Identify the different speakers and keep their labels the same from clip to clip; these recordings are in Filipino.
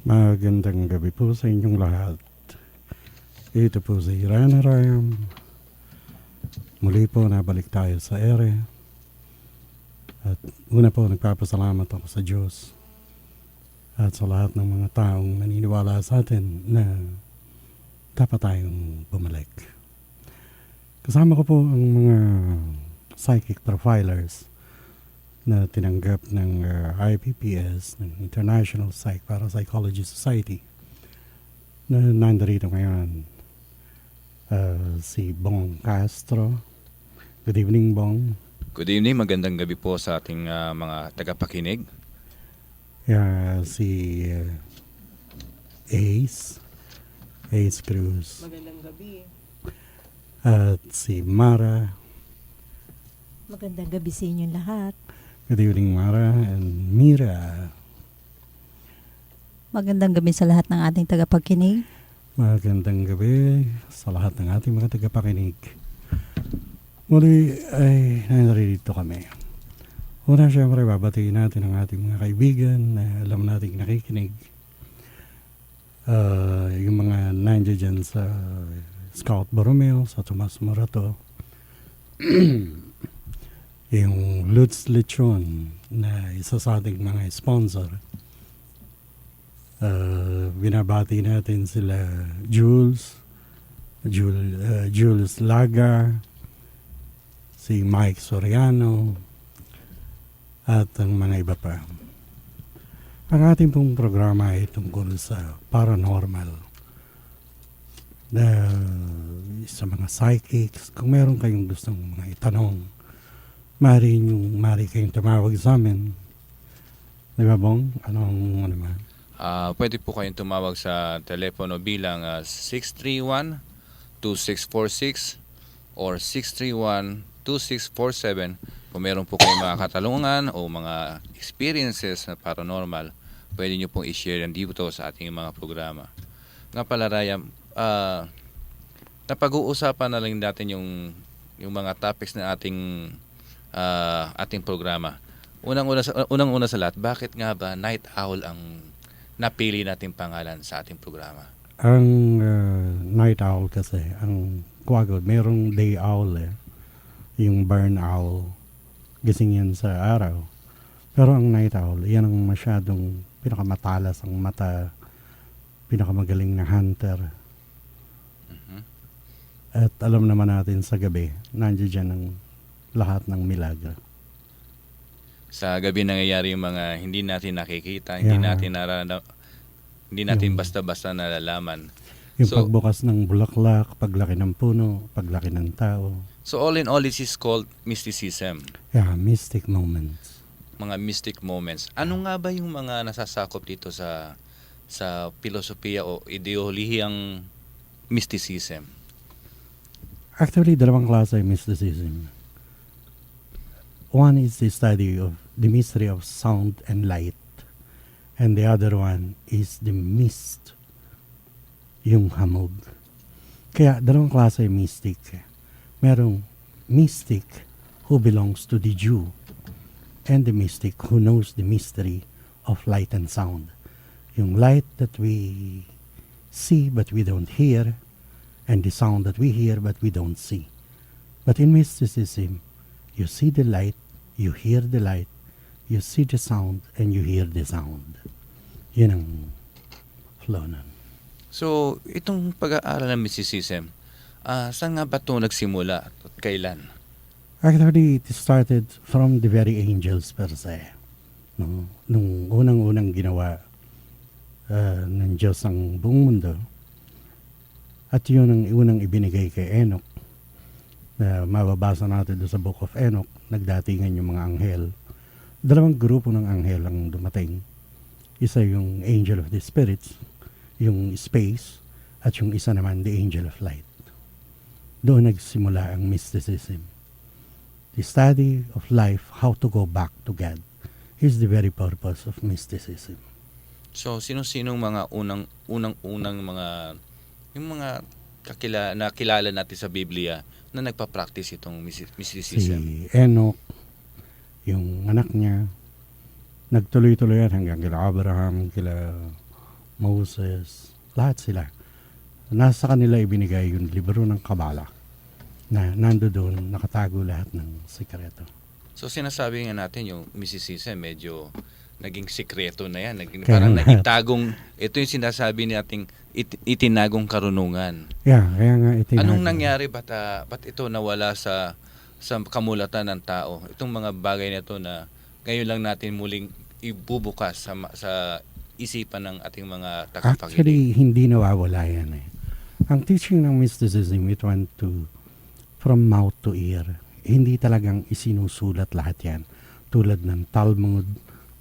Speaker 1: Magandang gabi po sa inyong lahat. Ito po si Rana Rayam. Muli po nabalik tayo sa ere. At una po nagpapasalamat ako sa Diyos at sa lahat ng mga taong naniniwala sa atin na dapat tayong bumalik. Kasama ko po ang mga psychic profilers na tinanggap ng IPPS, ng International Parapsychology Society, na nandito ngayon. Si Bong Castro. Good evening, Bong.
Speaker 2: Good evening, magandang gabi po sa ating mga tagapakinig.
Speaker 1: Si Ace Cruz.
Speaker 3: Magandang gabi.
Speaker 1: At si Mara.
Speaker 4: Magandang gabi sa inyong lahat.
Speaker 1: Good evening, Mara and Mira.
Speaker 4: Magandang gabi sa lahat ng ating tagapagkinig.
Speaker 1: Magandang gabi sa lahat ng ating mga tagapakinig. Muli ay narito kami. Una, syempre, babatiin natin ang ating mga kaibigan na alam nating nakikinig. Yung mga nandiyan dyan sa Scout Borromeo, sa Tomas Morato. Yung Lutz Lechon na isa sa ating mga sponsor. Binabati natin sila Jules Laga, si Mike Soriano, at ang mga iba pa. Ang ating pong programa ay tungkol sa paranormal. Sa mga psychics, kung meron kayong gustong mga itanong, maaari kayong tumawag sa amin. Di ba, Bong? Ano man?
Speaker 2: Pwede po kayong tumawag sa telepono bilang 631-2646 or 631-2647. Kung meron po kayong mga katalungan o mga experiences na paranormal, pwede nyo pong i-share yan dito sa ating mga programa. Nga pala, Ryan, napag-uusapan na lang natin yung mga topics na ating programa. Unang-una sa lahat, bakit nga ba Night Owl ang napili nating pangalan sa ating programa?
Speaker 1: Ang Night Owl kasi, ang kuwagod, mayroong Day Owl yung Barn Owl, gising yan sa araw. Pero ang Night Owl, yan ang masyadong pinakamatalas ang mata, pinakamagaling na hunter. At alam naman natin sa gabi, nandiyan dyan ang lahat ng milagro.
Speaker 2: Sa gabi nangyayari yung mga hindi natin nakikita, hindi natin basta-basta nalalaman.
Speaker 1: Yung pagbukas ng bulaklak, paglaki ng puno, paglaki ng tao.
Speaker 2: So all in all, this is called mysticism.
Speaker 1: Yeah, mystic moments.
Speaker 2: Mga mystic moments. Ano nga ba yung mga nasasakop dito sa filosofiya o ideolohiyang mysticism?
Speaker 1: Actually, dalawang klase ay mysticism. One is the study of the mystery of sound and light. And the other one is the mist, yung hamog. Kaya dalawang klase ay mystic. Merong mystic who belongs to the Jew and the mystic who knows the mystery of light and sound. Yung light that we see but we don't hear, and the sound that we hear but we don't see. But in mysticism, you see the light, you hear the light, you see the sound, and you hear the sound. Yun ang flow nun.
Speaker 2: So, itong pag-aaral ng mysticism, saan nga ba ito nagsimula at kailan?
Speaker 1: Actually, it started from the very angels per se. No? Nung unang-unang ginawa ng Diyos ang buong mundo, at yun ang unang ibinigay kay Enoch, na mababasa natin doon sa Book of Enoch, nagdatingan yung mga anghel. Dalawang grupo ng anghel ang dumating. Isa yung angel of the spirits, yung space, at yung isa naman the angel of light. Doon nagsimula ang mysticism. The study of life, how to go back to God, is the very purpose of mysticism.
Speaker 2: So, sino-sinong mga unang-unang mga yung mga nakilala natin sa Biblia na nagpa-practice itong mysticism?
Speaker 1: Si Enoch, yung anak niya, nagtuloy-tuloy yan hanggang kila Abraham, kila Moses, lahat sila. Nasa kanila ibinigay yung libro ng Kabala na nandoon nakatago lahat ng sikreto.
Speaker 2: So sinasabi nga natin yung mysticism medyo naging sikreto na yan.
Speaker 1: Kaya
Speaker 2: Parang
Speaker 1: nga.
Speaker 2: naging tagong, ito yung sinasabi nating itinagong karunungan.
Speaker 1: Yeah, kaya nga itinago.
Speaker 2: Anong nangyari? Ba't ito nawala sa kamulatan ng tao? Itong mga bagay na ito na ngayon lang natin muling ibubukas sa isipan ng ating mga tagapakinig.
Speaker 1: Actually, hindi nawawala yan eh. Ang teaching ng mysticism, it went from mouth to ear. Hindi talagang isinusulat lahat yan. Tulad ng Talmud,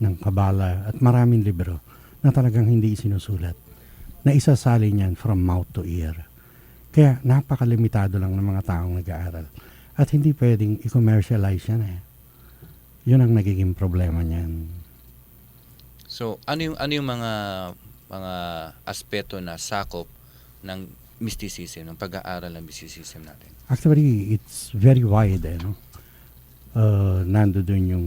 Speaker 1: ng Kabala, at maraming libro na talagang hindi isinusulat. Na isasalin yan from mouth to ear. Kaya napakalimitado lang ng mga taong nag-aaral. At hindi pwedeng i-commercialize yan eh. Yun ang nagiging problema niyan.
Speaker 2: So, ano yung mga aspeto na sakop ng mysticism, ng pag-aaral ng mysticism natin?
Speaker 1: Actually, it's very wide eh, no? Nando dun yung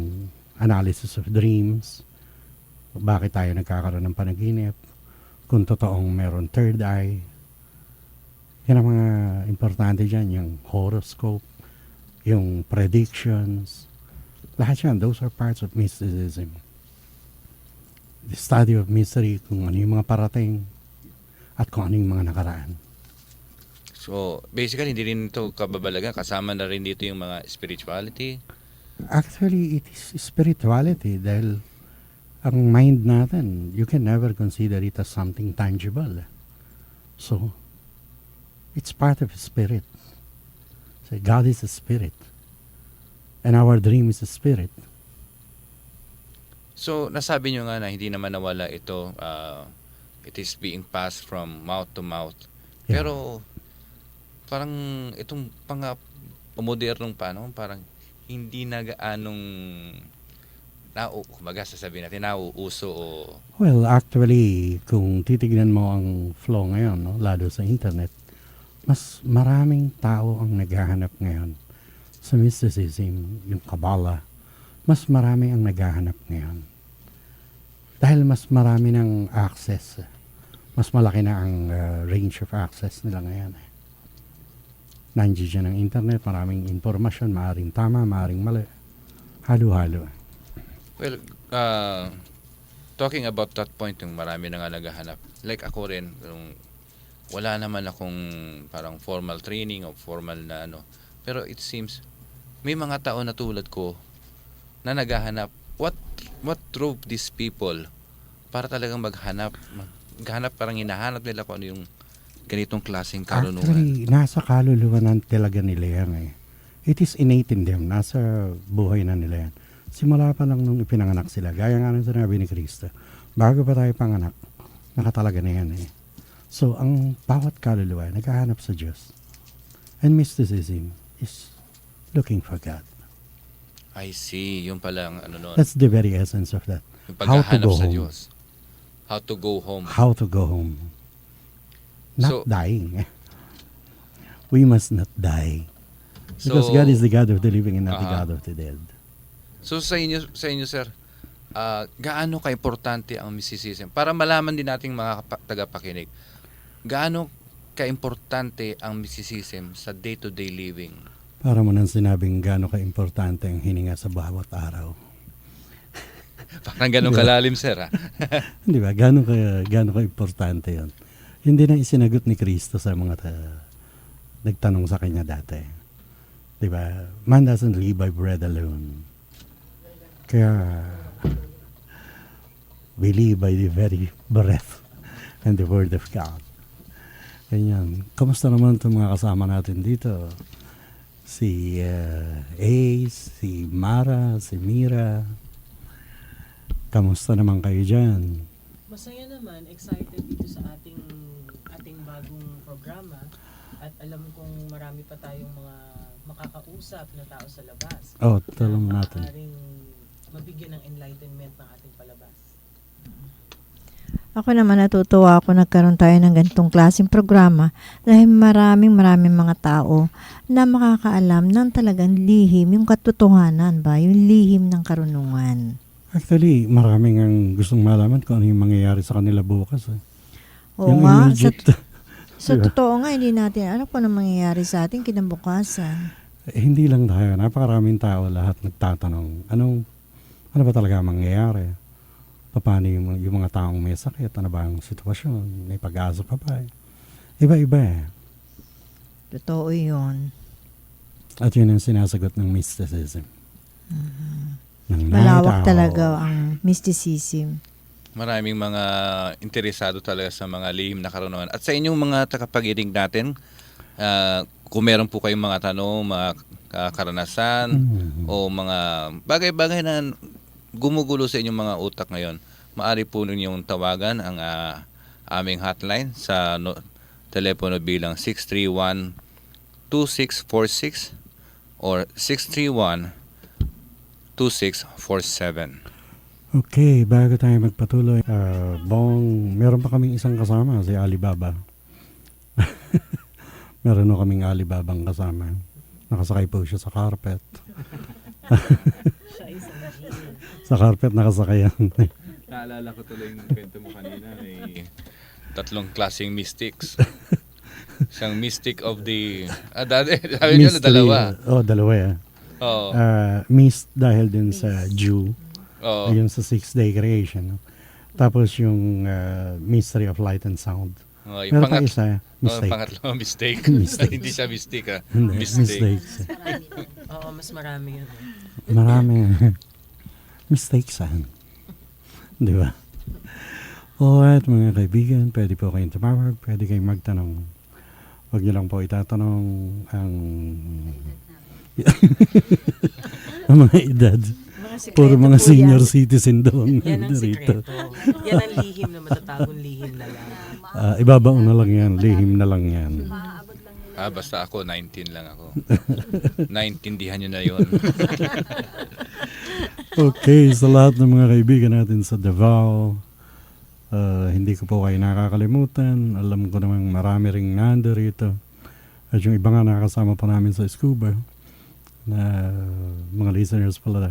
Speaker 1: analysis of dreams, bakit tayo nagkakaroon ng panaginip, kung totoong meron third eye. Yan ang mga importante dyan, yung horoscope, yung predictions. Lahat yan, those are parts of mysticism. The study of mystery, kung ano yung mga parating, at kung ano yung mga nakaraan.
Speaker 2: So, basically, hindi rin ito kababalagan. Kasama na rin dito yung mga spirituality.
Speaker 1: Actually, it is spirituality dahil ang mind natin, you can never consider it as something tangible. So, it's part of spirit. So, God is a spirit. And our dream is a spirit.
Speaker 2: So, nasabi nyo nga na hindi naman nawala ito. It is being passed from mouth to mouth.
Speaker 1: Yeah.
Speaker 2: Pero, parang itong modernong panahon, parang hindi na gaanong kumbaga sasabihin natin, nauuso o...
Speaker 1: Well, actually, kung titignan mo ang flow ngayon, no, lalo sa internet, mas maraming tao ang naghahanap ngayon sa mysticism, yung Kabbalah. Mas marami ang naghahanap ngayon. Dahil mas marami ng access. Mas malaki na ang range of access nila ngayon. Nandiyan ang internet, maraming informasyon, maaring tama, maaring mali. Halo-halo.
Speaker 2: Well, talking about that point, yung marami na nga naghahanap. Like ako rin, wala naman akong parang formal training o formal na ano. Pero it seems, may mga tao na tulad ko na naghahanap. What drove these people para talagang maghanap, parang hinahanap nila kung ano yung ganitong klaseng karunungan?
Speaker 1: Actually, nasa kaluluwa na talaga nila yan eh. It is innate in them. Nasa buhay na nila yan. Simula pa lang nung ipinanganak sila. Gaya nga ng sinabi ni Cristo. Bago pa tayo panganak, nakatalaga na yan eh. So, ang bawat kaluluwa, naghahanap sa Diyos. And mysticism is looking for God.
Speaker 2: I see. Yung pala ang ano nun.
Speaker 1: That's the very essence of that.
Speaker 2: Yung
Speaker 1: How to
Speaker 2: paghahanap
Speaker 1: go
Speaker 2: sa
Speaker 1: home.
Speaker 2: Diyos. How to go home.
Speaker 1: How to go home. Not
Speaker 2: So-
Speaker 1: dying. We must not die. Because God is the God of the living and not the God of the dead.
Speaker 2: So sa inyo sir, gaano ka-importante ang mysticism? Para malaman din nating mga tagapakinig, gaano ka-importante ang mysticism sa day-to-day living?
Speaker 1: Para mo nang sinabing gaano ka-importante ang hininga sa bawat araw.
Speaker 2: Parang ganun kalalim sir ha?
Speaker 1: Di ba? Gaano ka-importante yun. Hindi na isinagot ni Kristo sa mga nagtanong sa kanya dati. Di ba? Man doesn't live by bread alone. Kaya we live by the very breath and the word of God. Ganyan. Kamusta naman itong mga kasama natin dito? Si Ace, si Mara, si Mira. Kamusta naman kayo dyan?
Speaker 3: Masaya naman, excited dito sa ating bagong programa at alam kong marami pa tayong mga makakausap na tao sa labas.
Speaker 1: Oh, talong natin.
Speaker 3: Maaaring mabigyan ng enlightenment ng ating palabas.
Speaker 4: Ako naman natutuwa ako nagkaroon tayo ng ganitong klaseng programa dahil maraming mga tao na makakaalam ng talagang lihim, yung katotohanan ba, yung lihim ng karunungan.
Speaker 1: Actually, maraming ang gustong malaman kung ano yung mangyayari sa kanila bukas. Eh.
Speaker 4: Oo
Speaker 1: yung
Speaker 4: nga,
Speaker 1: immediate,
Speaker 4: sa
Speaker 1: Diba?
Speaker 4: totoo nga, hindi natin alam kung ano mangyayari sa atin kinabukasan.
Speaker 1: hindi lang tayo, napakaraming tao lahat nagtatanong, ano ba talaga ang mangyayari? Paano yung mga taong may sakit? Ano ba ang sitwasyon? May pag-asa pa ba? Iba-iba eh.
Speaker 4: Totoo yun.
Speaker 1: At yun ang sinasagot ng mysticism. Ng night
Speaker 4: Malawak
Speaker 1: owl.
Speaker 4: talaga ang mysticism.
Speaker 2: Maraming mga interesado talaga sa mga lihim na karunungan. At sa inyong mga tagapaginig natin, kung meron po kayong mga tanong, mga karanasan, o mga bagay-bagay na gumugulo sa inyong mga utak ngayon, maaari po ninyong tawagan ang aming hotline sa telepono bilang 631-2646 or 631-2647.
Speaker 1: Okay, bago tayo magpatuloy, Bong, meron pa kaming isang kasama, si Alibaba. Meron na kaming Alibabang kasama. Nakasakay po siya sa carpet.
Speaker 3: Siya isang genius.
Speaker 1: Sa carpet nakasakay yan.
Speaker 2: Naalala ko tuloy yung kwento mo kanina. May tatlong klaseng mystics. Siyang mystic of the... dati, sabi niyo na dalawa.
Speaker 1: Dalawa yan.
Speaker 2: Oo.
Speaker 1: Mist dahil din sa Jew.
Speaker 2: Oo.
Speaker 1: Ayun sa 6-day creation. No? Tapos yung mystery of light and sound.
Speaker 2: Yung
Speaker 1: Meron pa isa, mistake.
Speaker 2: pangatlo, mistake.
Speaker 1: Mistake.
Speaker 2: Hindi siya mystic, ha?
Speaker 1: Hindi,
Speaker 2: Mistake.
Speaker 1: mistakes.
Speaker 3: Oo, mas marami yan.
Speaker 1: Marami. Mistakes yan. Di ba? Alright, mga kaibigan, pwede po kayong tumawag, pwede kayong magtanong. Huwag niyo lang po itatanong ang ang mga edad.
Speaker 3: Mga sikreto
Speaker 1: Puro mga
Speaker 3: po
Speaker 1: senior
Speaker 3: yan.
Speaker 1: citizen daw ang
Speaker 3: Yan ang
Speaker 1: narito.
Speaker 3: sikreto. Yan ang lihim na matatagong lihim na lang.
Speaker 1: Ibabaon na lang yan, lihim na lang yan.
Speaker 2: Basta ako, 19 lang ako. Naintindihan nyo na yun.
Speaker 1: Okay, sa lahat ng mga kaibigan natin sa Davao, hindi ko po kayo nakakalimutan. Alam ko namang marami ring nandito. At yung iba nga nakakasama po namin sa Scuba, na mga listeners pala.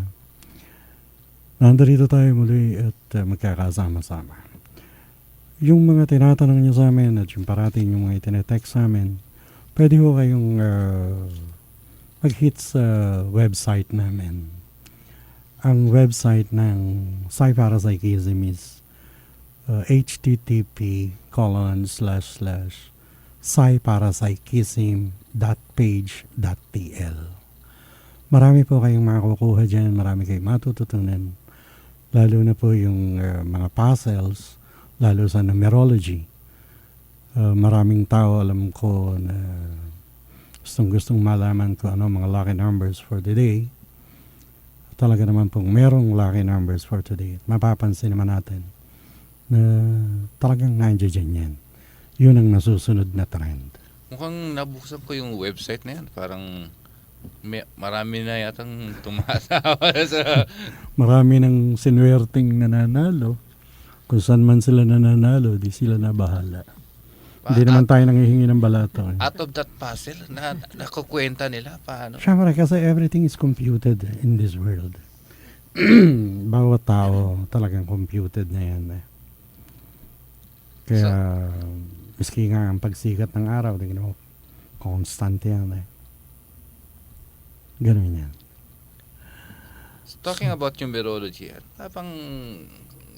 Speaker 1: Nandito tayo muli at magkakasama-sama. Yung mga tinatanong nyo sa amin at yung parating yung mga itinetext sa amin, pwede ko kayong mag-hit sa website namin. Ang website ng Psyparapsychism is http://psyparapsychism.page.tl. Marami po kayong makukuha dyan, marami kayong matututunan. Lalo na po yung mga puzzles, lalo sa numerology. Maraming tao alam ko na gustong malaman kung ano mga lucky numbers for the day. Talaga naman pong merong lucky numbers for today. Mapapansin naman natin na talagang nandiyan yan. Yun ang nasusunod na trend.
Speaker 2: Mukhang nabuksan ko yung website na yan. Parang marami na yatang tumatawa sa...
Speaker 1: Marami ng sinuwerteng nananalo. Kung saan man sila nananalo, di sila na bahala. Hindi naman tayo nangihingi ng balato.
Speaker 2: Out of that puzzle, nakukwenta nila paano?
Speaker 1: Siyempre, kasi everything is computed in this world. Bawat tao talagang computed na yan. Kaya, miski nga ang pagsikat ng araw, tingnan mo, constant yan. Ganun yan.
Speaker 2: Talking about numerology, habang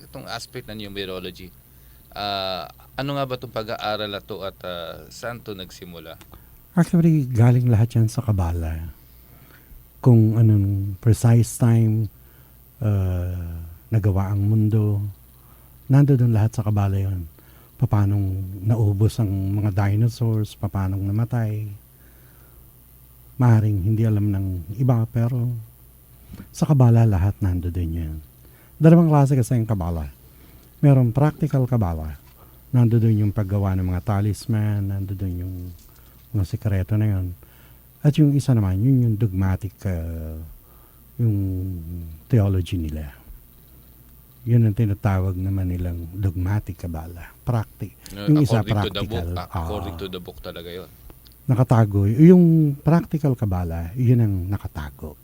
Speaker 2: itong aspect ng numerology, ano nga ba itong pag-aaral na to at saan to nagsimula?
Speaker 1: Actually, galing lahat yan sa Kabbalah. Kung anong precise time nagawa ang mundo, nandoon lahat sa Kabbalah yun. Paano naubos ang mga dinosaurs, paano namatay. Maaaring hindi alam ng iba, pero sa Kabbalah lahat nandoon yan. Dalawang klase kasi yung Kabbalah. Merong practical Kabbalah. Nandoon yung paggawa ng mga talisman, nandoon yung mga sikreto na yun. At yung isa naman, yun yung dogmatic, yung theology nila. Yun ang tinatawag naman nilang dogmatic Kabbalah. Yung isa practical.
Speaker 2: According to the book talaga yun.
Speaker 1: Nakatago. Yung practical Kabbalah, yun ang nakatago.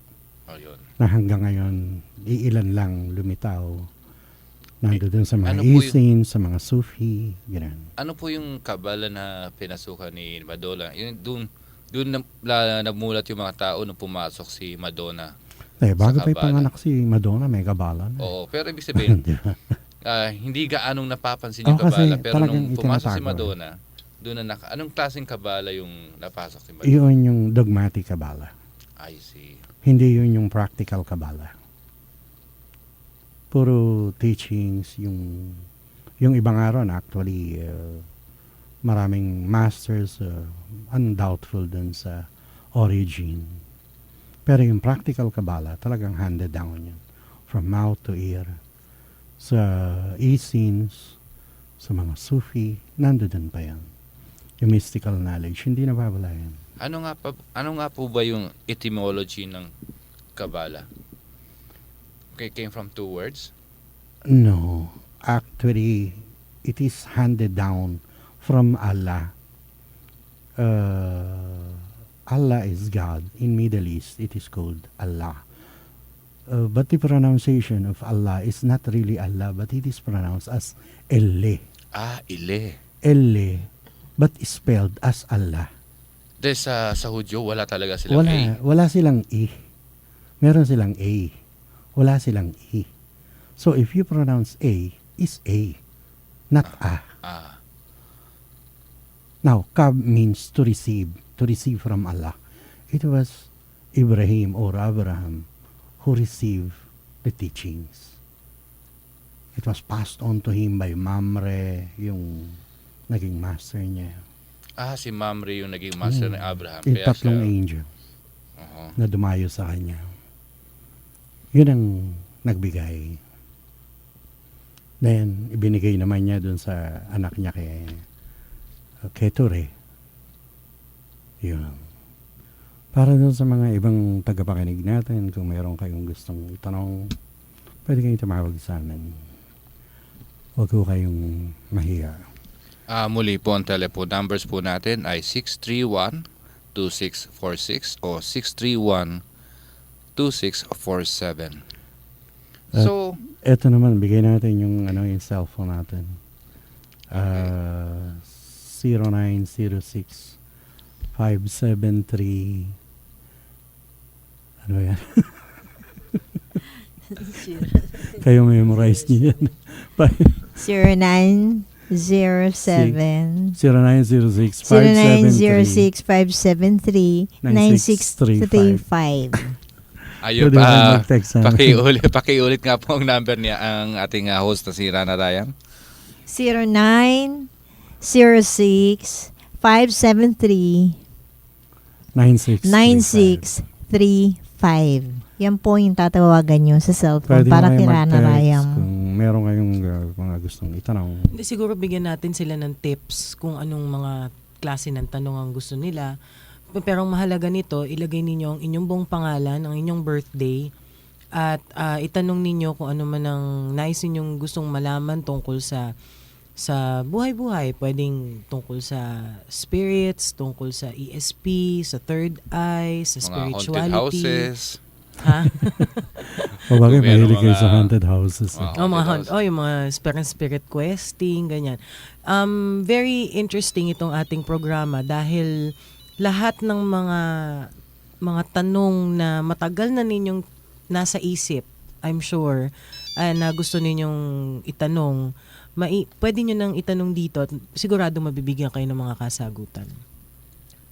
Speaker 2: Ayun.
Speaker 1: Na hanggang ngayon, iilan lang lumitaw. Nandoon sa mga
Speaker 2: Ano po
Speaker 1: Isin, sa mga Sufi, gano'n.
Speaker 2: Ano po yung kabala na pinasukan ni Madonna? Yung doon namulat yung mga tao nung pumasok si Madonna.
Speaker 1: Bago
Speaker 2: Sa
Speaker 1: pa
Speaker 2: kabala.
Speaker 1: ipanganak si Madonna, may kabala na.
Speaker 2: Oo, pero ibig sabihin,
Speaker 1: Di ba?
Speaker 2: hindi gaanong napapansin yung
Speaker 1: Oo, kasi
Speaker 2: kabala. Pero
Speaker 1: talagang
Speaker 2: nung pumasok si
Speaker 1: itinatago.
Speaker 2: Madonna, doon na anong klaseng kabala yung napasok si Madonna?
Speaker 1: Iyon yung dogmatic kabala.
Speaker 2: I see.
Speaker 1: Hindi yun yung practical kabala. Puro teachings, yung ibang araw na actually maraming masters undoubtful dun sa origin. Pero yung practical kabala talagang handed down yun. From mouth to ear. Sa Essenes, sa mga Sufi, nandoon pa yan. Yung mystical knowledge, hindi nawawala yan.
Speaker 2: Ano nga po ba yung etymology ng kabala? Okay, came from two words?
Speaker 1: No. Actually, it is handed down from Allah. Allah is God. In Middle East, it is called Allah. But the pronunciation of Allah is not really Allah, but it is pronounced as Elle.
Speaker 2: Ile.
Speaker 1: Elle, but spelled as Allah.
Speaker 2: Dahil sa Hudyo, wala talaga silang A.
Speaker 1: Wala silang E. Meron silang A. Wala silang E. So if you pronounce A, is A, not A. Now, Kab means to receive from Allah. It was Ibrahim or Abraham who received the teachings. It was passed on to him by Mamre, yung naging master niya.
Speaker 2: Si Mamre yung naging master ni Abraham.
Speaker 1: Yung
Speaker 2: Kaya
Speaker 1: tatlong
Speaker 2: siya,
Speaker 1: angel
Speaker 2: Oo.
Speaker 1: na dumayo sa kanya. Yun ang nagbigay. Then, ibinigay naman niya dun sa anak niya kay Keture. Yun. Para dun sa mga ibang tagapakinig natin, kung mayroon kayong gustong itanong, pwede kayong tumawag sa amin. Huwag ko kayong mahiya.
Speaker 2: Muli po, ang telephone numbers po natin ay 631-2646 o 631-2647. So,
Speaker 1: Eto naman, bigay natin yung cellphone natin. 0906 573 ano yan? Kayo memorize niyo yan.
Speaker 4: 0907
Speaker 1: 0906
Speaker 4: 0906 573 9635.
Speaker 2: ayun
Speaker 1: Pwede
Speaker 2: pa.
Speaker 1: kayo mag-text sa amin.
Speaker 2: Pakiulit nga po ang number niya, ang ating host na si Rana Rayam.
Speaker 4: 0906 573 9635. Yan po yung tatawagan nyo sa cellphone
Speaker 1: Pwede
Speaker 4: para
Speaker 1: kayo
Speaker 4: kay Rana
Speaker 1: mag-text
Speaker 4: Rayam.
Speaker 1: kung meron kayong mga gustong itanong.
Speaker 3: Hindi, siguro bigyan natin sila ng tips kung anong mga klase ng tanong ang gusto nila. Pero ang mahalaga nito, ilagay ninyo ang inyong buong pangalan, ang inyong birthday, at itanong ninyo kung ano man ang nais ninyong gustong malaman tungkol sa buhay-buhay. Pwedeng tungkol sa spirits, tungkol sa ESP, sa third eye, sa
Speaker 2: Mga haunted
Speaker 3: spirituality.
Speaker 2: houses.
Speaker 4: Ah.
Speaker 3: Ha?
Speaker 1: O bakit
Speaker 2: Kung meron
Speaker 1: mahilig kayo sa
Speaker 2: mga-
Speaker 1: haunted houses?
Speaker 2: Wow.
Speaker 3: Oh, mga
Speaker 2: Haunted house.
Speaker 3: yung mga spirit questing, ganyan. Very interesting itong ating programa dahil lahat ng mga tanong na matagal na ninyong nasa isip, I'm sure, na gusto ninyong itanong, pwede nyo nang itanong dito at sigurado mabibigyan kayo ng mga kasagutan.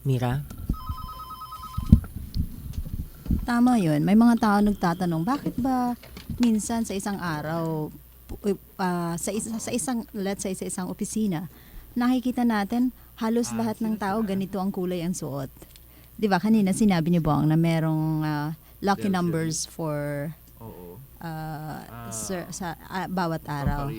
Speaker 3: Mira?
Speaker 5: Tama yun. May mga tao nagtatanong, bakit ba minsan sa isang araw, sa isang opisina, nakikita natin halos lahat ng tao ganito ang kulay ang suot. 'Di ba kanina sinabi niyo Bong na merong lucky numbers for sa bawat araw.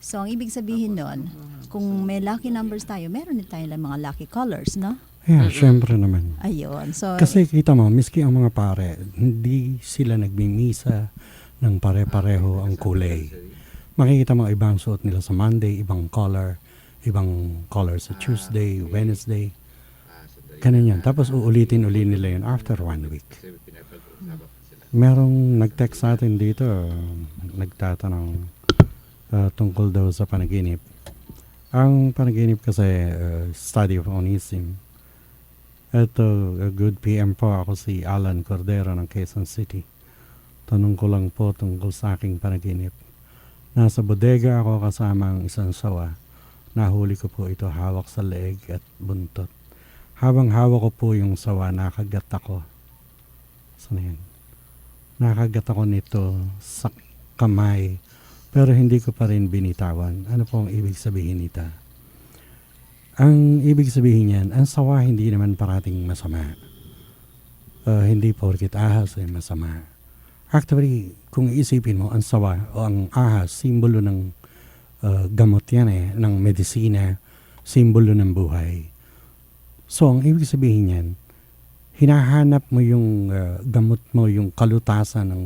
Speaker 5: So ang ibig sabihin nun, kung may lucky numbers tayo, meron din tayo lang mga lucky colors, no?
Speaker 1: Yeah, syempre naman.
Speaker 5: Ayun. So
Speaker 1: Kasi kita mo, miski ang mga pare, hindi sila nagmimisa ng pare-pareho ang kulay. Makikita mo ibang suot nila sa Monday, ibang color sa Tuesday, Wednesday. Ganun yan. Tapos uulitin-uli nila yun after 1 week. Merong nag-text sa atin dito, nagtatanong, tungkol daw sa panaginip. Ang panaginip kasi study of onism. Ito, good PM po, ako si Alan Cordero ng Quezon City. Tanong ko lang po tungkol sa aking panaginip. Nasa bodega ako kasama ang isang sawa. Nahuli ko po ito hawak sa leeg at buntot. Habang hawak ko po yung sawa, nakagat ako. Saan yan? Nakagat ako nito sa kamay, pero hindi ko pa rin binitawan. Ano po ang ibig sabihin nito? Ang ibig sabihin niyan, ang sawa hindi naman parating masama. Hindi porkit ahas ay masama. Actually, kung iisipin mo, ang sawa o ang ahas, simbolo ng gamot yan ng medisina, simbolo ng buhay. So, ang ibig sabihin niyan, hinahanap mo yung gamot mo, yung kalutasan ng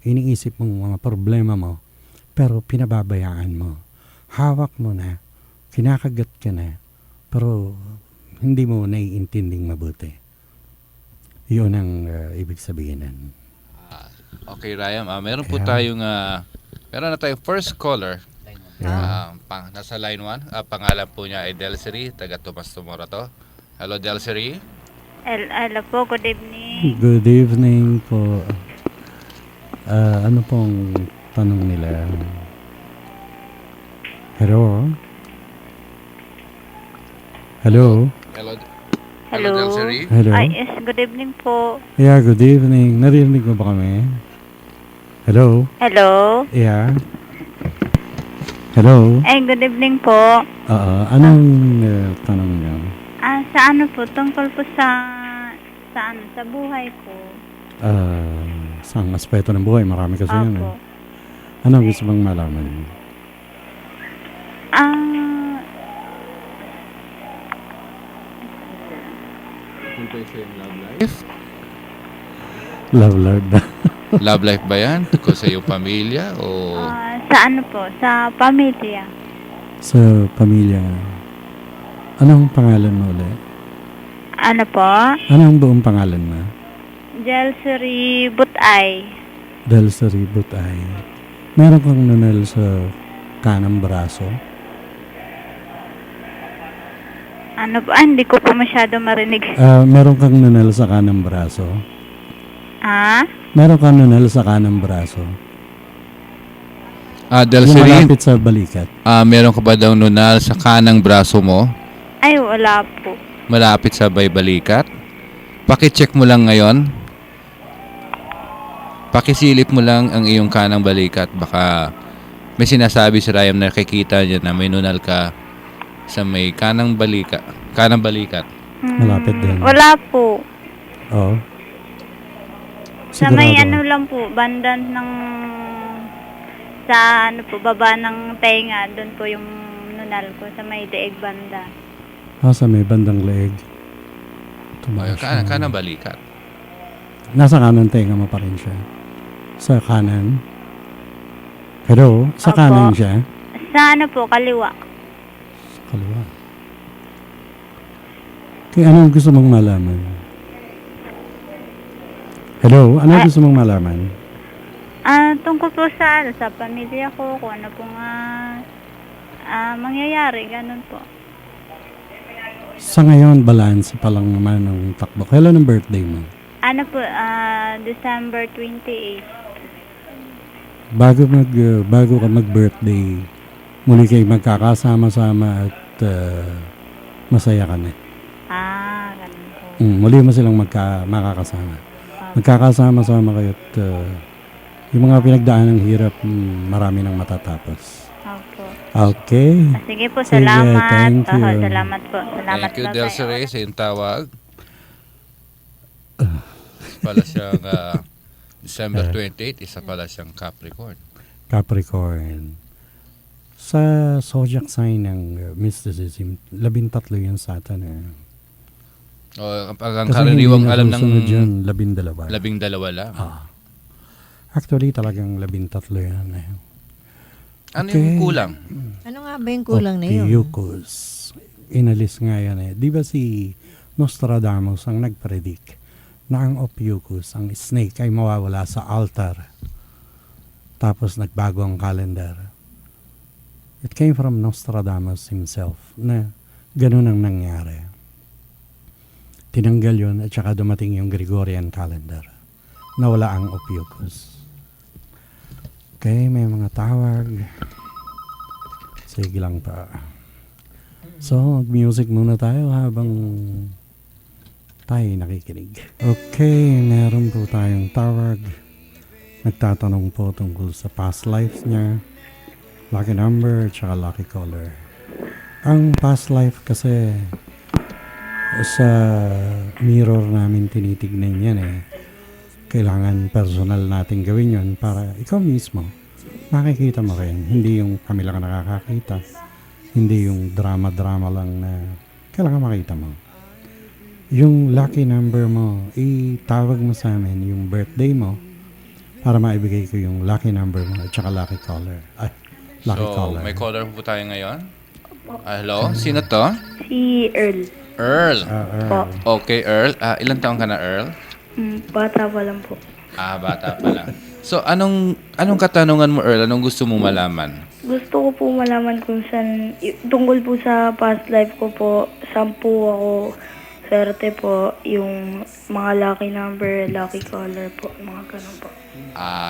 Speaker 1: iniisip mong mga problema mo, pero pinababayaan mo. Hawak mo na, kinakagat ka na, pero hindi mo naiintinding mabuti. Yun ang ibig sabihin nun.
Speaker 2: Okay, Ryan. Meron po tayong meron na tayong first caller. Nasa line 1. Pangalan po niya ay Delcery, taga Tomas Morato. Hello, Delcery.
Speaker 6: Hello po, good evening.
Speaker 1: Good evening po. Ano pong tanong nila? Hello? Hello?
Speaker 2: Hello.
Speaker 6: Hello.
Speaker 2: Delcery.
Speaker 1: Hello?
Speaker 6: Yes, good evening po.
Speaker 1: Yeah, good evening. Narinig mo ba kami? Hello?
Speaker 6: Hello.
Speaker 1: Yeah. Hello?
Speaker 6: Good evening po.
Speaker 1: Anong tanong niyo?
Speaker 6: Sa ano po, tungkol po sa buhay ko.
Speaker 1: Sa aspeto ng buhay, marami kasi yun.
Speaker 6: Opo.
Speaker 1: Ano gusto bang malaman? Love life ba?
Speaker 2: Love life ba yan? Tungkol sa iyong pamilya o
Speaker 6: Sa ano po, sa pamilya.
Speaker 1: Sa pamilya. Anong pangalan mo ulit?
Speaker 6: Ano po?
Speaker 1: Anong buong pangalan mo?
Speaker 6: Jelsery Butay.
Speaker 1: Delcery Butay. Meron kang nunal sa kanang braso?
Speaker 6: Ano po? Hindi ko po masyado marinig.
Speaker 1: Meron kang nunal sa kanang braso? Meron kang nunal sa kanang braso? Yung
Speaker 2: Delcery,
Speaker 1: malapit sa balikat.
Speaker 2: meron ka ba daw nunal sa kanang braso mo?
Speaker 6: Ay, wala po.
Speaker 2: Malapit sa balikat? Paki-check mo lang ngayon. Pakisilip mo lang ang iyong kanang balikat. Baka may sinasabi si Ryan na nakikita niya na may nunal ka sa may kanang balikat.
Speaker 1: Malapit din.
Speaker 6: Wala po.
Speaker 1: Oo.
Speaker 6: Sa may
Speaker 1: Sigurado.
Speaker 6: ano lang po, banda ng sa ano po, baba ng tenga, doon po yung nunal ko, sa may deeg banda.
Speaker 1: Sa may bandang leeg.
Speaker 2: Ay,
Speaker 1: Tumaas siya.
Speaker 2: kanang balikat.
Speaker 1: Nasa kanan tenga mo pa rin siya. Sa kanan. Hello? Sa
Speaker 6: Opo.
Speaker 1: kanan siya?
Speaker 6: Sa ano po, kaliwa.
Speaker 1: Sa kaliwa. Kaya anong gusto mong malaman? Hello? Anong gusto mong malaman?
Speaker 6: Tungkol po sa pamilya ko, kung ano po nga mangyayari, ganun po.
Speaker 1: Sa ngayon, balance pa lang naman ng takbo. Kailan ang birthday mo?
Speaker 6: Ano po, December 28.
Speaker 1: Bago ka mag-birthday, muli kayo magkakasama-sama at masaya ka na.
Speaker 6: Ganun po.
Speaker 1: Muli mo silang makakasama. Magkakasama-sama kayo at yung mga pinagdaan ng hirap, marami nang matatapos.
Speaker 6: Opo.
Speaker 1: Okay.
Speaker 6: Sige po,
Speaker 1: Sige,
Speaker 6: salamat.
Speaker 1: thank you.
Speaker 6: Salamat po. Salamat.
Speaker 2: Thank you,
Speaker 6: bye-bye.
Speaker 2: Delcery, sa iyong tawag. Pala siyang December 28, isa pala siyang Capricorn.
Speaker 1: Capricorn. Sa zodiac sign ng mysticism, 13 yung Satan.
Speaker 2: Ang
Speaker 1: Kasi
Speaker 2: karaniwang
Speaker 1: hindi
Speaker 2: alam ng
Speaker 1: nasusunod yun, 12.
Speaker 2: 12 lang.
Speaker 1: Actually, talagang 13 yan.
Speaker 2: Ano
Speaker 1: Okay.
Speaker 2: yung kulang?
Speaker 4: Ano nga ba yung kulang na yun?
Speaker 1: Ophiuchus. Inalis nga yan. Di ba si Nostradamus ang nag-predict na ang Ophiuchus, ang snake, ay mawawala sa altar. Tapos nagbago ang calendar. It came from Nostradamus himself na ganun ang nangyari. Tinanggal yun at saka dumating yung Gregorian calendar. Nawala ang Ophiuchus. Okay, may mga tawag. Sige lang pa. So, mag-music muna tayo habang tayo nakikinig. Okay, meron po tayong tawag. Nagtatanong po tungkol sa past lives niya, lucky number, tsaka lucky color. Ang past life kasi sa mirror namin tinitignan yan eh. Kailangan personal natin gawin yun para ikaw mismo makikita mo rin. Hindi yung kami lang nakakakita. Hindi yung drama-drama lang na kailangan makita mo. Yung lucky number mo, itawag mo sa amin yung birthday mo para maibigay ko yung lucky number mo at saka lucky color. Ay, lucky color.
Speaker 2: May caller po tayo ngayon. Hello? Sino to?
Speaker 6: Si Earl.
Speaker 2: Earl.
Speaker 1: Earl.
Speaker 6: Po.
Speaker 2: Okay, Earl. Ilan taong ka na, Earl?
Speaker 6: Bata pa lang po.
Speaker 2: Bata pa lang. So, anong katanungan mo, Earl? Anong gusto mong malaman?
Speaker 6: Gusto ko po malaman kung saan, tungkol po sa past life ko po, saan po ako swerte po, yung mga lucky number, lucky color po, mga ganun po.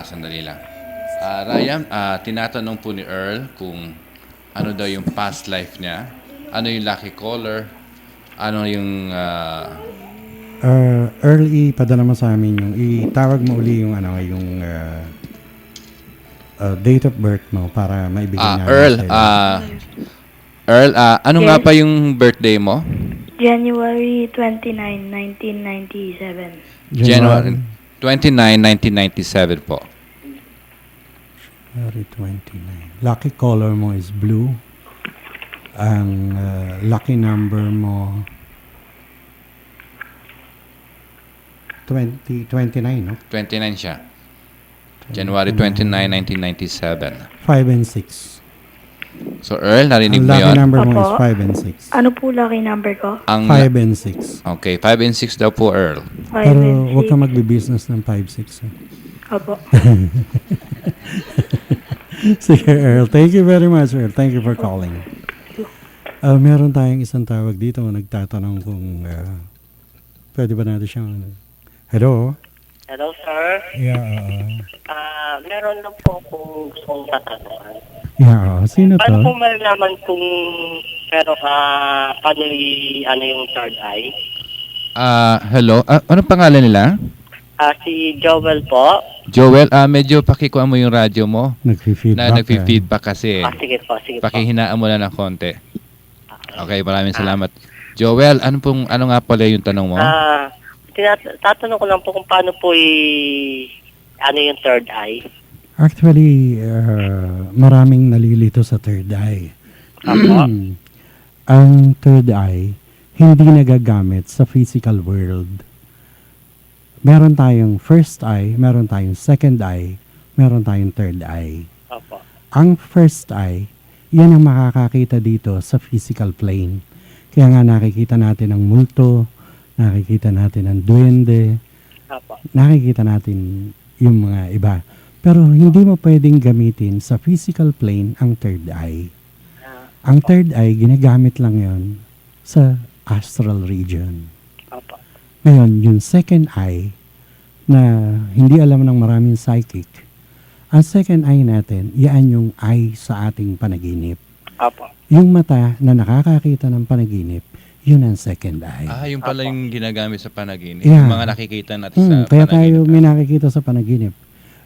Speaker 2: Sandali lang. Ryan, tinatanong po ni Earl kung ano daw yung past life niya, ano yung lucky color, ano yung...
Speaker 1: Earl, ipadala mo sa amin yung, itawag mo uli yung ano, yung date of birth mo para maibigay namin
Speaker 2: Earl, ano nga
Speaker 6: Yes.
Speaker 2: pa yung birthday mo?
Speaker 6: January 29, 1997.
Speaker 2: January 29, 1997 po.
Speaker 1: January 29. Lucky color mo is blue. Ang lucky number mo 29, no?
Speaker 2: 29 siya. January 29, 1997.
Speaker 1: 5 and 6.
Speaker 2: So, Earl, narinig
Speaker 1: Ang
Speaker 2: mo
Speaker 1: lucky
Speaker 2: yun?
Speaker 1: number mo is
Speaker 6: Opo.
Speaker 1: 5 and 6.
Speaker 6: Ano po lucky number ko?
Speaker 2: 5
Speaker 1: 5 and 6.
Speaker 2: Okay, 5 and 6 daw po, Earl.
Speaker 6: 5
Speaker 1: Pero
Speaker 6: and
Speaker 1: huwag
Speaker 6: 6.
Speaker 1: ka magbe-business ng 5-6.
Speaker 6: Opo.
Speaker 1: Sige, Earl. Thank you very much, Earl. Thank you for calling. Meron tayong isang tawag dito. Nagtatanong kung pwede ba natin siyang... Hello?
Speaker 7: Hello, sir.
Speaker 1: Yeah,
Speaker 7: Meron lang po akong gustong tatanungan.
Speaker 1: yeah. Sino
Speaker 7: Paano po
Speaker 1: to?
Speaker 7: malalaman kung pero ano yung third eye?
Speaker 2: Hello, anong pangalan nila?
Speaker 7: Si Joel po.
Speaker 2: Joel, medyo pakikuha mo yung radyo mo.
Speaker 1: Nag-feedback.
Speaker 2: Nag-feedback kasi.
Speaker 7: Sige po.
Speaker 2: Pakihinaan mo lang ng konti. Okay, maraming salamat. Joel, ano nga pala yung tanong mo?
Speaker 7: Tatanong ko lang po kung paano po ano yung third eye.
Speaker 1: Actually, maraming nalilito sa third eye. Ang third eye, hindi nagagamit sa physical world. Meron tayong first eye, meron tayong second eye, meron tayong third eye.
Speaker 7: Opo.
Speaker 1: Ang first eye, yan ang makakakita dito sa physical plane. Kaya nga nakikita natin ang multo, nakikita natin ang duwende,
Speaker 7: Opo.
Speaker 1: nakikita natin yung mga iba. Pero hindi mo pwedeng gamitin sa physical plane ang third eye. Ang third eye, ginagamit lang yon sa astral region.
Speaker 7: Opo.
Speaker 1: Ngayon, yung second eye, na hindi alam ng maraming psychic, ang second eye natin, yan yung eye sa ating panaginip.
Speaker 7: Opo.
Speaker 1: Yung mata na nakakakita ng panaginip, yun ang second eye.
Speaker 2: Yung pala yung ginagamit sa panaginip.
Speaker 1: Yeah.
Speaker 2: Yung mga nakikita natin sa
Speaker 1: Kaya
Speaker 2: panaginip.
Speaker 1: tayo may nakikita sa panaginip.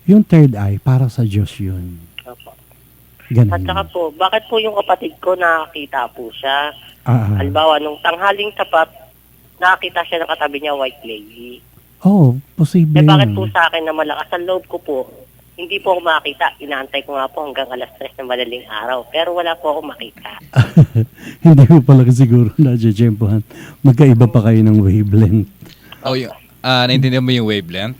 Speaker 1: Yung third eye, para sa Diyos yun.
Speaker 7: Opo.
Speaker 1: Ganun.
Speaker 7: At saka po, bakit po yung kapatid ko nakakita po siya?
Speaker 1: Ah,
Speaker 7: Halimbawa, nung tanghaling tapat, nakakita siya ng katabi niya, white lady.
Speaker 1: posible
Speaker 7: Bakit
Speaker 1: yun.
Speaker 7: po sa akin na malakas ang loob ko po, hindi po ako makita. Inaantay ko nga po hanggang alas 3 ng madaling araw. Pero wala po ako makita.
Speaker 1: Hindi mo pala siguro na-jempohan. Magkaiba pa kayo ng wavelength.
Speaker 2: Naintindihan mo yung wavelength?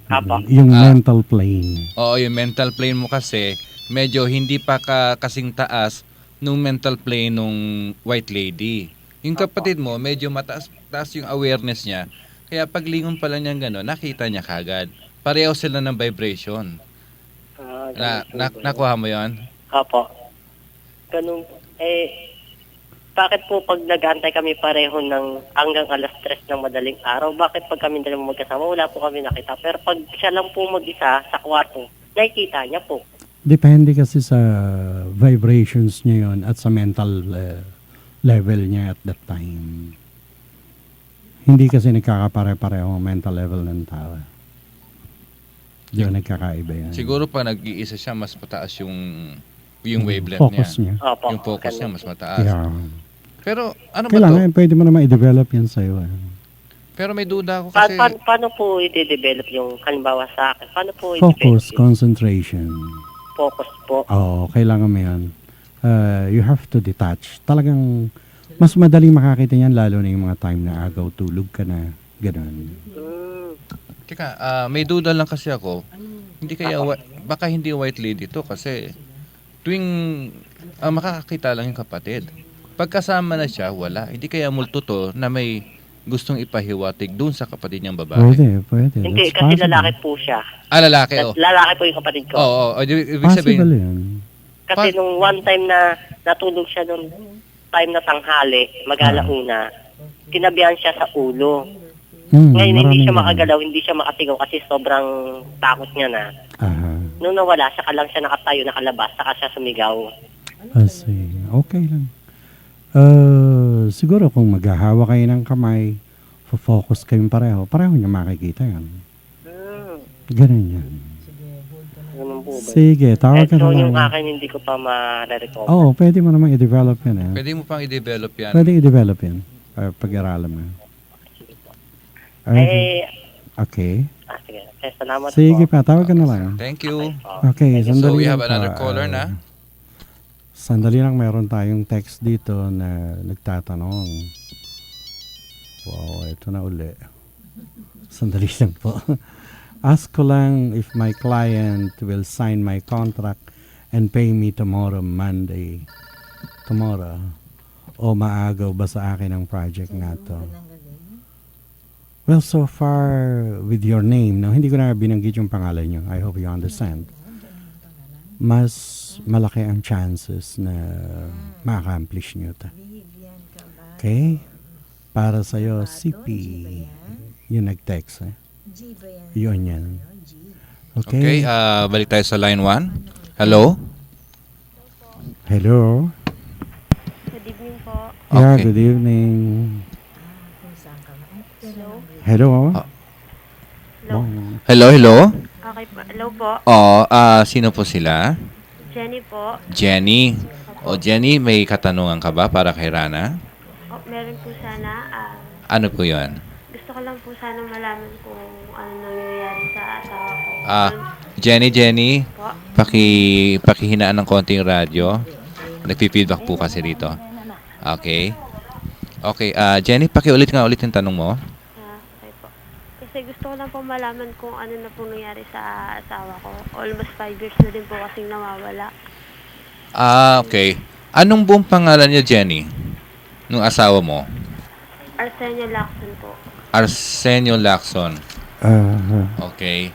Speaker 7: Apo.
Speaker 1: Yung mental plane.
Speaker 2: Oo, yung mental plane mo kasi, medyo hindi pa kasing taas nung mental plane nung white lady. Yung kapatid mo, medyo taas yung awareness niya. Kaya paglingon pala niya gano'n, nakita niya kagad. Pareho sila ng vibration. Nakuha mo yon?
Speaker 7: Apo. Ganun. Bakit po pag nag-aantay kami pareho ng hanggang 3:00 ng madaling araw, bakit pag kami dalawa magkasama, wala po kami nakita. Pero pag siya lang po mag-isa sa kwarto, nakikita niya po.
Speaker 1: Depende kasi sa vibrations niya yon at sa mental level niya at that time. Hindi kasi nagkakapare-pareho ang mental level ng tao. Di ba nagkakaiba yan?
Speaker 2: Siguro pa nag-iisa siya, mas mataas yung wavelength
Speaker 1: focus
Speaker 2: niya.
Speaker 1: niya.
Speaker 7: Opo.
Speaker 2: Yung focus niya,
Speaker 7: ganun.
Speaker 2: mas mataas.
Speaker 1: Yeah.
Speaker 2: Pero ano ba to?
Speaker 1: Kailangan, pwede mo naman i-develop yan sa'yo.
Speaker 2: Pero may duda ako kasi...
Speaker 7: Paano po i-develop yung, halimbawa sa akin, paano po
Speaker 1: Focus,
Speaker 7: i-develop yung
Speaker 1: concentration.
Speaker 7: focus po?
Speaker 1: Oo, kailangan mo yan. You have to detach. Talagang, mas madaling makakita yan lalo na yung mga time na agaw, tulog ka na. Ganun.
Speaker 2: Teka, may duda lang kasi ako. Hindi kaya, baka hindi white lady to kasi tuwing makakakita lang yung kapatid. Pagkasama na siya, wala. Hindi kaya multo to na may gustong ipahiwatig doon sa kapatid niyang babae.
Speaker 1: Pwede.
Speaker 7: Hindi,
Speaker 1: That's
Speaker 7: kasi
Speaker 1: possible.
Speaker 7: lalaki po siya.
Speaker 2: Lalaki, oh.
Speaker 7: Lalaki po yung kapatid ko.
Speaker 2: Oo, ibig
Speaker 1: Possible
Speaker 2: sabihin,
Speaker 1: yan.
Speaker 7: Kasi nung one time na natulog siya nung time na tanghali, mag-alauna, tinabihan siya sa ulo. Ngayon hindi siya makagalaw, hindi siya makatigaw kasi sobrang takot niya na.
Speaker 1: Aha.
Speaker 7: Nung nawala, saka lang siya nakatayo, nakalabas, saka siya sumigaw.
Speaker 1: I see. Okay lang. Siguro kung maghahawa kayo ng kamay, focus kayong pareho niya makikita yan. Ganun yan.
Speaker 7: Ganun po ba?
Speaker 1: Sige, tawag ka
Speaker 7: So
Speaker 1: na
Speaker 7: yung
Speaker 1: lang.
Speaker 7: akin hindi ko pa ma-recover.
Speaker 1: Oo, pwede mo naman i-develop yan. Eh.
Speaker 2: pwede mo pang i-develop yan.
Speaker 1: Pwede i-develop yan. Pag-aralan mo. Okay.
Speaker 7: Sige. Salamat
Speaker 1: Sige
Speaker 7: po.
Speaker 1: pa, tawag ka na lang.
Speaker 2: Thank you.
Speaker 1: Okay,
Speaker 2: So
Speaker 1: sandali
Speaker 2: we
Speaker 1: lang
Speaker 2: have
Speaker 1: pa.
Speaker 2: another caller na.
Speaker 1: Sandali lang, meron tayong text dito na nagtatanong. Wow, ito na uli. Sandali lang po. Ask ko lang if my client will sign my contract and pay me tomorrow, Monday. Tomorrow. O maagaw ba sa akin ang project na to? Well, so far with your name, no, hindi ko na binanggit yung pangalan nyo. I hope you understand. Mas malaki ang chances na ma-accomplish nyo ito. Okay? Para sa'yo, CP. Yung nag-text. Yun yan.
Speaker 2: Okay,
Speaker 1: Okay?
Speaker 2: balik tayo sa line 1. Hello?
Speaker 1: Hello?
Speaker 6: Good evening po.
Speaker 1: Yeah,
Speaker 2: Okay.
Speaker 1: good evening. Hello?
Speaker 6: Hello.
Speaker 2: Hello, hello?
Speaker 6: Okay po. Hello po.
Speaker 2: Sino po sila?
Speaker 6: Jenny po.
Speaker 2: Jenny. O Jenny, may katanungan ka ba para kay Rana?
Speaker 6: Meron po sana,
Speaker 2: Ano po 'yon?
Speaker 6: gusto ko lang po sana malaman kung ano nangyayari sa asawa ko.
Speaker 2: Jenny,
Speaker 6: Po.
Speaker 2: pakihinaan ng konting radyo. Nagpi-feedback po kasi dito. Okay. Okay, Jenny, pakiulit nga ulit yung tanong mo.
Speaker 6: Okay po. Kasi gusto ko lang po malaman kung ano na po nangyari sa asawa ko. Almost 5 years na din po kasing nawawala.
Speaker 2: Okay. Anong buong pangalan niya, Jenny? Nung asawa mo?
Speaker 6: Arsenio Lacson po.
Speaker 2: Arsenio Lacson. Okay.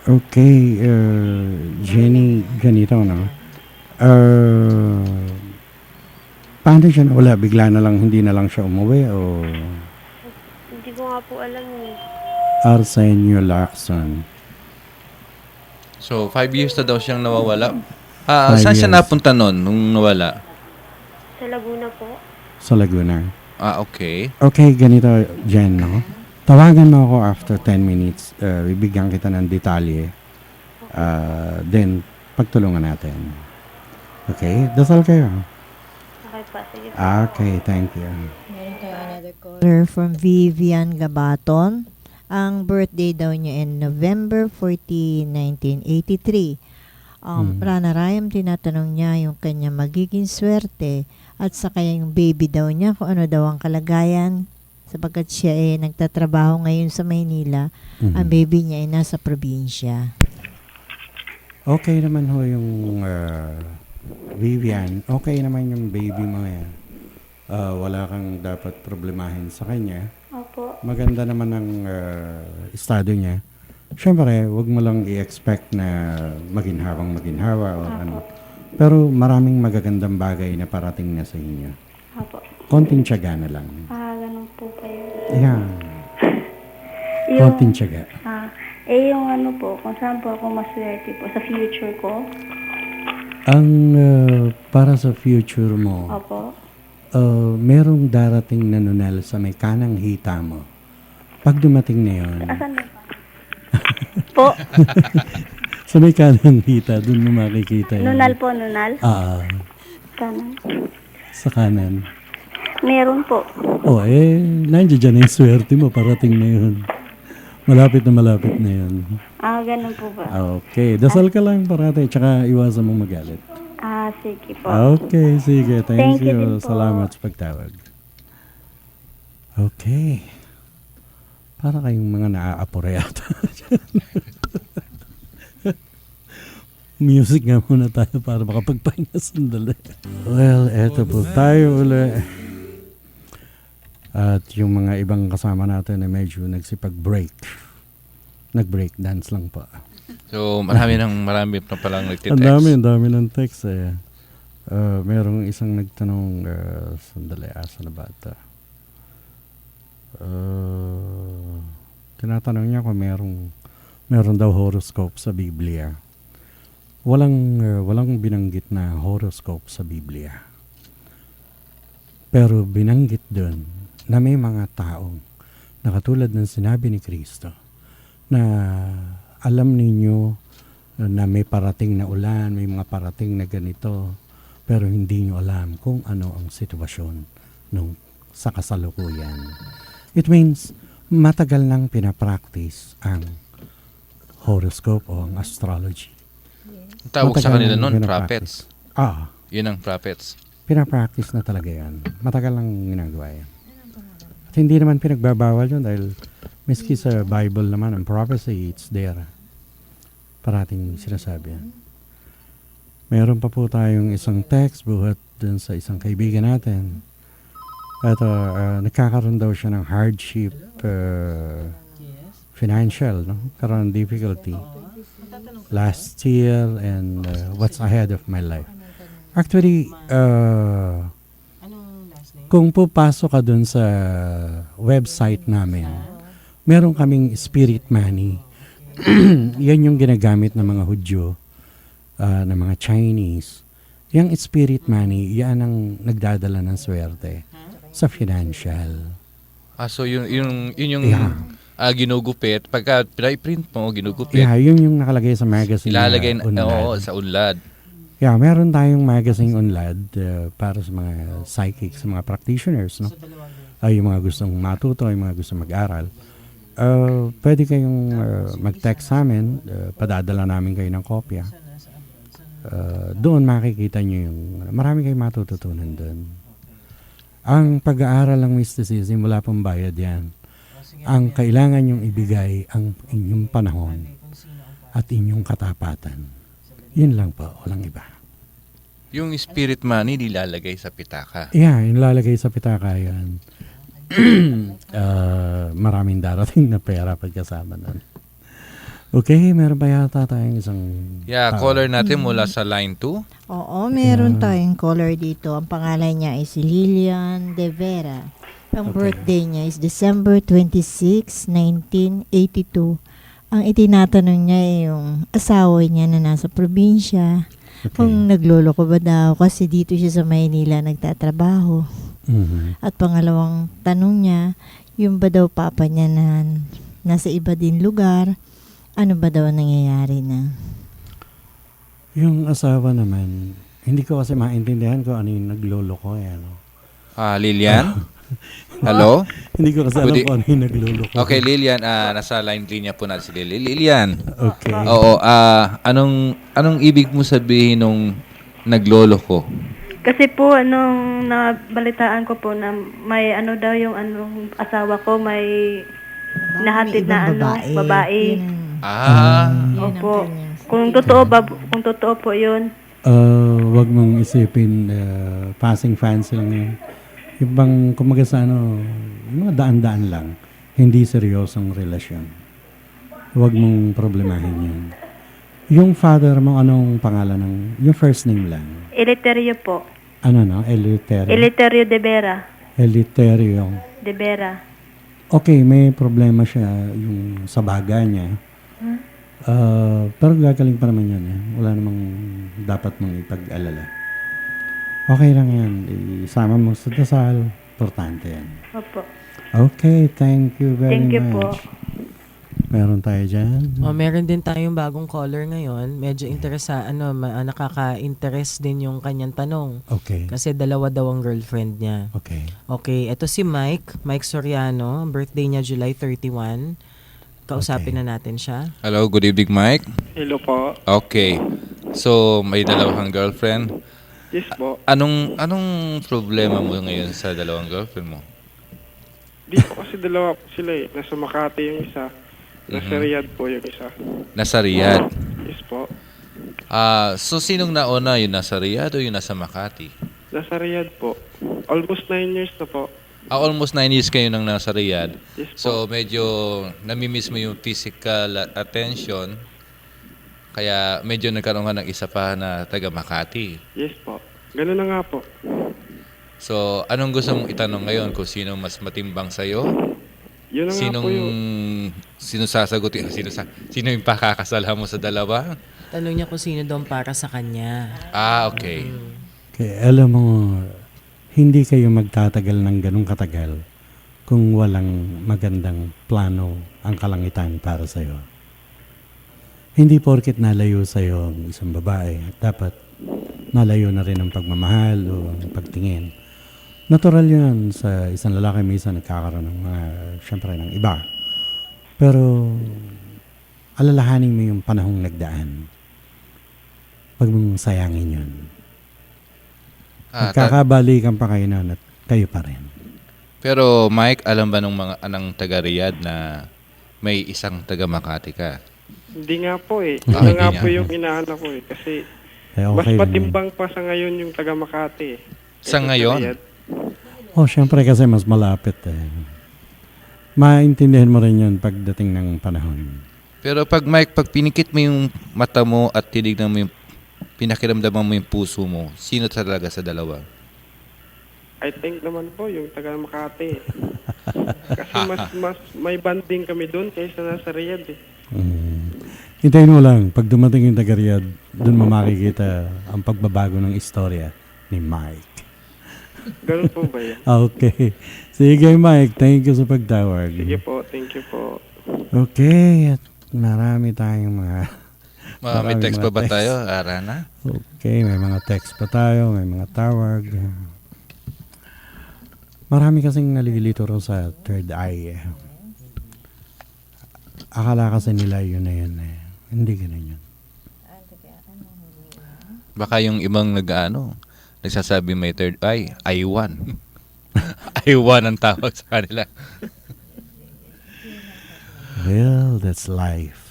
Speaker 1: Okay, Jenny, ganito, no? Paano siya nawala? Bigla na lang, hindi na lang siya umuwi o
Speaker 6: Hindi ko nga po alam eh.
Speaker 1: Arsenio Lacson?
Speaker 2: So, 5 years na daw siyang nawawala.
Speaker 1: 5
Speaker 2: Saan siya
Speaker 1: years.
Speaker 2: napunta nun nung nawala?
Speaker 6: Sa Laguna po.
Speaker 1: Sa Laguna.
Speaker 2: Okay.
Speaker 1: Okay, ganito, Jen, no? Tawagan mo ako after 10 minutes. Bibigyan kita ng detalye. Then, pagtulungan natin. Okay? Dasal kayo.
Speaker 6: Okay pa, sige po.
Speaker 1: Okay, thank you.
Speaker 4: Caller from Vivian Gabaton. Ang birthday daw niya in November 14, 1983. Rana Rayam, tinatanong niya yung kanya magiging swerte at saka yung baby daw niya kung ano daw ang kalagayan sapagkat siya nagtatrabaho ngayon sa Maynila. Ang baby niya ay nasa probinsya.
Speaker 1: Okay naman ho yung Vivian. Okay naman yung baby mo yan. Wala kang dapat problemahin sa kanya.
Speaker 6: Opo.
Speaker 1: Maganda naman ang estado niya. Siyempre, wag mo lang i-expect na maginhawang maginhawa o ano. Pero maraming magagandang bagay na parating na sa inyo.
Speaker 6: Apo.
Speaker 1: Konting tiyaga na lang.
Speaker 6: Ganun po pa yun.
Speaker 1: Yan.
Speaker 6: Yung,
Speaker 1: Konting tiyaga.
Speaker 6: yung ano po, kung saan po ako maswerte po, sa future ko.
Speaker 1: Ang para sa future mo,
Speaker 6: Opo.
Speaker 1: merong darating na nunal sa may kanang hita mo. Pag dumating na yun,
Speaker 6: Asan na pa? Po,
Speaker 1: sa may kanang hita, dun mo makikita yun.
Speaker 6: nunal po, nunal. Kanan.
Speaker 1: Sa kanan.
Speaker 6: Meron po.
Speaker 1: Nandiyan dyan yung swerte mo, parating na yun. Malapit na yun.
Speaker 6: Ganun po ba?
Speaker 1: Okay, dasal ka lang parati, tsaka iwasan mong magalit.
Speaker 6: Sige po.
Speaker 1: Okay, sige. Thank
Speaker 6: Thank you din
Speaker 1: you.
Speaker 6: po.
Speaker 1: Salamat sa pagtawag. Okay. Para kayong mga naaapore yata. Music nga muna tayo para makapagpahinga sandali. Well, eto po tayo uli. At yung mga ibang kasama natin na medyo nagsipag-break. Nag-break dance lang pa.
Speaker 2: So, marami na palang nagtitext.
Speaker 1: Ang dami ng text eh. Merong isang nagtanong, sandali, asa na ba ito? Tinatanong niya kung meron daw horoscope sa Biblia. Walang binanggit na horoscope sa Biblia. Pero binanggit doon na may mga taong na katulad ng sinabi ni Kristo na alam ninyo na may parating na ulan, may mga parating na ganito, pero hindi nyo alam kung ano ang sitwasyon sa kasalukuyan. It means, matagal nang pinapractice ang horoscope o ang astrology.
Speaker 2: Ang tawag sa
Speaker 1: Matagal
Speaker 2: kanila
Speaker 1: nang
Speaker 2: nun,
Speaker 1: pinapractice.
Speaker 2: prophets. Yun ang prophets.
Speaker 1: Pinapractice na talaga yan. Matagal lang ginagawa yan. At hindi naman pinagbabawal yun dahil miski sa Bible naman, ang prophecy, it's there. Parating sinasabi yan. Meron pa po tayong isang text buhat dun sa isang kaibigan natin. At nagkakaroon daw siya ng hardship, financial, no? Karoon difficulty last year and what's ahead of my life. Actually,
Speaker 3: Anong last name?
Speaker 1: kung pupasok ka dun sa website namin, meron kaming spirit money. Yan yung ginagamit ng mga Hudyo, ng mga Chinese. Yung spirit money, yan ang nagdadala ng swerte sa financial.
Speaker 2: So yun yung
Speaker 1: Yeah.
Speaker 2: ginugupit. Pagka print mo, ginugupit.
Speaker 1: Yeah, yun yung nakalagay sa magazine.
Speaker 2: Ilalagay
Speaker 1: Unlad.
Speaker 2: sa unlad.
Speaker 1: Yeah, meron tayong magazine Unlad para sa mga psychics, sa mga practitioners, no? Yung mga gustong matuto, yung mga gustong mag-aral. Pwede kayong mag-text sa amin, padadala namin kayo ng kopya. Doon makikita nyo yung marami kayong matututunan doon. Ang pag-aaral ng mysticism, wala pong bayad yan. Ang kailangan nyong ibigay ang inyong panahon at inyong katapatan. Yun lang po, walang iba.
Speaker 2: Yung spirit money, nilalagay sa pitaka.
Speaker 1: Yeah, nilalagay sa pitaka yan. Maraming darating na pera pagkasama nun. Okay, meron pa yata tayong isang...
Speaker 2: Yeah, caller natin mula sa line 2.
Speaker 4: Oo, meron tayong caller dito. Ang pangalan niya ay si Lilian De Vera. Ang birthday niya is December 26, 1982. Ang itinatanong niya ay yung asawa niya na nasa probinsya. Kung nagloloko ba daw kasi dito siya sa Maynila nagtatrabaho.
Speaker 1: Mhm.
Speaker 4: At pangalawang tanong niya, yung ba daw papa niya na nasa iba din lugar, ano ba daw ang nangyayari na?
Speaker 1: Yung asawa naman, hindi ko kasi maintindihan kung ano yung nagloloko. Ano.
Speaker 2: Lilian? Hello?
Speaker 1: Hindi ko kasi alam
Speaker 2: Pwede-
Speaker 1: kung ano yung nagloloko.
Speaker 2: Okay, Lilian, nasa line linya po natin si Lilian.
Speaker 1: Okay.
Speaker 2: Oo, anong ibig mo sabihin nung nagloloko?
Speaker 6: Kasi po, nabalitaan ko po na may daw yung asawa ko, may nahatid na
Speaker 4: Ibang
Speaker 6: babae.
Speaker 4: Yun ang- yun ang
Speaker 6: Opo.
Speaker 4: kanyang
Speaker 6: Kung totoo po yun.
Speaker 1: Wag mong isipin passing fancy lang yun. Yung bang kumaga sa yung mga daan-daan lang, hindi seryosong relasyon. Huwag mong problemahin yun. Yung father mo, anong pangalan ng, yung first name lang?
Speaker 6: Eleuterio po.
Speaker 1: Ano no? Eleuterio?
Speaker 6: Eleuterio de Vera.
Speaker 1: Eleuterio.
Speaker 6: De Vera.
Speaker 1: Okay, may problema siya yung sa baga niya. Pero gagaling pa naman yun. Eh. Wala namang dapat mong ipag-alala. Okay lang yan. Isama mo sa dasal. Importante yan.
Speaker 6: Opo.
Speaker 1: Okay, thank you very
Speaker 6: Thank you
Speaker 1: much.
Speaker 6: po.
Speaker 1: Meron tayo dyan.
Speaker 3: Meron din tayong bagong caller ngayon. Medyo nakaka-interest din yung kanyang tanong.
Speaker 1: Okay.
Speaker 3: Kasi dalawa daw ang girlfriend niya.
Speaker 1: Okay.
Speaker 3: Okay, ito si Mike Soriano. Birthday niya July 31. Kausapin
Speaker 1: Okay.
Speaker 3: na natin siya.
Speaker 2: Hello, good evening, Mike.
Speaker 8: Hello po.
Speaker 2: Okay. So, may dalawang girlfriend.
Speaker 8: Yes po.
Speaker 2: Anong problema mo ngayon sa dalawang girlfriend mo?
Speaker 8: Di po kasi dalawa po sila eh. Nasa Makati yung isa. Nasa Riyadh po yung isa.
Speaker 2: Nasa Riyadh.
Speaker 8: Yes po.
Speaker 2: So, sinong nauna? Yung nasa Riyadh o yung nasa Makati?
Speaker 8: Nasa Riyadh po. Almost 9 years na po.
Speaker 2: Almost 9 years kayo nang nasa Riyadh.
Speaker 8: Yes po.
Speaker 2: So, medyo namimiss mo yung physical attention. Kaya medyo nagkaroon ka ng isa pa na taga Makati.
Speaker 8: Yes po. Ganun na nga po.
Speaker 2: So, anong gusto mong itanong ngayon? Kung sino mas matimbang sa'yo?
Speaker 8: Yun na nga po yun.
Speaker 2: Sino sasagutin? Sino yung pakakasala mo sa dalawa?
Speaker 3: Tanong niya kung sino daw ang para sa kanya.
Speaker 2: Okay.
Speaker 1: Okay, alam mo, hindi kayo magtatagal ng ganong katagal kung walang magandang plano ang kalangitan para sa'yo. Hindi porket nalayo sa'yo ang isang babae, dapat nalayo na rin ang pagmamahal o ang pagtingin. Natural yun sa isang lalaki, minsan nagkakaroon ng mga, syempre, ng iba. Pero, alalahanin mo yung panahong nagdaan. Huwag mong sayangin yun. Magkakabalikan pa kayo nun at kayo pa rin.
Speaker 2: Pero Mike, alam ba nung mga anang taga Riyadh na may isang taga Makati ka?
Speaker 8: Hindi nga po eh.
Speaker 2: Ah,
Speaker 8: Yun
Speaker 2: hindi
Speaker 8: nga
Speaker 2: nga.
Speaker 8: po yung inaano ko eh. Kasi
Speaker 1: Eh,
Speaker 8: mas
Speaker 1: okay lang yun.
Speaker 8: matimbang pa sa ngayon yung taga Makati eh.
Speaker 2: Sa
Speaker 8: Kaysa
Speaker 2: ngayon?
Speaker 8: Riyadh.
Speaker 1: Oh, syempre kasi mas malapit eh. Maintindihan mo rin yun pagdating ng panahon.
Speaker 2: Pero pag Mike, pag pinikit mo yung mata mo at tinignan mo yung pinakiramdaman mo yung puso mo, sino talaga sa dalawa?
Speaker 8: I think naman po yung taga Makati eh. Kasi mas may banding kami doon kaysa nasa Riyadh eh.
Speaker 1: Hintayin mo lang, pag dumating yung taga Riyadh, doon mo makikita ang pagbabago ng istorya ni Mike.
Speaker 8: Ganun po ba yan?
Speaker 1: Okay. Sige Mike, thank you sa pagtawag.
Speaker 8: Sige po, thank you po.
Speaker 1: Okay, at marami tayong mga...
Speaker 2: May
Speaker 1: Maraming
Speaker 2: text pa
Speaker 1: mga
Speaker 2: ba
Speaker 1: text.
Speaker 2: tayo, Arana?
Speaker 1: Okay, may mga text pa tayo, may mga tawag. Marami kasing nalilito rin sa third eye. Akala kasi nila yun na yun eh. Hindi ganun yun.
Speaker 2: Baka yung ibang nagsasabi may third eye, I1. I1 ang tawag sa kanila.
Speaker 1: Well, that's life.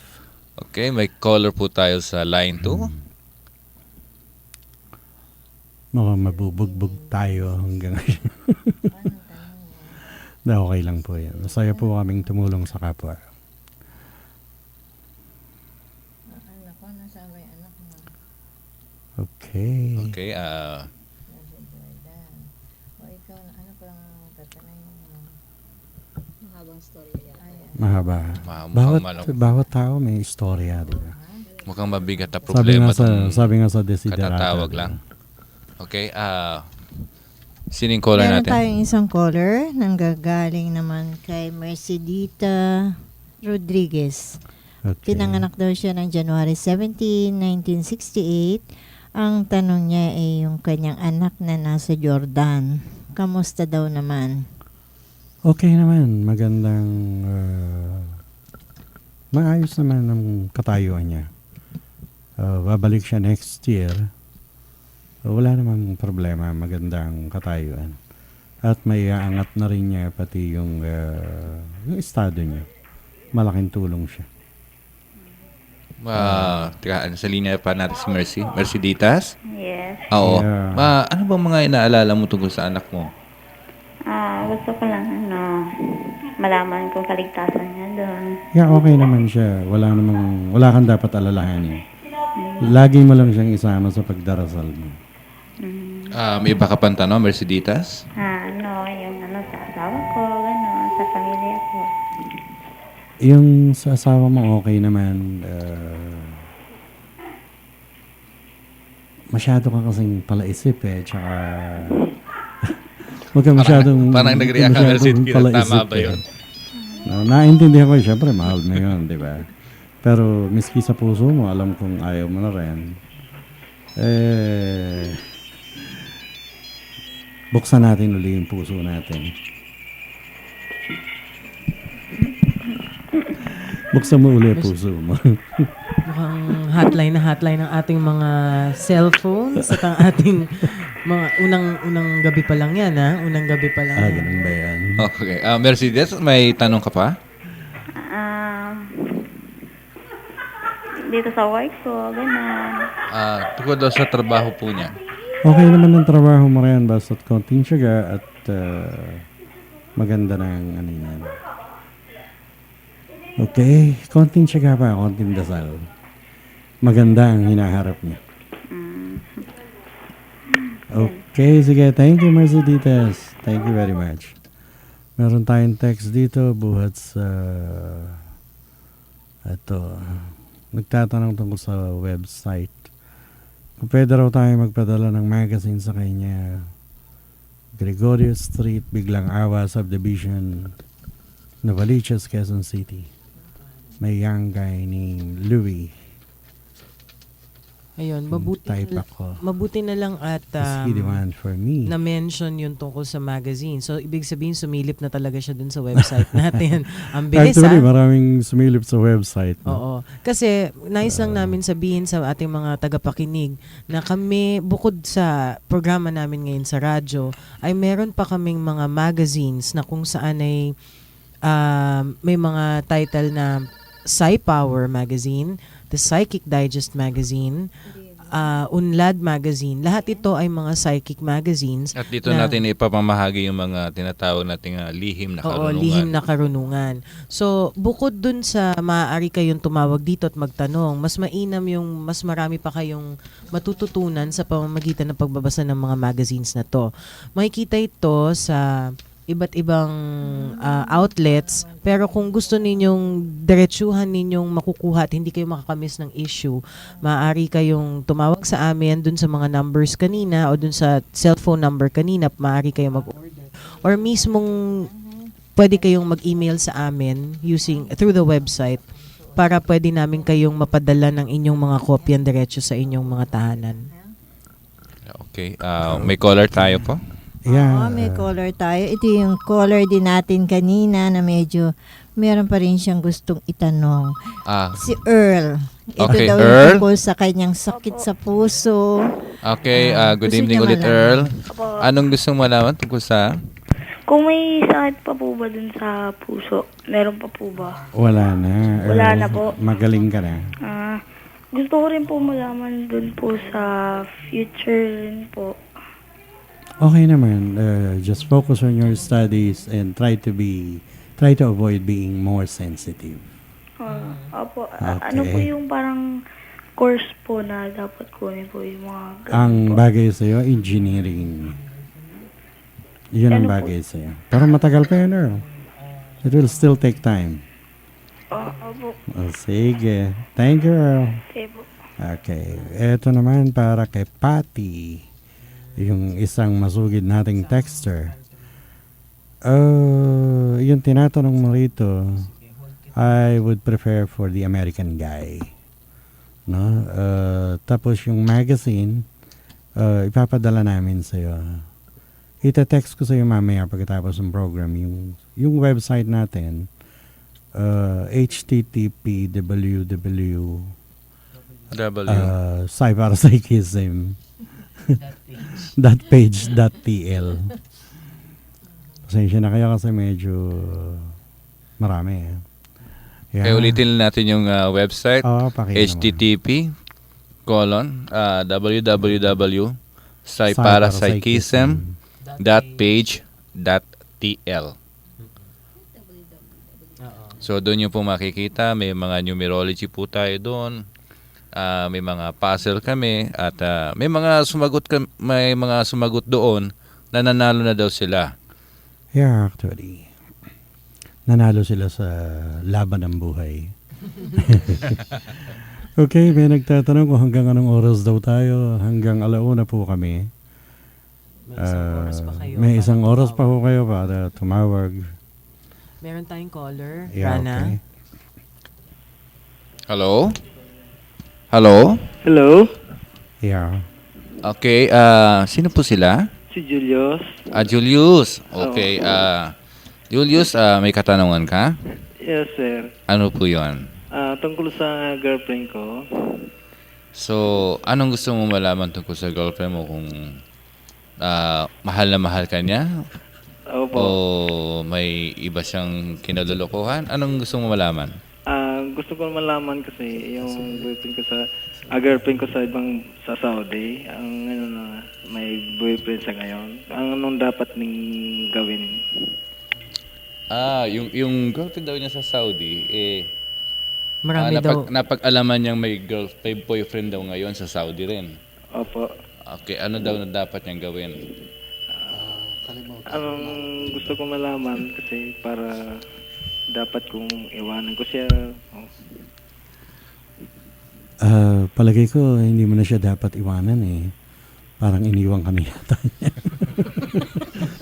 Speaker 2: Okay, may caller po tayo sa line 2.
Speaker 1: Mukhang mabubugbog tayo hanggang ngayon. Na okay lang po yan. Masaya po kaming tumulong sa kapwa. Okay.
Speaker 2: Okay,
Speaker 1: Mahaba. Bawat tao may istorya, di ba?
Speaker 2: mukhang mabigat na problema.
Speaker 1: Sabi nga sa desiderata.
Speaker 2: katatawag lang. Okay, sining caller
Speaker 4: Meron
Speaker 2: natin?
Speaker 4: tayong isang caller nang gagaling naman kay Mercedita Rodriguez.
Speaker 1: Okay.
Speaker 4: Pinanganak daw siya ng January 17, 1968. Ang tanong niya ay yung kanyang anak na nasa Jordan. Kamusta daw naman?
Speaker 1: Okay naman. Magandang maayos naman ang katayuan niya. Babalik siya next year. Wala namang problema. Magandang katayuan. At may aangat na rin niya pati yung estado niya. Malaking tulong siya.
Speaker 2: Teka, sa linya pa natin si Mercy. Mercy Ditas?
Speaker 6: Yes.
Speaker 2: Oo.
Speaker 1: Yeah.
Speaker 2: Ano bang mga inaalala mo tungkol sa anak mo?
Speaker 6: Gusto ko lang, malaman kung kaligtasan niya doon.
Speaker 1: Yeah, okay naman siya. Wala kang dapat alalahanin. Lagi mo lang siyang isama sa pagdarasal mo.
Speaker 2: May iba ka pang tanong, Merceditas?
Speaker 6: Yung sa asawa ko, gano'n, sa pamilya ko.
Speaker 1: Yung sa asawa mo, okay naman. Masyado ka kasing palaisip tsaka huwag ka masyadong
Speaker 2: Parang nag-react ka, Merceditas. Tama ba yun?
Speaker 1: No, naintindihan ko, syempre, mahal mo yun, di ba? Pero miski sa puso mo, alam kong ayaw mo na rin. Buksan natin uli yung puso natin. Buksan mo uli yung puso mo.
Speaker 3: Mukhang hotline ng ating mga cellphones at ang ating mga unang gabi pa lang yan, ha? Unang gabi pa lang yan.
Speaker 1: Ganun ba yan?
Speaker 2: Okay. Mercedes, may tanong ka pa?
Speaker 6: Dito sa work ko, gano'n.
Speaker 2: Tungkol daw sa trabaho po niya.
Speaker 1: Okay naman ang trabaho mo rin, basta't konting tiyaga at maganda ng ano yan. Okay, konting tiyaga pa, konting dasal. Maganda ang hinaharap niya. Okay, sige. Thank you, Merceditas. Thank you very much. Meron tayong text dito buhat sa nagtatanong tungkol sa website. Kung pwede raw tayo magpadala ng magazine sa kanya. Gregorio Street, Biglang Awa, Subdivision, Novaliches, Quezon City. May young guy named Louie.
Speaker 3: Ayun,
Speaker 1: Type ako.
Speaker 3: mabuti na lang at
Speaker 1: Is he the one for me?
Speaker 3: na-mention yung tungkol sa magazine. So, ibig sabihin, sumilip na talaga siya dun sa website natin. Ang bilis,
Speaker 1: Actually, maraming sumilip sa website. No?
Speaker 3: Oo. Kasi, nais lang namin sabihin sa ating mga tagapakinig na kami, bukod sa programa namin ngayon sa radyo, ay meron pa kaming mga magazines na kung saan ay may mga title na Psy Power Magazine, The Psychic Digest Magazine, Unlad Magazine. Lahat ito ay mga psychic magazines.
Speaker 2: At dito natin ipapamahagi yung mga tinatawag nating lihim na karunungan.
Speaker 3: Oo, lihim na karunungan. So, bukod dun sa maaari kayong tumawag dito at magtanong, mas mainam yung mas marami pa kayong matututunan sa pamamagitan ng pagbabasa ng mga magazines na to. Makikita ito sa iba't ibang outlets, pero kung gusto ninyong diretsuhan ninyong makukuha at hindi kayo makakamiss ng issue, maaari kayong tumawag sa amin dun sa mga numbers kanina o dun sa cellphone number kanina, maaari kayong mag-order. Or mismong pwede kayong mag-email sa amin through the website para pwede namin kayong mapadala ng inyong mga kopyan diretso sa inyong mga tahanan.
Speaker 2: Okay. May caller tayo po?
Speaker 1: Yeah.
Speaker 4: May caller tayo. Ito yung caller din natin kanina na medyo meron pa rin siyang gustong itanong. Si Earl. Ito
Speaker 2: Okay,
Speaker 4: daw
Speaker 2: Earl.
Speaker 4: yung tungkol sa kanyang sakit sa puso.
Speaker 2: Okay. Good
Speaker 4: gusto
Speaker 2: evening
Speaker 4: niya
Speaker 2: ulit,
Speaker 4: malaman.
Speaker 2: Earl. Anong gusto mong malaman tungkol sa...
Speaker 6: Kung may sakit pa po ba dun sa puso, meron pa po ba?
Speaker 1: Wala na.
Speaker 6: Wala na po.
Speaker 1: Magaling ka na.
Speaker 6: Gusto ko rin po malaman dun po sa future rin po.
Speaker 1: Okay naman. Just focus on your studies and try to avoid being more sensitive.
Speaker 6: Opo,
Speaker 1: Okay.
Speaker 6: ano po yung parang course po na dapat kunin po yung mga ganun
Speaker 1: Ang
Speaker 6: po?
Speaker 1: bagay sa'yo, engineering. Yun ang
Speaker 6: Ano po?
Speaker 1: bagay sa'yo. Pero matagal pa yun, Earl. It will still take time.
Speaker 6: Opo,
Speaker 1: Sige. Thank you, Earl.
Speaker 6: okay po.
Speaker 1: Okay. Eto naman para kay Patty. Yung isang masugid nating texter. Yung tinatanong mo rito, I would prefer for the American guy. No? Tapos yung magazine, ipapadala namin sa'yo. Ita-text ko sa'yo mamaya pagkatapos ng program. Yung website natin, http://www cyberpsychism .page.tl. Pasensya na kayo kasi medyo marami.
Speaker 2: Okay, ulitin natin yung website.
Speaker 1: Pakita
Speaker 2: http: www.cyparapsychism.page.tl. So doon yung po makikita, may mga numerology po tayo doon. May mga puzzle kami at may mga sumagot doon na nanalo na daw sila.
Speaker 1: Yeah, actually. Nanalo sila sa laban ng buhay. Okay, may nagtatanong kung hanggang anong oras daw tayo. Hanggang 1:00 po kami.
Speaker 3: May isang oras pa kayo para
Speaker 1: May isang oras pa po kayo para tumawag.
Speaker 3: Meron tayong caller,
Speaker 1: Yeah,
Speaker 3: Rana.
Speaker 1: okay.
Speaker 2: Hello? Hello?
Speaker 8: Hello?
Speaker 1: Yeah.
Speaker 2: Okay, sino po sila?
Speaker 8: Si Julius.
Speaker 2: Julius. Okay, Julius, may katanungan ka?
Speaker 8: Yes, sir.
Speaker 2: Ano po 'yon?
Speaker 8: Tungkol sa girlfriend ko.
Speaker 2: So, anong gusto mo malaman tungkol sa girlfriend mo? Kung mahal na mahal ka niya?
Speaker 8: Opo.
Speaker 2: O may iba siyang kinalulukuhan? Anong gusto mo malaman?
Speaker 8: Gusto ko malaman kasi yung girlfriend ko sa sa Saudi, ang may boyfriend siya ngayon. Anong dapat ning gawin?
Speaker 2: Yung girlfriend daw niya sa Saudi,
Speaker 3: Marami daw.
Speaker 2: napag-alaman niyang may boyfriend daw ngayon sa Saudi rin.
Speaker 8: Opo.
Speaker 2: Okay, ano daw na dapat niyang gawin?
Speaker 8: Anong gusto ko malaman kasi para dapat kong iwanan ko siya.
Speaker 1: Palagay ko, hindi mo na siya dapat iwanan eh. Parang iniwan ka na yata niya.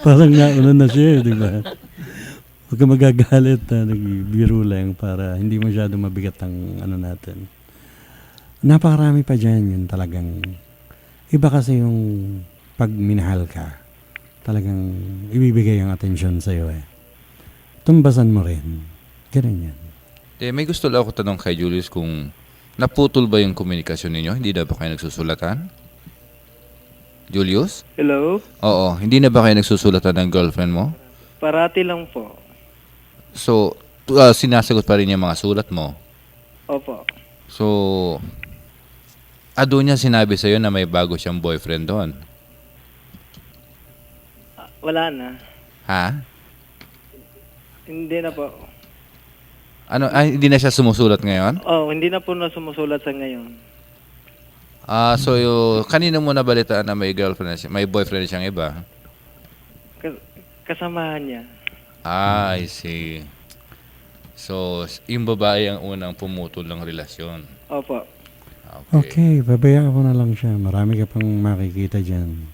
Speaker 1: Parang nauna na siya, di ba? Huwag ka magagalit, nagbiro lang para hindi masyado mabigat ang ano natin. Napakarami pa dyan yun talagang. Iba kasi yung pag minahal ka, talagang ibibigay ang atensyon sa'yo eh. Tumbasan mo rin. Ganun yan.
Speaker 2: May gusto lang ako tanong kay Julius kung naputol ba yung komunikasyon ninyo? Hindi na ba kayo nagsusulatan? Julius?
Speaker 8: Hello?
Speaker 2: Oo, hindi na ba kayo nagsusulatan ng girlfriend mo?
Speaker 8: Parati lang po.
Speaker 2: So, sinasagot pa rin yung mga sulat mo?
Speaker 8: Opo.
Speaker 2: So, doon niya sinabi sa'yo na may bago siyang boyfriend doon?
Speaker 8: Wala na.
Speaker 2: Ha?
Speaker 8: Hindi na po.
Speaker 2: Hindi na siya sumusulat ngayon?
Speaker 8: Hindi na po na sumusulat sa ngayon.
Speaker 2: So, kanino mo nabalitaan na may girlfriend na siya, may boyfriend na siyang iba?
Speaker 8: Kasamahan niya.
Speaker 2: I see. So, yung babae ang unang pumutol ng relasyon.
Speaker 8: Opo.
Speaker 1: Okay, babayaan mo na lang siya. Marami ka pang makikita dyan.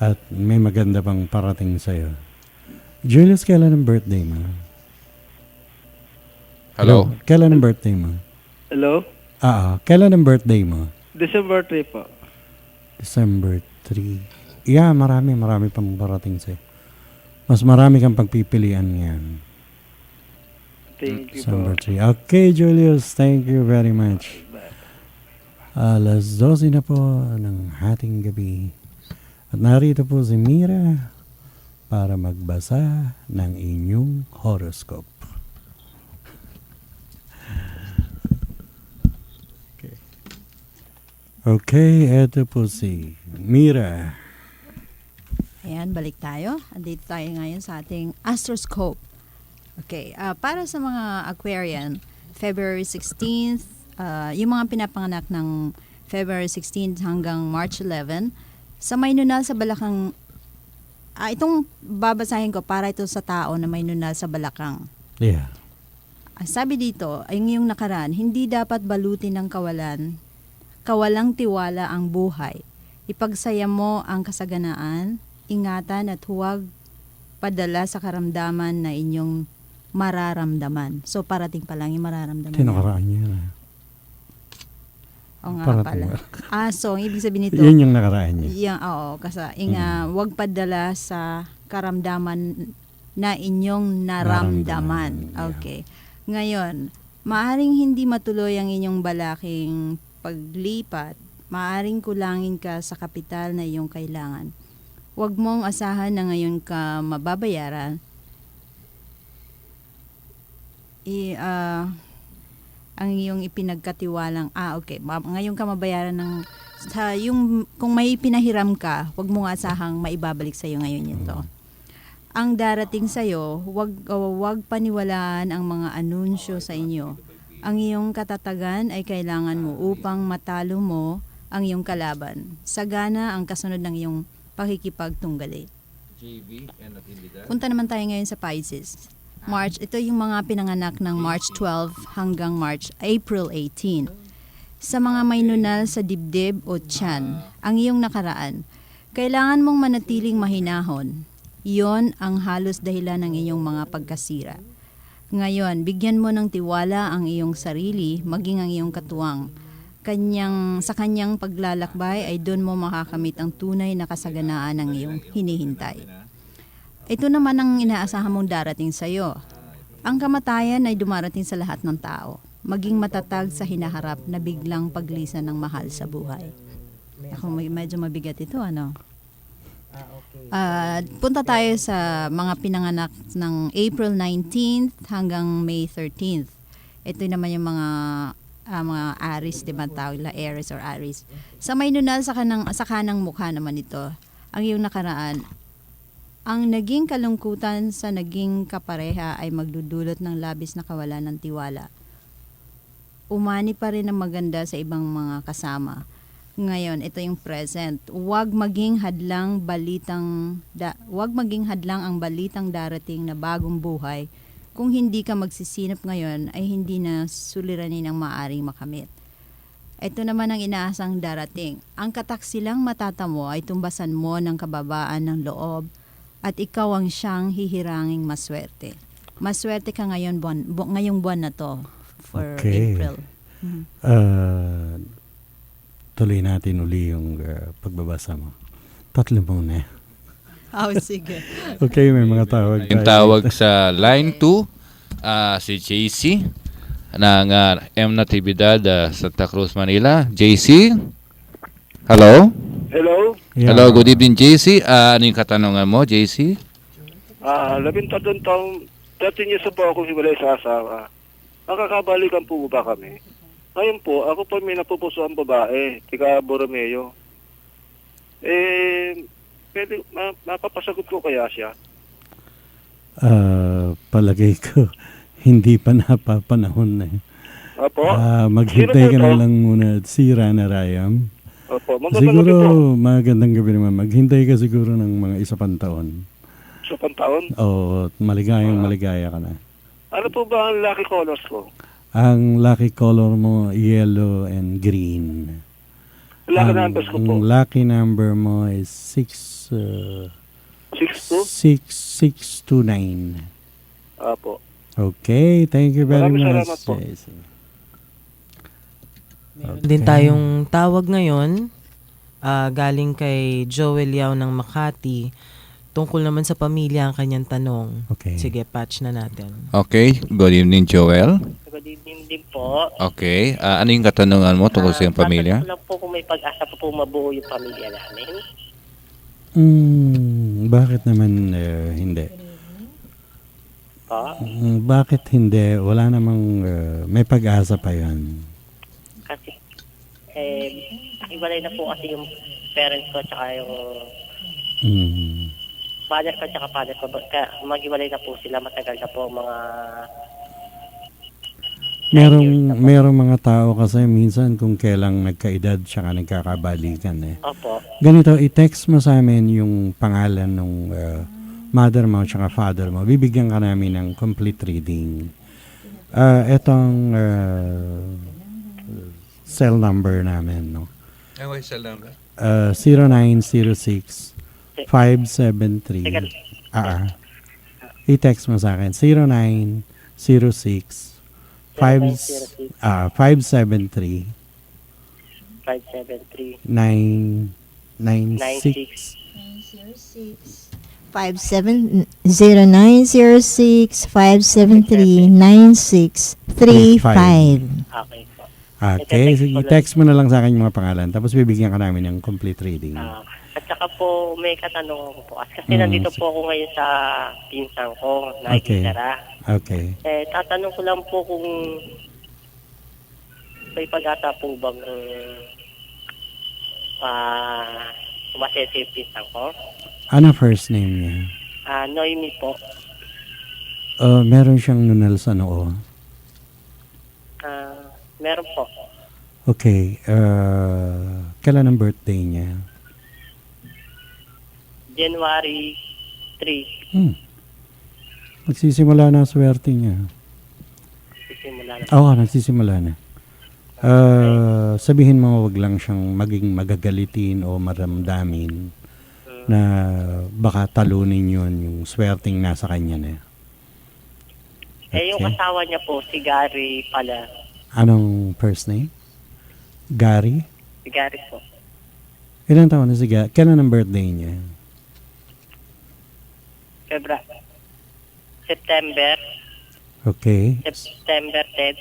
Speaker 1: At may maganda pang parating sa'yo. Julius, kailan ang birthday mo?
Speaker 2: Hello?
Speaker 1: Kailan ang birthday mo?
Speaker 8: Hello?
Speaker 1: Kailan ang birthday mo?
Speaker 8: December 3 po.
Speaker 1: December 3. Yeah, marami pang parating sa'yo. Mas marami kang pagpipilian ngayon.
Speaker 8: Thank you
Speaker 1: December
Speaker 8: po.
Speaker 1: 3. Okay, Julius, thank you very much. 12:00 na po ng hating gabi. At narito po si Mira para magbasa ng inyong horoscope. Okay, eto po si Mira.
Speaker 5: Ayan, balik tayo. Andito tayo ngayon sa ating astroscope. Okay, para sa mga Aquarian, February 16th, yung mga pinapanganak ng February 16th hanggang March 11, sa may nunal sa balakang, itong babasahin ko para ito sa tao na may nunal sa balakang.
Speaker 1: Yeah.
Speaker 5: Sabi dito, ay ngayong nakaraan, hindi dapat balutin ng kawalang tiwala ang buhay. Ipagsaya mo ang kasaganaan, ingatan at huwag padala sa karamdaman na inyong mararamdaman. So, parating pa lang yung mararamdaman.
Speaker 1: Tinakaraan niya na.
Speaker 5: O nga
Speaker 1: Parating
Speaker 5: pala. So, ang ibig sabihin nito,
Speaker 1: Yun yung nakaraan niya.
Speaker 5: kasi huwag padala sa karamdaman na inyong naramdaman.
Speaker 1: Naramdaman, yeah.
Speaker 5: Okay. Ngayon, maaring hindi matuloy ang inyong balaking paglipat. Maaring kulangin ka sa kapital na iyong kailangan. Huwag mong asahan na ngayon ka mababayaran. Ang iyong ipinagkatiwalang, ngayon ka mabayaran ng, kung may pinahiram ka, huwag mong asahang maibabalik sa iyo ngayon ito. Ang darating sa iyo, huwag paniwalaan ang mga anunsyo sa inyo. Ang iyong katatagan ay kailangan mo upang matalo mo ang iyong kalaban. Sagana ang kasunod ng iyong pakikipagtunggali. Punta naman tayo ngayon sa Pisces. March, ito yung mga pinanganak ng March 12 hanggang April 18. Sa mga may nunal sa dibdib o tiyan, ang iyong nakaraan, kailangan mong manatiling mahinahon. Iyon ang halos dahilan ng iyong mga pagkasira. Ngayon, bigyan mo ng tiwala ang iyong sarili, maging ang iyong katuwang. Sa kanyang paglalakbay ay doon mo makakamit ang tunay na kasaganaan ng iyong hinihintay. Ito naman ang inaasahan mong darating sa iyo. Ang kamatayan ay dumarating sa lahat ng tao. Maging matatag sa hinaharap na biglang paglisan ng mahal sa buhay. Ako, medyo mabigat ito, ano? Punta tayo sa mga pinanganak ng April 19th hanggang May 13th. Ito naman yung mga Aries, di ba tawag nila, Aries or Aries. Sa may nunal sa kanang mukha naman ito, ang iyong nakaraan, ang naging kalungkutan sa naging kapareha ay magdudulot ng labis na kawalan ng tiwala. Umani pa rin ang maganda sa ibang mga kasama. Ngayon, ito yung present. Huwag maging hadlang ang balitang darating na bagong buhay. Kung hindi ka magsisinap ngayon, ay hindi na suliranin ang maaring makamit. Ito naman ang inaasang darating. Ang kataksilang matatamo ay tumbasan mo ng kababaan ng loob at ikaw ang siyang hihiranging maswerte. Maswerte ka ngayong buwan na to for April.
Speaker 1: Tuloy natin uli yung pagbabasa mo. 3 muna.
Speaker 5: Sige.
Speaker 1: Okay, may mga tawag.
Speaker 2: Yung tawag sa line 2, si JC ng M. Natividad, Santa Cruz, Manila. JC? Hello?
Speaker 9: Hello?
Speaker 1: Yeah.
Speaker 2: Hello, good evening, JC. Ano yung katanungan mo, JC?
Speaker 9: 13 taong, 13 years na po ako hiwalay sa asawa. Nakakabalikan po ba kami? Ngayon po, ako po may napupuso ang babae, tiga Borromeo. Pwede, mapapasagot ko kaya siya?
Speaker 1: Palagay ko, hindi pa napapanahon na.
Speaker 9: Opo?
Speaker 1: Maghintay
Speaker 9: Sino
Speaker 1: ka
Speaker 9: po
Speaker 1: na
Speaker 9: to?
Speaker 1: lang muna, si Rana Rayam.
Speaker 9: Opo, magandang
Speaker 1: Siguro,
Speaker 9: gabi po.
Speaker 1: magandang gabi naman. Maghintay ka siguro ng mga 1 pang taon.
Speaker 9: Sa pantaon?
Speaker 1: Oo, maligaya ka na.
Speaker 9: Ano po ba ang lucky colors ko?
Speaker 1: Ang lucky color mo, yellow and green.
Speaker 9: Lucky numbers ko po.
Speaker 1: Ang lucky number mo is
Speaker 9: 6-2?
Speaker 1: 629.
Speaker 9: Opo.
Speaker 1: Okay, thank you very
Speaker 9: Maraming
Speaker 1: much.
Speaker 9: salamat po.
Speaker 1: JC.
Speaker 3: Meron din tayong tawag ngayon, galing kay Joel Yao ng Makati. Tungkol naman sa pamilya ang kanyang tanong.
Speaker 1: Okay.
Speaker 3: Sige, patch na natin.
Speaker 2: Okay, good evening, Joel.
Speaker 7: Good evening din po.
Speaker 2: Okay, ano yung katanungan mo tungkol sa iyong pamilya?
Speaker 7: Tatanong lang po kung may pag-asa pa po mabuo yung pamilya namin.
Speaker 1: Bakit naman hindi?
Speaker 7: Po?
Speaker 1: Bakit hindi? Wala namang may pag-asa pa yan.
Speaker 7: Kasi, iwalay na po kasi yung parents ko tsaka yung father ko tsaka father ko. Mag-iwalay na po sila, matagal na po mga...
Speaker 1: Merong mga tao kasi minsan kung kailang nagkaedad tsaka nagkakabalikan eh.
Speaker 7: Opo.
Speaker 1: Ganito, i-text mo sa amin yung pangalan ng mother mo tsaka father mo. Bibigyan ka namin ng complete reading. Etong cell number namin, no?
Speaker 2: Ano yung cell number?
Speaker 1: 0906 573 i-text mo sa akin 0906 573
Speaker 7: 573
Speaker 1: 996
Speaker 4: 0906-573-9635.
Speaker 7: Okay po.
Speaker 1: Okay, sige, text mo na lang sa akin yung mga pangalan tapos bibigyan ka namin ng complete reading.
Speaker 7: At saka po, may katanungan ko po. Kasi nandito po ako ngayon sa pinsan ko, nakikitara.
Speaker 1: Okay.
Speaker 7: Tatanong ko lang po kung may pag-asa po bang umasensi yung pinsan ko.
Speaker 1: Ano first name niya?
Speaker 7: Noemi po.
Speaker 1: Meron siyang nunal sa noo.
Speaker 7: Meron po.
Speaker 1: Okay. Kailan ang birthday niya?
Speaker 7: January 3.
Speaker 1: Nagsisimula na ang swerte niya.
Speaker 7: Sisimula na.
Speaker 1: Oo, nagsisimula na. Sabihin mo, wag lang siyang maging magagalitin o maramdamin na baka talunin yun yung swerteng nasa kanya na.
Speaker 7: Yung
Speaker 1: Okay.
Speaker 7: asawa niya po, si Gary pala.
Speaker 1: Anong first name? Gary?
Speaker 7: Si Gary po.
Speaker 1: Ilang taon na si Gary? Kailan ang birthday niya?
Speaker 7: September
Speaker 1: Okay.
Speaker 7: September 10.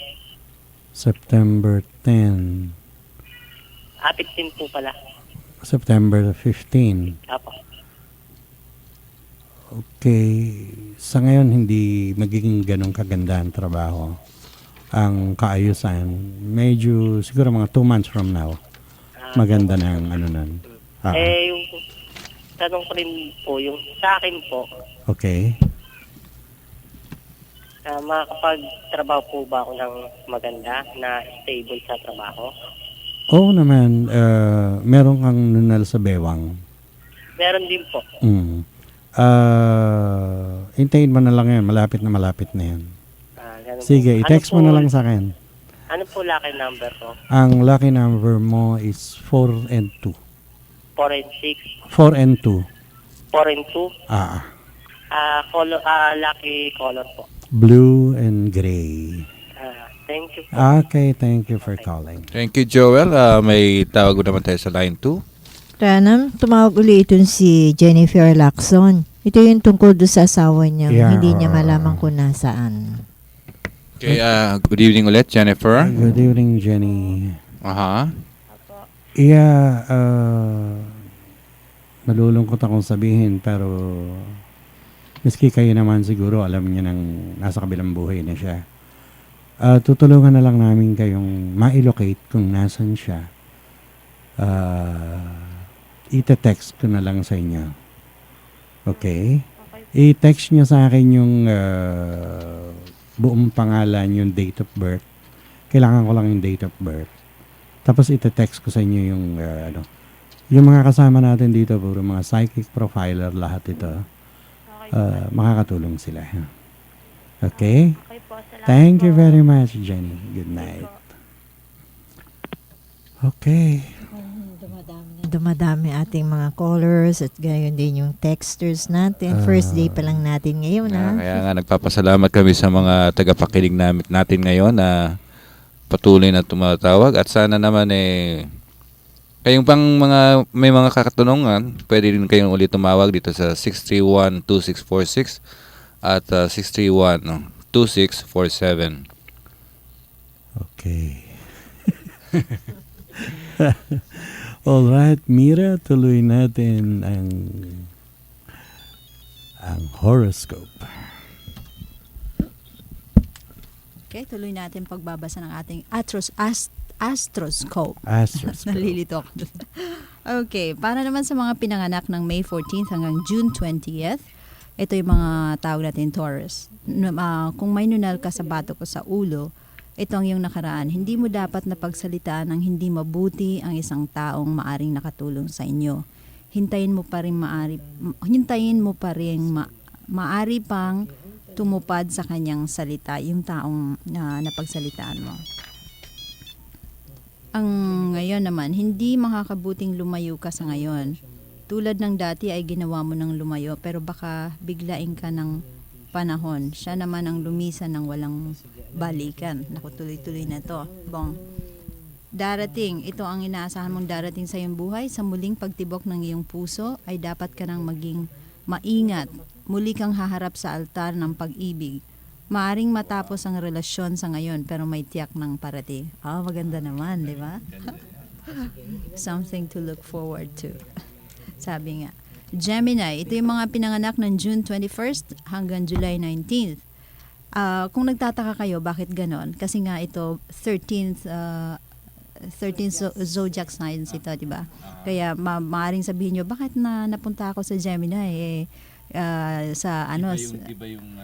Speaker 1: September 10.
Speaker 7: 15 po pala.
Speaker 1: September 15.
Speaker 7: Apo.
Speaker 1: Okay. Sa ngayon, hindi magiging ganong kaganda ang trabaho. Ang kaayusan, medyo siguro mga 2 months from now, maganda na ang ano nun.
Speaker 7: Yung tanong ko rin po, yung sa akin po,
Speaker 1: Okay.
Speaker 7: makakapag-trabaho po ba ako ng maganda na stable sa trabaho?
Speaker 1: Oo naman, meron kang nunal sa bewang.
Speaker 7: Meron din po.
Speaker 1: Hintayin mo na lang yan, malapit na yan.
Speaker 7: Ganun
Speaker 1: Sige,
Speaker 7: po.
Speaker 1: i-text mo na lang sa akin.
Speaker 7: Ano po lucky number ko?
Speaker 1: Ang lucky number mo is 4 and 2.
Speaker 7: 4 and 6.
Speaker 1: 4 and 2.
Speaker 7: 4 and 2.
Speaker 1: Color,
Speaker 7: Lucky color po.
Speaker 1: blue and gray.
Speaker 7: Thank you po.
Speaker 1: Okay, thank you for calling.
Speaker 2: Thank you, Joel. May tawag naman tayo sa line 2.
Speaker 4: Ranam, tumawag ulit itong si Jennifer Lacson. Ito yung tungkol doon sa asawa niya.
Speaker 1: Yeah.
Speaker 4: Hindi niya malaman kung nasaan.
Speaker 2: Okay, good evening ulit, Jennifer.
Speaker 1: Good evening, Jenny.
Speaker 2: Aha.
Speaker 1: Yeah, malulungkot akong sabihin pero miski kayo naman siguro alam niya nang nasa kabilang buhay na siya. Tutulungan na lang namin kayong ma-locate kung nasan siya. Ite-text ko na lang sa inyo. Okay? I-text niyo sa akin yung buong pangalan, yung date of birth. Kailangan ko lang yung date of birth. Tapos ite-text ko sa inyo yung yung mga kasama natin dito, puro mga psychic profiler, lahat ito. Makakatulong sila. Okay? Thank you very much, Jenny. Good night. Okay.
Speaker 4: Dumadami ating mga callers at gayon din yung texters natin. First day pa lang natin ngayon.
Speaker 2: Kaya nga nagpapasalamat kami sa mga tagapakinig natin ngayon na patuloy na tumatawag at sana naman kayong pang may mga katanungan, pwede rin kayong ulit tumawag dito sa 631-2646 at 631-2647.
Speaker 1: Okay. Alright, Mira, tuloy natin ang horoscope.
Speaker 5: Okay, tuloy natin pagbabasa ng ating astroscope.
Speaker 1: Astroscope.
Speaker 5: Nalilito ako dun. Okay, para naman sa mga pinanganak ng May 14th hanggang June 20th, ito yung mga tawag natin Taurus. Kung may nunal ka sa bato ko sa ulo, ito ang iyong nakaraan. Hindi mo dapat napagsalitaan ng hindi mabuti ang isang taong maaring nakatulong sa inyo. Hintayin mo pa rin maari pang tumupad sa kanyang salita, yung taong napagsalitaan mo. Ang ngayon naman, hindi makakabuting lumayo ka sa ngayon. Tulad ng dati ay ginawa mo ng lumayo, pero baka biglain ka ng panahon. Siya naman ang lumisan ng walang balikan. Naku, tuloy-tuloy na to. Darating, ito ang inaasahan mong darating sa iyong buhay. Sa muling pagtibok ng iyong puso, ay dapat ka nang maging maingat. Muli kang haharap sa altar ng pag-ibig. Maaring matapos ang relasyon sa ngayon, pero may tiyak ng parating. Maganda naman, di ba? Something to look forward to. Sabi nga. Gemini, ito yung mga pinanganak ng June 21st hanggang July 19th. Kung nagtataka kayo, bakit ganon? Kasi nga ito, 13th zodiac signs ito, di ba? Kaya maaaring sabihin nyo, bakit napunta ako sa Gemini?
Speaker 2: Iba yung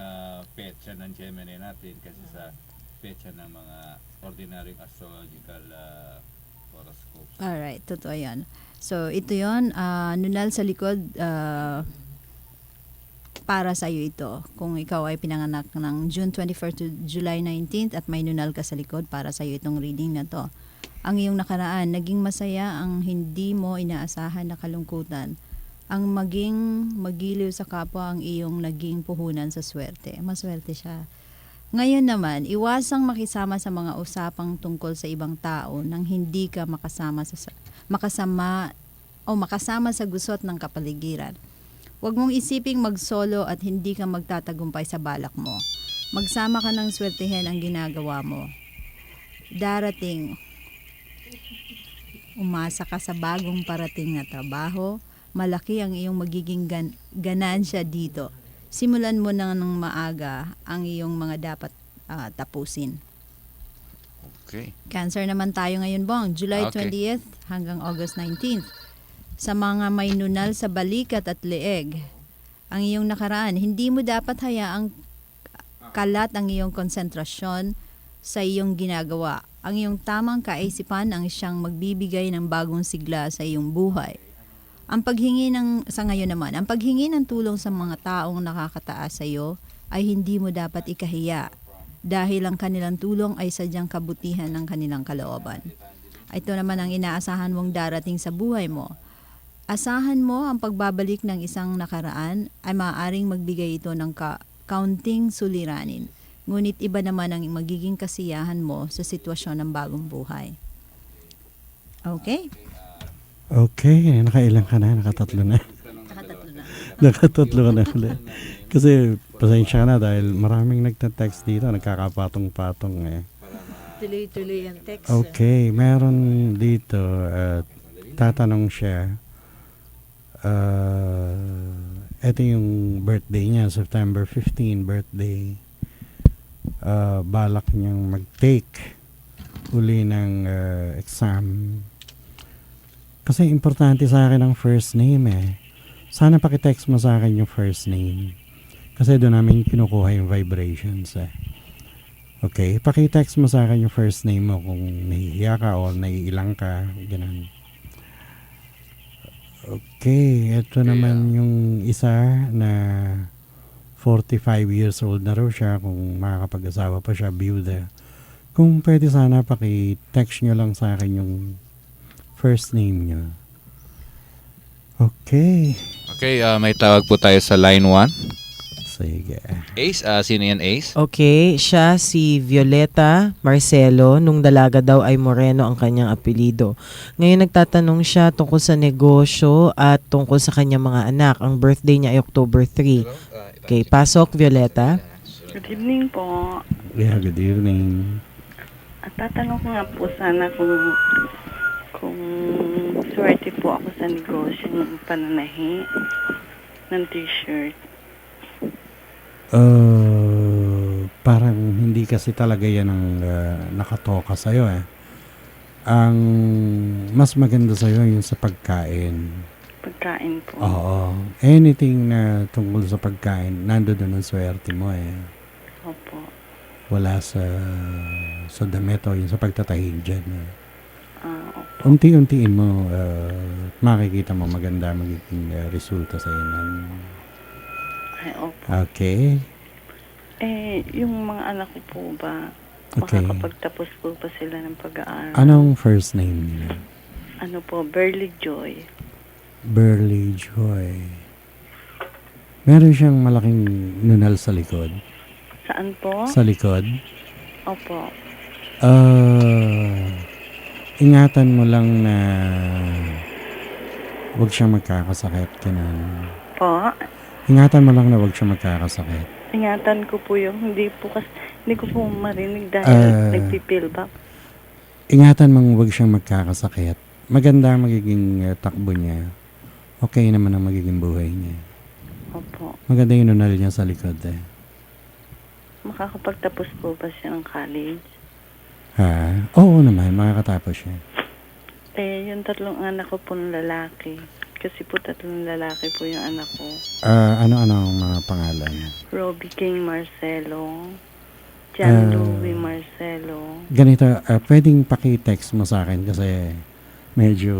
Speaker 2: petsa ng Gemini natin kasi sa petsa ng mga ordinary astrological horoscopes.
Speaker 5: Alright, totoo yan. So, ito yon nunal sa likod, para sa iyo ito. Kung ikaw ay pinanganak ng June 21st to July 19th at may nunal ka sa likod, para sa iyo itong reading na to. Ang iyong nakaraan, naging masaya ang hindi mo inaasahan na kalungkutan. Ang maging magiliw sa kapwa ang iyong naging puhunan sa swerte. Maswerte siya. Ngayon naman, iwasang makisama sa mga usapang tungkol sa ibang tao nang hindi ka makasama sa gusot ng kapaligiran. Huwag mong isiping mag-solo at hindi ka magtatagumpay sa balak mo. Magsama ka ng swertehin ang ginagawa mo. Darating, umasa ka sa bagong parating na trabaho, malaki ang iyong magiging ganansya dito. Simulan mo na ng maaga ang iyong mga dapat tapusin.
Speaker 2: Okay.
Speaker 5: Cancer naman tayo ngayon, Bong. July
Speaker 2: Okay.
Speaker 5: 20th hanggang August 19th. Sa mga may nunal sa balikat at leeg, ang iyong nakaraan, hindi mo dapat hayaang kalat ang iyong konsentrasyon sa iyong ginagawa. Ang iyong tamang kaisipan ang siyang magbibigay ng bagong sigla sa iyong buhay. Ang paghingi ng tulong sa mga taong nakakataas sa iyo ay hindi mo dapat ikahiya dahil ang kanilang tulong ay sadyang kabutihan ng kanilang kalooban. Ito naman ang inaasahan mong darating sa buhay mo. Asahan mo ang pagbabalik ng isang nakaraan ay maaaring magbigay ito ng kaunting suliranin. Ngunit iba naman ang magiging kasiyahan mo sa sitwasyon ng bagong buhay. Okay?
Speaker 1: Okay, nakailang ka na? Nakatatlo na. Nakatatlo ka na ulit. Kasi pasensya ka na dahil maraming nagta-text dito, nagkakapatong-patong eh.
Speaker 4: Tuloy-tuloy ang text.
Speaker 1: Okay, meron dito tatanong siya. Ito yung birthday niya, September 15 birthday. Balak niyang mag-take uli ng exam. Kasi importante sa akin ang first name eh. Sana pakitext mo sa akin yung first name. Kasi doon namin kinukuha yung vibrations eh. Okay, pakitext mo sa akin yung first name mo kung nahihiya ka o naiilang ka. Ganun. Okay, ito naman yung isa na 45 years old na raw siya, kung makakapag-asawa pa siya, byuda. Kung pwede sana paki-text nyo lang sa akin yung first name nyo. Okay.
Speaker 2: Okay, may tawag po tayo sa line 1.
Speaker 1: Sige.
Speaker 2: Ace, sino yan, Ace?
Speaker 3: Okay, siya si Violeta Marcelo. Nung dalaga daw ay Moreno ang kanyang apelido. Ngayon nagtatanong siya tungkol sa negosyo at tungkol sa kanyang mga anak. Ang birthday niya ay October 3. Okay, pasok Violeta.
Speaker 10: Good evening po.
Speaker 1: Yeah, good evening.
Speaker 10: At tatanong ko nga po sana kung swerte po ako sa negosyo ng pananahi ng t-shirt.
Speaker 1: Parang hindi kasi talaga yan ang nakatoka sa'yo eh. Ang mas maganda sa'yo yung sa pagkain.
Speaker 10: Pagkain po.
Speaker 1: Oo. Anything na tungkol sa pagkain, nandoon ang swerte mo eh.
Speaker 10: Opo.
Speaker 1: Wala sa damit o yung sa pagtatahig dyan.
Speaker 10: Opo.
Speaker 1: Unti-untiin mo, makikita mo maganda magiging resulta sa iyan.
Speaker 10: Ay, opo.
Speaker 1: Okay.
Speaker 10: Yung mga anak ko po ba,
Speaker 1: Okay.
Speaker 10: makakapagtapos po ba sila ng pag-aaral?
Speaker 1: Anong first name nila?
Speaker 10: Ano po, Burley Joy.
Speaker 1: Burley Joy. Meron siyang malaking nunal sa likod.
Speaker 10: Saan po?
Speaker 1: Sa likod.
Speaker 10: Opo.
Speaker 1: Ingatan mo lang na huwag siyang magkakasakit. Ganun.
Speaker 10: Po?
Speaker 1: Ingatan mo lang na huwag siyang magkakasakit.
Speaker 10: Ingatan ko po yung hindi ko po marinig dahil nagpipil ba?
Speaker 1: Ingatan mong huwag siyang magkakasakit. Maganda ang magiging takbo niya. Okay naman ang magiging buhay niya.
Speaker 10: Opo.
Speaker 1: Maganda yung nunal niya sa likod eh.
Speaker 10: Makakapagtapos po ba siya ng college?
Speaker 1: Ha? Oo naman, makakatapos siya.
Speaker 10: Yung tatlong anak ko po ng lalaki. Kasi po tatlong lalaki po yung anak ko.
Speaker 1: Ano ang mga pangalan?
Speaker 10: Robbie King Marcelo. John
Speaker 1: Ah.
Speaker 10: Louie Marcelo.
Speaker 1: Ganito, pwedeng paki-text mo sa akin kasi medyo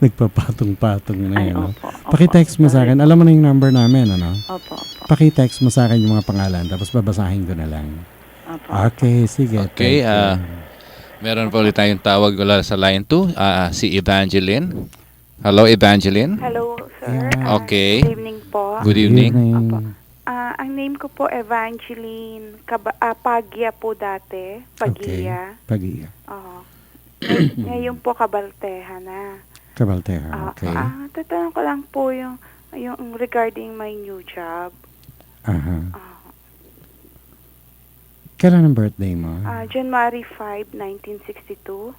Speaker 1: nagpapatong-patong na
Speaker 10: Ay,
Speaker 1: yun. No?
Speaker 10: opo.
Speaker 1: Paki-text mo sa akin. Alam mo na yung number namin, ano?
Speaker 10: Opo.
Speaker 1: Paki-text mo sa akin yung mga pangalan tapos babasahin ko na lang.
Speaker 10: Opo.
Speaker 1: Okay, sige.
Speaker 2: Okay,
Speaker 1: thank you.
Speaker 2: Meron pa ulit tayong tawag wala sa line 2, si Evangeline. Hello, Evangeline.
Speaker 11: Hello, sir.
Speaker 1: Yeah.
Speaker 2: Okay.
Speaker 11: Good evening po.
Speaker 2: Good evening.
Speaker 11: Ang name ko po Evangeline Pagya po dati. Pagya.
Speaker 1: Pagya.
Speaker 11: Oo. Ngayon po Kabalteha na.
Speaker 1: Kabalteha, okay.
Speaker 11: Tatanong ko lang po yung regarding my new job.
Speaker 1: Aha. Kailan ang birthday mo?
Speaker 11: January 5, 1962.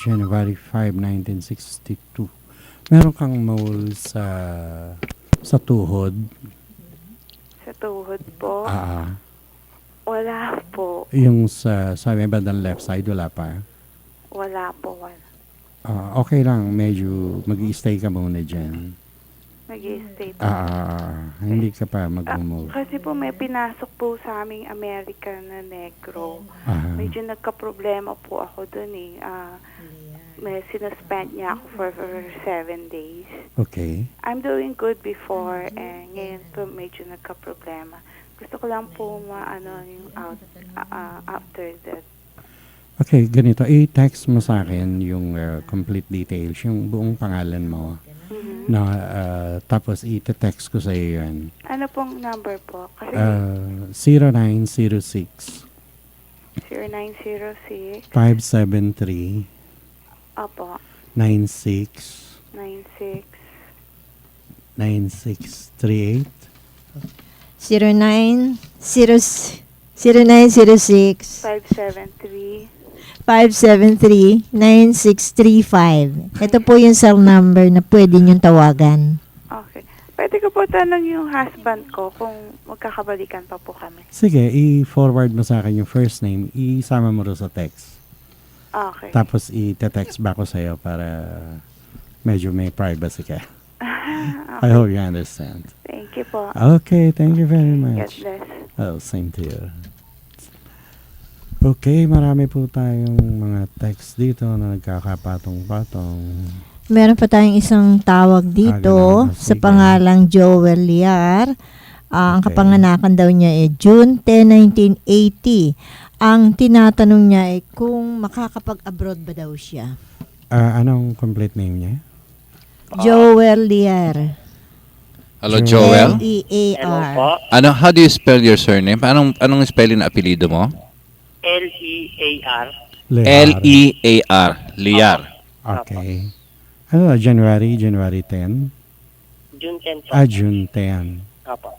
Speaker 1: January 5, 1962. Meron kang mole sa tuhod?
Speaker 11: Sa tuhod po. Wala po.
Speaker 1: Yung sa may bandang left side, wala pa?
Speaker 11: Wala po, wala.
Speaker 1: Okay lang, medyo mag-i-stay ka muna dyan.
Speaker 11: Nag-i-stay po.
Speaker 1: Hindi ka pa mag-move.
Speaker 11: Kasi po may pinasok po sa aming American na negro. Medyo nagka-problema po ako dun eh. May sinuspend niya ako for 7 days.
Speaker 1: Okay.
Speaker 11: I'm doing good before and ngayon po medyo nagka-problema. Gusto ko lang po yung after that.
Speaker 1: Okay, ganito. I-text mo sa akin yung complete details, yung buong pangalan mo. Na, tapos i-text ko sa iyo yan.
Speaker 11: Ano pong number po? Kasi
Speaker 1: 0906
Speaker 11: 0906
Speaker 1: 573
Speaker 11: Opo.
Speaker 1: 96
Speaker 11: 96
Speaker 1: 9638
Speaker 4: 0906
Speaker 11: 573
Speaker 4: 573-9635. Ito po yung cell number na pwede niyong tawagan.
Speaker 11: Okay. Pwede ko po tanong yung husband ko kung magkakabalikan pa po kami.
Speaker 1: Sige, i-forward mo sa akin yung first name, isama mo rin sa text.
Speaker 11: Okay.
Speaker 1: Tapos i-text back ko sa'yo para medyo may privacy ka.
Speaker 11: Okay.
Speaker 1: I hope you understand.
Speaker 11: Thank you po.
Speaker 1: Okay, thank you very
Speaker 11: God
Speaker 1: much.
Speaker 11: bless.
Speaker 1: Oh, same to you. Okay, marami po tayong mga text dito na nagkakapatong-patong.
Speaker 4: Meron pa tayong isang tawag dito sa pangalang Joel Liar. Ang kapanganakan daw niya ay June 10, 1980. Ang tinatanong niya ay kung makakapag-abroad ba daw siya.
Speaker 1: Anong complete name niya?
Speaker 4: Joel Liar.
Speaker 2: Hello, Joel.
Speaker 4: L-E-A-R.
Speaker 2: How do you spell your surname? Anong spelling na apelido mo?
Speaker 7: L-E-A-R.
Speaker 2: L-E-A-R. Liar.
Speaker 1: Okay. Ano, January 10?
Speaker 7: June 10 po.
Speaker 1: June 10.
Speaker 7: Opo.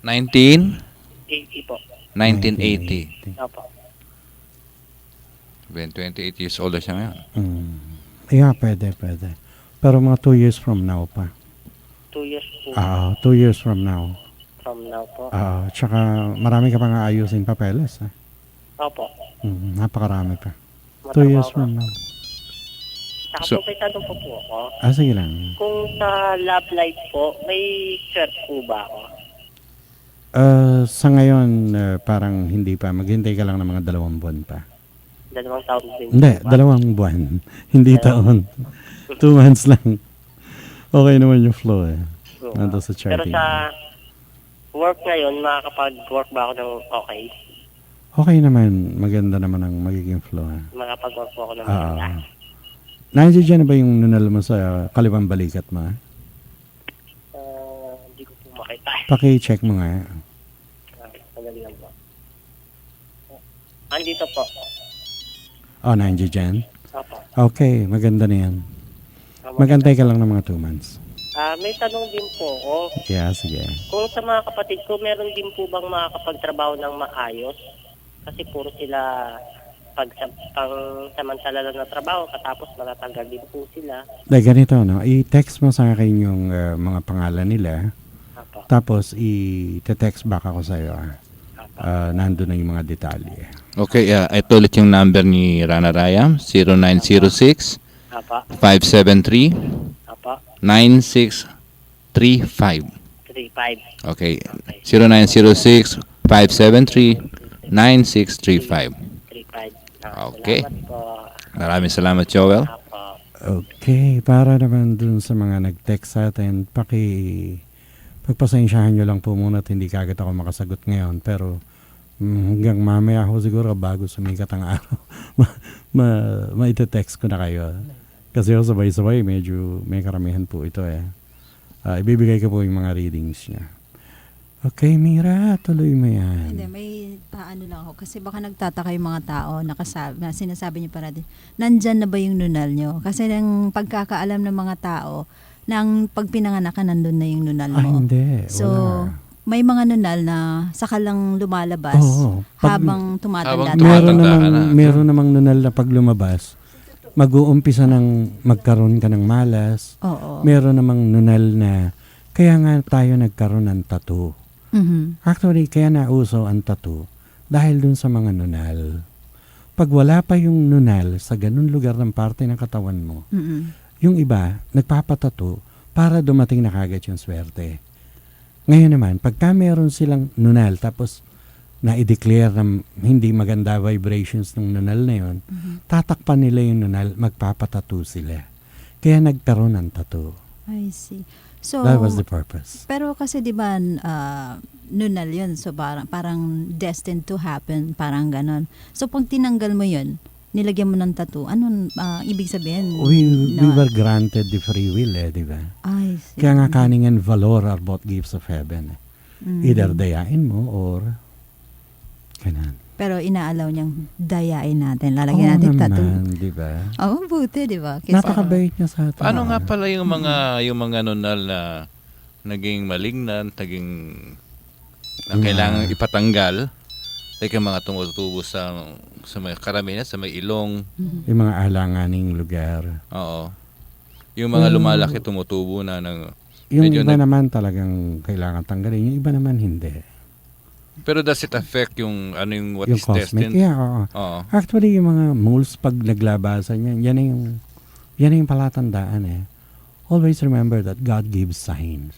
Speaker 2: 19?
Speaker 7: 80 po.
Speaker 2: 1980.
Speaker 7: Opo.
Speaker 2: 28 years old na siya ngayon.
Speaker 1: Yeah, pwede. Pero mga 2 years from now pa.
Speaker 7: 2 years po.
Speaker 1: 2 years from now.
Speaker 7: From now po.
Speaker 1: Tsaka marami ka pang aayusin papeles.
Speaker 7: Opo.
Speaker 1: Napakarami pa. 2 years from now.
Speaker 7: Saka po may tanong po ako.
Speaker 1: Sige lang.
Speaker 7: Kung sa love life po, may search po ba ako?
Speaker 1: Sa ngayon, parang hindi pa. Maghintay ka lang ng mga 2 buwan pa.
Speaker 7: 2 taon din.
Speaker 1: Hindi, 2 buwan. Hindi taon. 2 months lang. Okay naman yung flow eh. Nandun sa
Speaker 7: Pero
Speaker 1: charting.
Speaker 7: sa work ngayon, makakapag-work ba ako ng okay?
Speaker 1: Okay naman. Maganda naman ang magiging flow.
Speaker 7: Makakapag-work po ako ng maganda.
Speaker 1: Nandiyan dyan na ba yung nunal mo sa kaliwang balikat mo?
Speaker 7: Hindi ko po makita.
Speaker 1: Paki-check mo nga.
Speaker 7: Madali lang po. Andito po.
Speaker 1: Nandiyan dyan?
Speaker 7: Opo.
Speaker 1: Okay, maganda na yan. Magantay ka lang ng mga 2 months.
Speaker 7: May tanong din po ako.
Speaker 1: Yeah, sige.
Speaker 7: Kung sa mga kapatid ko, meron din po bang makakapagtrabaho ng maayos? Kasi puro sila pang samantala lang na trabaho, katapos matatanggal din po sila.
Speaker 1: Ganito, no? I-text mo sa akin yung mga pangalan nila.
Speaker 7: Apo.
Speaker 1: Tapos i-text back ako sa'yo. Nandun na yung mga detalye.
Speaker 2: Okay, ito ulit yung number ni Rana Rayam, 0906
Speaker 7: Apa.
Speaker 2: 573
Speaker 7: Apa.
Speaker 2: 9635.
Speaker 7: 9635.
Speaker 2: Okay. 0906-573-9635.
Speaker 7: 35.
Speaker 2: Okay.
Speaker 7: Salamat po.
Speaker 2: Maraming salamat, Joel.
Speaker 7: Apo.
Speaker 1: Okay, para naman dun sa mga nag-text sa atin, pagpasensyahan nyo lang po muna at hindi kagad ako makasagot ngayon. Pero hanggang mamaya ako siguro bago sumikat ang araw, maite-text ko na kayo. Kasi ako sabay-sabay, medyo may karamihan po ito eh. Ibibigay ko po yung mga readings niya. Okay, Mira, tuloy mo yan.
Speaker 5: Hindi, may paano lang ako. Kasi baka nagtataka yung mga tao na sinasabi niyo para din, nandyan na ba yung nunal nyo? Kasi ng pagkakaalam ng mga tao, nang pag pinanganak ka, nandun na yung nunal mo.
Speaker 1: Hindi.
Speaker 5: So,
Speaker 1: wala.
Speaker 5: may mga nunal na saka lang lumalabas
Speaker 1: Oo,
Speaker 5: habang tumatanda.
Speaker 1: Meron namang nunal na pag lumabas, mag-uumpisa ng magkaroon ka ng malas.
Speaker 5: Oo.
Speaker 1: Meron namang nunal na, kaya nga tayo nagkaroon ng tattoo.
Speaker 5: Mhm.
Speaker 1: Actually, kaya nauso ang tattoo dahil dun sa mga nunal. Pag wala pa yung nunal sa ganun lugar ng parte ng katawan mo,
Speaker 5: Mhm.
Speaker 1: yung iba, nagpapatattoo para dumating na kagad yung swerte. Ngayon naman, pagka meron silang nunal, tapos na-declare na hindi maganda vibrations ng nunal na yun, tatakpan nila yung nunal, magpapatattoo sila. Kaya nagkaroon ng tattoo.
Speaker 5: I see. So,
Speaker 1: That was the purpose.
Speaker 5: pero kasi 'di ba nunal 'yun, so parang destined to happen, parang ganon. So pag tinanggal mo 'yun, nilagyan mo ng tattoo, anong ibig sabihin?
Speaker 1: We were granted the free will, di ba?
Speaker 5: I see.
Speaker 1: Kaya nga kaning and valor are both gifts of heaven. Either dayain mo or kanan.
Speaker 5: Pero inaalaw niyang dayain natin. Lalagyan natin tattoo.
Speaker 1: Naman, di ba?
Speaker 5: Oh, buti, di ba?
Speaker 1: Napakabait niya sa atin.
Speaker 2: Paano nga pala yung mga nunal na naging malignant, na kailangan ipatanggal? Like yung mga tumutubo sa may karamihan, sa may ilong.
Speaker 1: Yung mga alanganing lugar.
Speaker 2: Oo. Yung mga lumalaki tumutubo na ng...
Speaker 1: Yung iba naman talagang kailangan tanggalin. Yung iba naman hindi.
Speaker 2: Pero does it affect yung what
Speaker 1: yung
Speaker 2: is
Speaker 1: cosmic?
Speaker 2: destined?
Speaker 1: Yeah, oo. Actually, yung mga moles pag naglabasan yan na yung palatandaan eh. Always remember that God gives signs.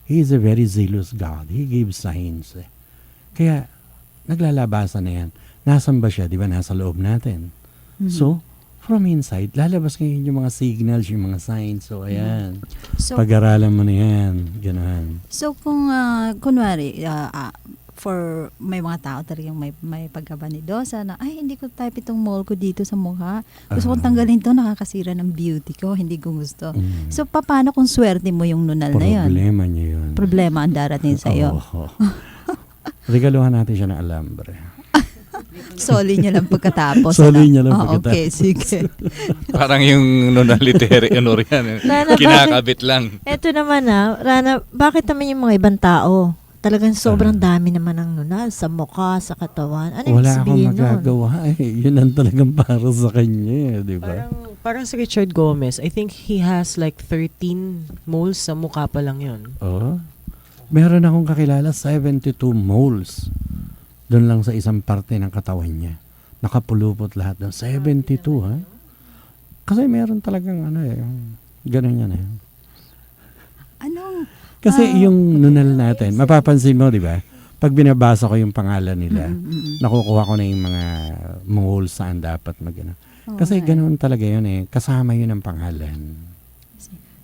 Speaker 1: He is a very zealous God. He gives signs eh. Kaya, naglalabasan na yan. Nasaan ba siya? Di ba? Nasa loob natin. So, from inside, lalabas ngayon yung mga signals, yung mga signs. So, ayan.
Speaker 5: So,
Speaker 1: pag-aralan mo na yan. Gano'n.
Speaker 5: So, kung kunwari, for may mga tao talagang may pagkabanidosa na, ay, hindi ko type itong mole ko dito sa mukha. Gusto kong tanggalin to, nakakasira ng beauty ko, hindi ko gusto. So, paano kung swerte mo yung nunal na yun?
Speaker 1: Problema niya yun.
Speaker 5: Problema ang darating sa'yo.
Speaker 1: Regaluhan natin siya ng alambre.
Speaker 5: Soli niya lang pagkatapos.
Speaker 1: Soli niya lang pagkatapos.
Speaker 5: Okay, sige.
Speaker 2: Parang yung nunalitary yan. Kinakabit lang.
Speaker 4: Eto naman Rana, bakit naman yung mga ibang tao? Talagang sobrang dami naman ng nunal sa mukha, sa katawan. Ano
Speaker 1: wala akong
Speaker 4: sabihin
Speaker 1: magagawa eh. Yun ang talagang para sa kanya, di ba?
Speaker 3: Parang si Richard Gomez, I think he has like 13 moles sa mukha pa lang yun.
Speaker 1: Oh. Meron akong kakilala 72 moles. Doon lang sa isang parte ng katawan niya. Nakapulupot lahat doon. 72 ha? Kasi meron talagang ganun yan eh.
Speaker 5: Anong
Speaker 1: kasi yung nunal natin, mapapansin mo, di ba? Pag binabasa ko yung pangalan nila, nakukuha ko na yung mga moles saan dapat mag-ano. Kasi ganoon talaga yun eh. Kasama yun ang pangalan.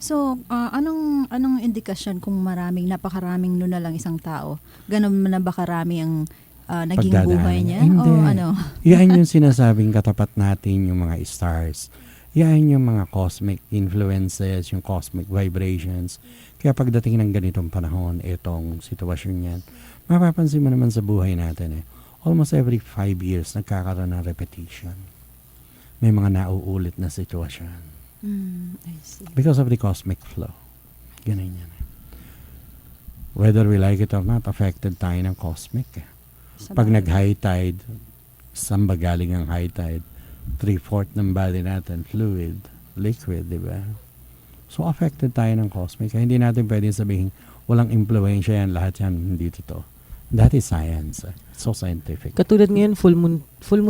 Speaker 5: So, anong indikasyon kung napakaraming nunal ang isang tao? Ganon na ba karami ang naging buhay niya?
Speaker 1: Hindi.
Speaker 5: O ano?
Speaker 1: Yan yung sinasabing katapat natin yung mga stars. Yan yung mga cosmic influences, yung cosmic vibrations. Kaya pagdating ng ganitong panahon, itong sitwasyon yan, mapapansin mo naman sa buhay natin eh. Almost every 5 years, nagkakaroon ng repetition. May mga nauulit na sitwasyon.
Speaker 5: I see.
Speaker 1: Because of the cosmic flow. Ganun yan. Whether we like it or not, affected tayo ng cosmic. Pag nag-high tide, saan ba galing ang high tide? 3/4 ng body natin, fluid, liquid, di ba? So, affected tayo ng cosmic. Kaya hindi natin pwedeng sabihin, walang impluensya yan, lahat yan, hindi totoo. That is science. So scientific.
Speaker 3: Katulad ngayon, full moon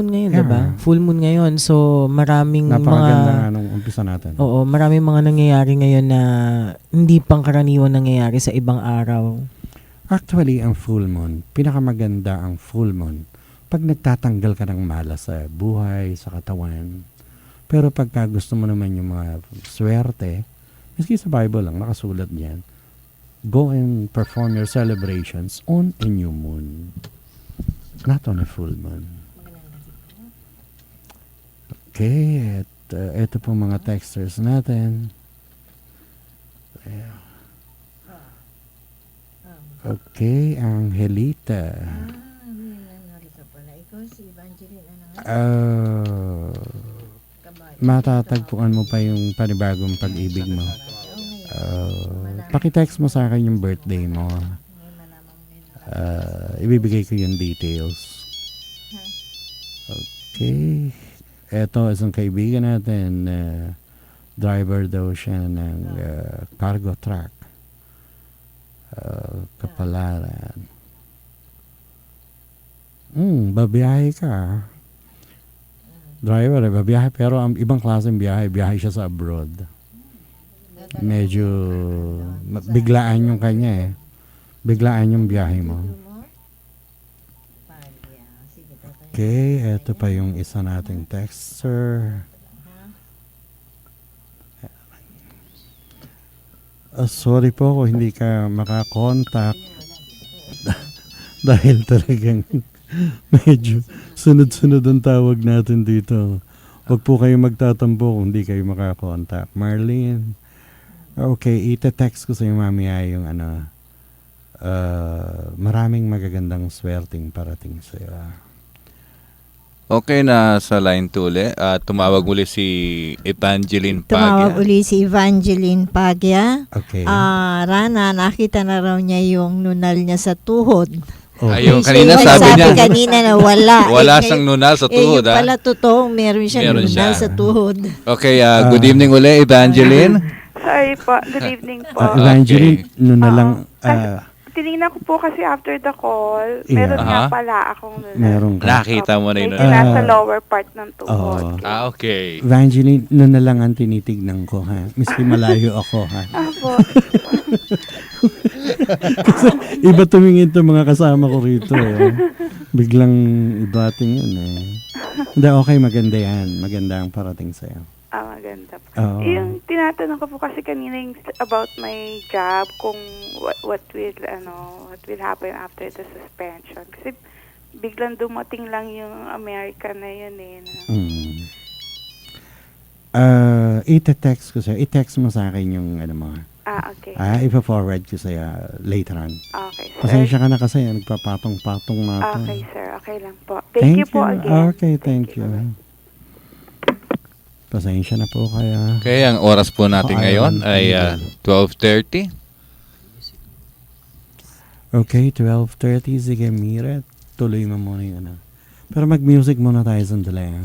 Speaker 3: ngayon,
Speaker 1: Yeah.
Speaker 3: diba? Full moon ngayon. So, maraming
Speaker 1: Napakaganda
Speaker 3: mga...
Speaker 1: nga nung umpisa natin.
Speaker 3: Oo, maraming mga nangyayari ngayon na hindi pangkaraniwan nangyayari sa ibang araw.
Speaker 1: Actually, ang full moon, pinakamaganda ang full moon pag nagtatanggal ka ng malas sa buhay, sa katawan. Pero pagka gusto mo naman yung mga swerte, miski sa Bible lang, nakasulat diyan, go and perform your celebrations on a new moon. Not on a full moon. Okay, at ito po mga texters natin. Okay, Angelita. Matatagpuan mo pa yung panibagong pag-ibig mo. Pakitext mo sa akin yung birthday mo. Ibibigay ko yung details. Okay. Eto, isang kaibigan natin, driver daw siya ng cargo truck. Kapalaran. Babiyahe ka. Driver, babiyahe, pero ang ibang klaseng biyahe siya sa abroad. Medyo biglaan yung kanya biglaan yung biyahe mo. Okay, eto pa yung isa nating texter. Sorry po kung hindi ka makakontakt dahil talagang medyo sunod-sunod ang tawag natin dito. Huwag po kayo magtatampo kung hindi kayo makakontakt. Marlene, okay, ite-text ko sa iyo mamaya yung maraming magagandang swerting parating sa iyo.
Speaker 2: Okay, na sa line 2 uli. Tumawag uli si Evangeline Pagya.
Speaker 4: Tumawag uli si Evangeline Pagya.
Speaker 1: Okay.
Speaker 4: Rana, nakita na raw niya yung nunal niya sa tuhod.
Speaker 2: Ayun,
Speaker 4: Siya
Speaker 2: kanina
Speaker 4: yung
Speaker 2: sabi
Speaker 4: nagsabi
Speaker 2: niya.
Speaker 4: kanina na wala.
Speaker 2: Wala siyang nunal sa tuhod,
Speaker 4: yung pala totoo, meron siya
Speaker 2: Meron
Speaker 4: nunal
Speaker 2: siya.
Speaker 4: sa tuhod.
Speaker 2: Okay, good evening uli, Evangeline.
Speaker 11: Sorry po. Good evening po.
Speaker 1: Evangeline, na lang,
Speaker 11: Tinignan ko po kasi after the call,
Speaker 1: Yeah.
Speaker 11: meron nga pala akong nunal.
Speaker 1: meron ka.
Speaker 2: Nakita mo na yun.
Speaker 11: Medyo nasa lower part ng tuhod.
Speaker 2: Okay.
Speaker 1: Evangeline, na lang ang tinitignan ko, ha? Miski malayo ako, ha?
Speaker 11: Apo.
Speaker 1: Kasi iba tumingin to mga kasama ko rito, Biglang ibating yun, Hindi, okay, maganda yan. Maganda ang parating sa'yo.
Speaker 11: Maganda po.
Speaker 1: Oo.
Speaker 11: Yung tinatanong ko po kasi kanina yung about my job, kung what will happen after the suspension. Kasi biglang dumating lang yung America na yun
Speaker 1: Ite-text ko sa'yo. I-text mo sa akin yung mo.
Speaker 11: Okay.
Speaker 1: Ipa-forward ko sa'yo later on.
Speaker 11: Okay, sir.
Speaker 1: Pasensya ka na kasi nagpapatong-patong na ito.
Speaker 11: Okay, sir. Okay lang po. Thank you po again.
Speaker 1: Okay, thank you. Pasensya na po kayo.
Speaker 2: Okay, ang oras po natin ngayon ay 12:30.
Speaker 1: Okay, 12:30. Sige, Mira. Tuloy mo muna yung Pero mag-music muna tayo sandali.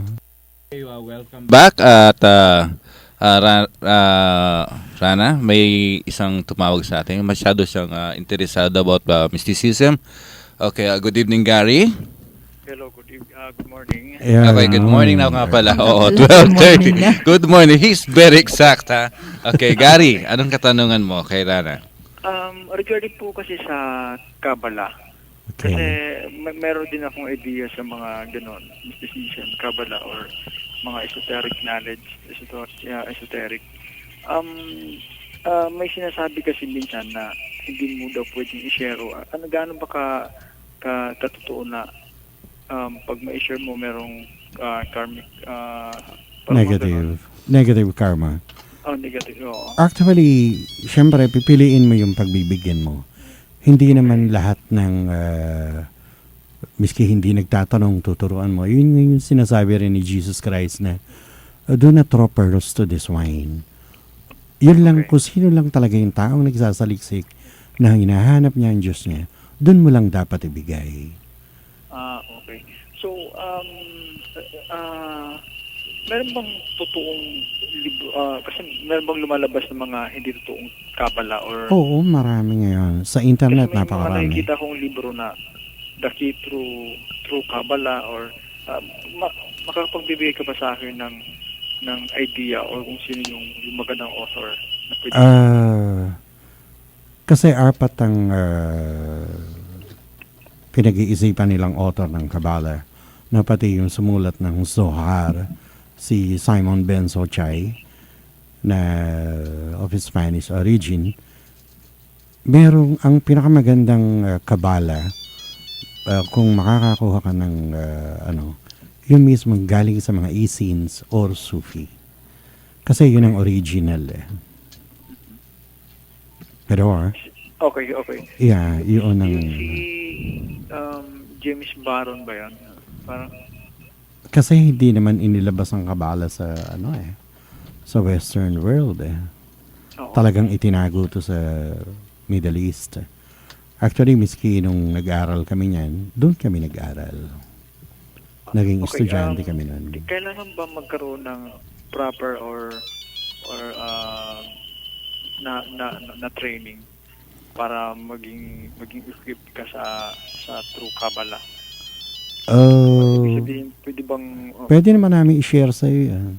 Speaker 2: Okay, welcome back at Rana, may isang tumawag sa atin. Masyado siyang interesado about mysticism. Okay, good evening, Gary.
Speaker 12: Hello, good morning.
Speaker 2: Okay, good morning na nga pala. Oo, 12:30. Good morning. He's very exact, ha? Okay, Gary, anong katanungan mo kay Rana?
Speaker 12: Regarding po kasi sa Kabbalah.
Speaker 1: Okay.
Speaker 12: Kasi meron din akong idea sa mga ganon, mysticism, Kabbalah, or mga esoteric knowledge, esoteric. May sinasabi kasi minsan na hindi mo daw pwedeng i-share. Gaano ba katotoo na pag ma-share mo merong karmic
Speaker 1: Negative karma.
Speaker 12: Negative. Oo.
Speaker 1: Actually, syempre, pipiliin mo yung pagbibigyan mo. Hindi naman lahat ng miski hindi nagtatanong, tuturuan mo. Yun yung sinasabi rin ni Jesus Christ na do not throw pearls to this wine. Yun lang, kung sino lang talaga yung taong nagsasaliksik na hinahanap niya ang Diyos niya, dun mo lang dapat ibigay.
Speaker 12: Okay. So, meron bang totoong libro, kasi meron bang lumalabas ng mga hindi totoong Kabbalah or...
Speaker 1: Oo, marami ngayon. Sa internet,
Speaker 12: kasi may
Speaker 1: napakarami.
Speaker 12: nakikita kong libro na the key through Kabbalah or makapagbibigay ka ba sa akin ng idea or kung sino yung magandang author na pwede?
Speaker 1: Kasi apat ang pinag-iisipan nilang author ng Kabbalah na pati yung sumulat ng Zohar, si Simon Ben Sochai na of Spanish origin. Merong ang pinakamagandang Kabbalah kung makakakuha ka ng yun mismo galing sa mga Essenes or Sufi. Kasi yun ang original eh. Pero
Speaker 12: Okay.
Speaker 1: yeah, yun ang
Speaker 12: Si James Barron ba yan? Parang,
Speaker 1: kasi hindi naman inilabas ang Kabbalah sa sa Western world eh.
Speaker 12: oo.
Speaker 1: Talagang itinago to sa Middle East. Actually, miski nung nag-aral kami niyan, doon kami nag-aral. Naging
Speaker 12: Okay,
Speaker 1: estudyante kami noon.
Speaker 12: Kailangan ba magkaroon ng proper or na training para maging equipped ka sa true Kabbalah? Ibig sabihin, pwede bang
Speaker 1: Pwede naman namin i-share sa iyo yan.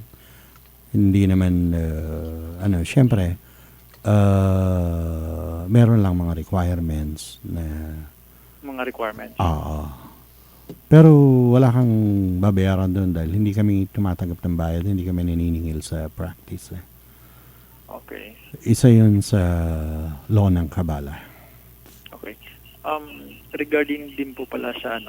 Speaker 1: Hindi naman, syempre, meron lang mga requirements na
Speaker 12: mga requirements?
Speaker 1: Pero wala kang babayaran doon dahil hindi kami tumatanggap ng bayad, hindi kami naniningil sa practice.
Speaker 12: Okay.
Speaker 1: Isa yun sa law ng Kabbalah.
Speaker 12: Okay. Regarding din po pala sa